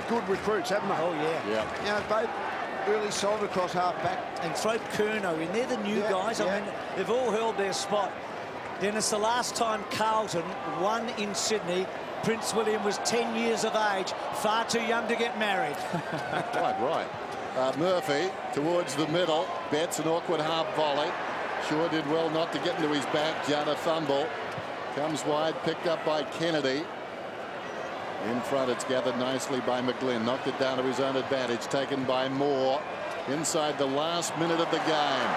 good recruits, haven't they? Oh, yeah. Yeah. You know, both really solid across half-back. And throw Curnow in. They're the new guys. I mean, they've all held their spot. Dennis, the last time Carlton won in Sydney, Prince William was 10 years of age, far too young to get married. Quite right. Murphy towards the middle, bets an awkward half volley. Shaw did well not to get into his back. Jana fumble. Comes wide, picked up by Kennedy. In front, it's gathered nicely by McGlynn. Knocked it down to his own advantage. Taken by Moore. Inside the last minute of the game.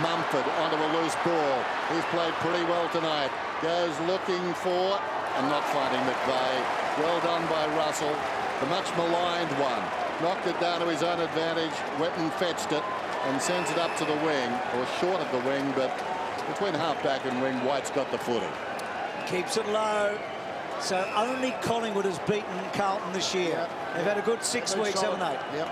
Mumford onto a loose ball. He's played pretty well tonight. Goes looking for and not finding McVeigh. Well done by Russell. The much maligned one. Knocked it down to his own advantage. Went and fetched it and sends it up to the wing, or short of the wing, but between half-back and wing, White's got the footy. Keeps it low. So only Collingwood has beaten Carlton this year. Yeah. They've had a good 6 weeks, haven't they? Yep.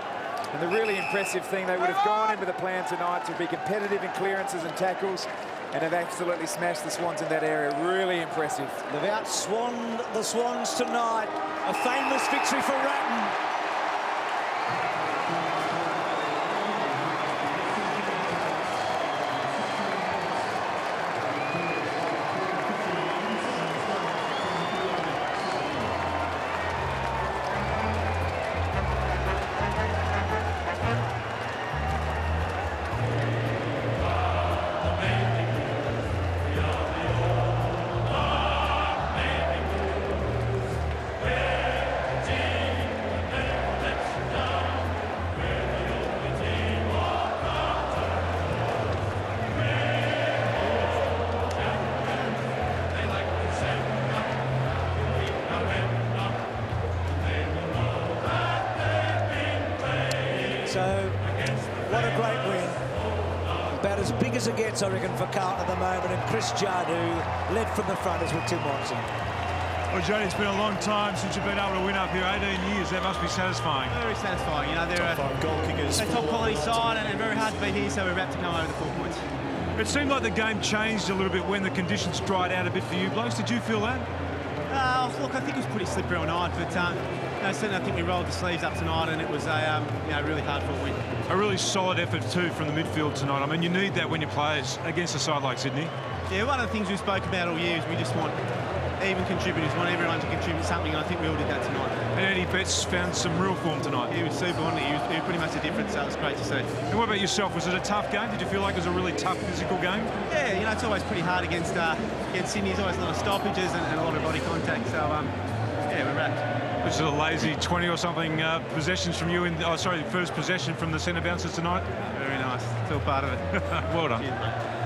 And the really impressive thing, they would have gone in with a plan tonight to be competitive in clearances and tackles, and have absolutely smashed the Swans in that area. Really impressive. They've outswanned the Swans tonight. A famous victory for Ratton. So, what a great win. About as big as it gets, I reckon, for Carlton at the moment. And Chris Judd, who led from the front, is with Tim Watson. Well, Jody, it's been a long time since you've been able to win up here. 18 years. That must be satisfying. Very satisfying. You know, they're Top 5 goal kickers. a top quality side and very hard to beat here, so we're about to come over the 4 points. It seemed like the game changed a little bit when the conditions dried out a bit for you blokes. Did you feel that? Look, I think it was pretty slippery all night, but certainly I think we rolled the sleeves up tonight, and it was a really hard-fought win. A really solid effort too from the midfield tonight. I mean, you need that when you play against a side like Sydney. Yeah, one of the things we spoke about all year is we just want even contributors, want everyone to contribute something, and I think we all did that tonight. And Eddie Betts found some real form tonight. He was super, wasn't he? He was pretty much the difference, so it was great to see. And what about yourself? Was it a tough game? Did you feel like it was a really tough physical game? Yeah, you know, it's always pretty hard against Sydney. There's always a lot of stoppages and a lot of body contact, so yeah, we're wrapped. Which is a lazy 20 or something possessions from you first possession from the centre bouncers tonight. Very nice. It's all part of it. Well done. Cheers, mate.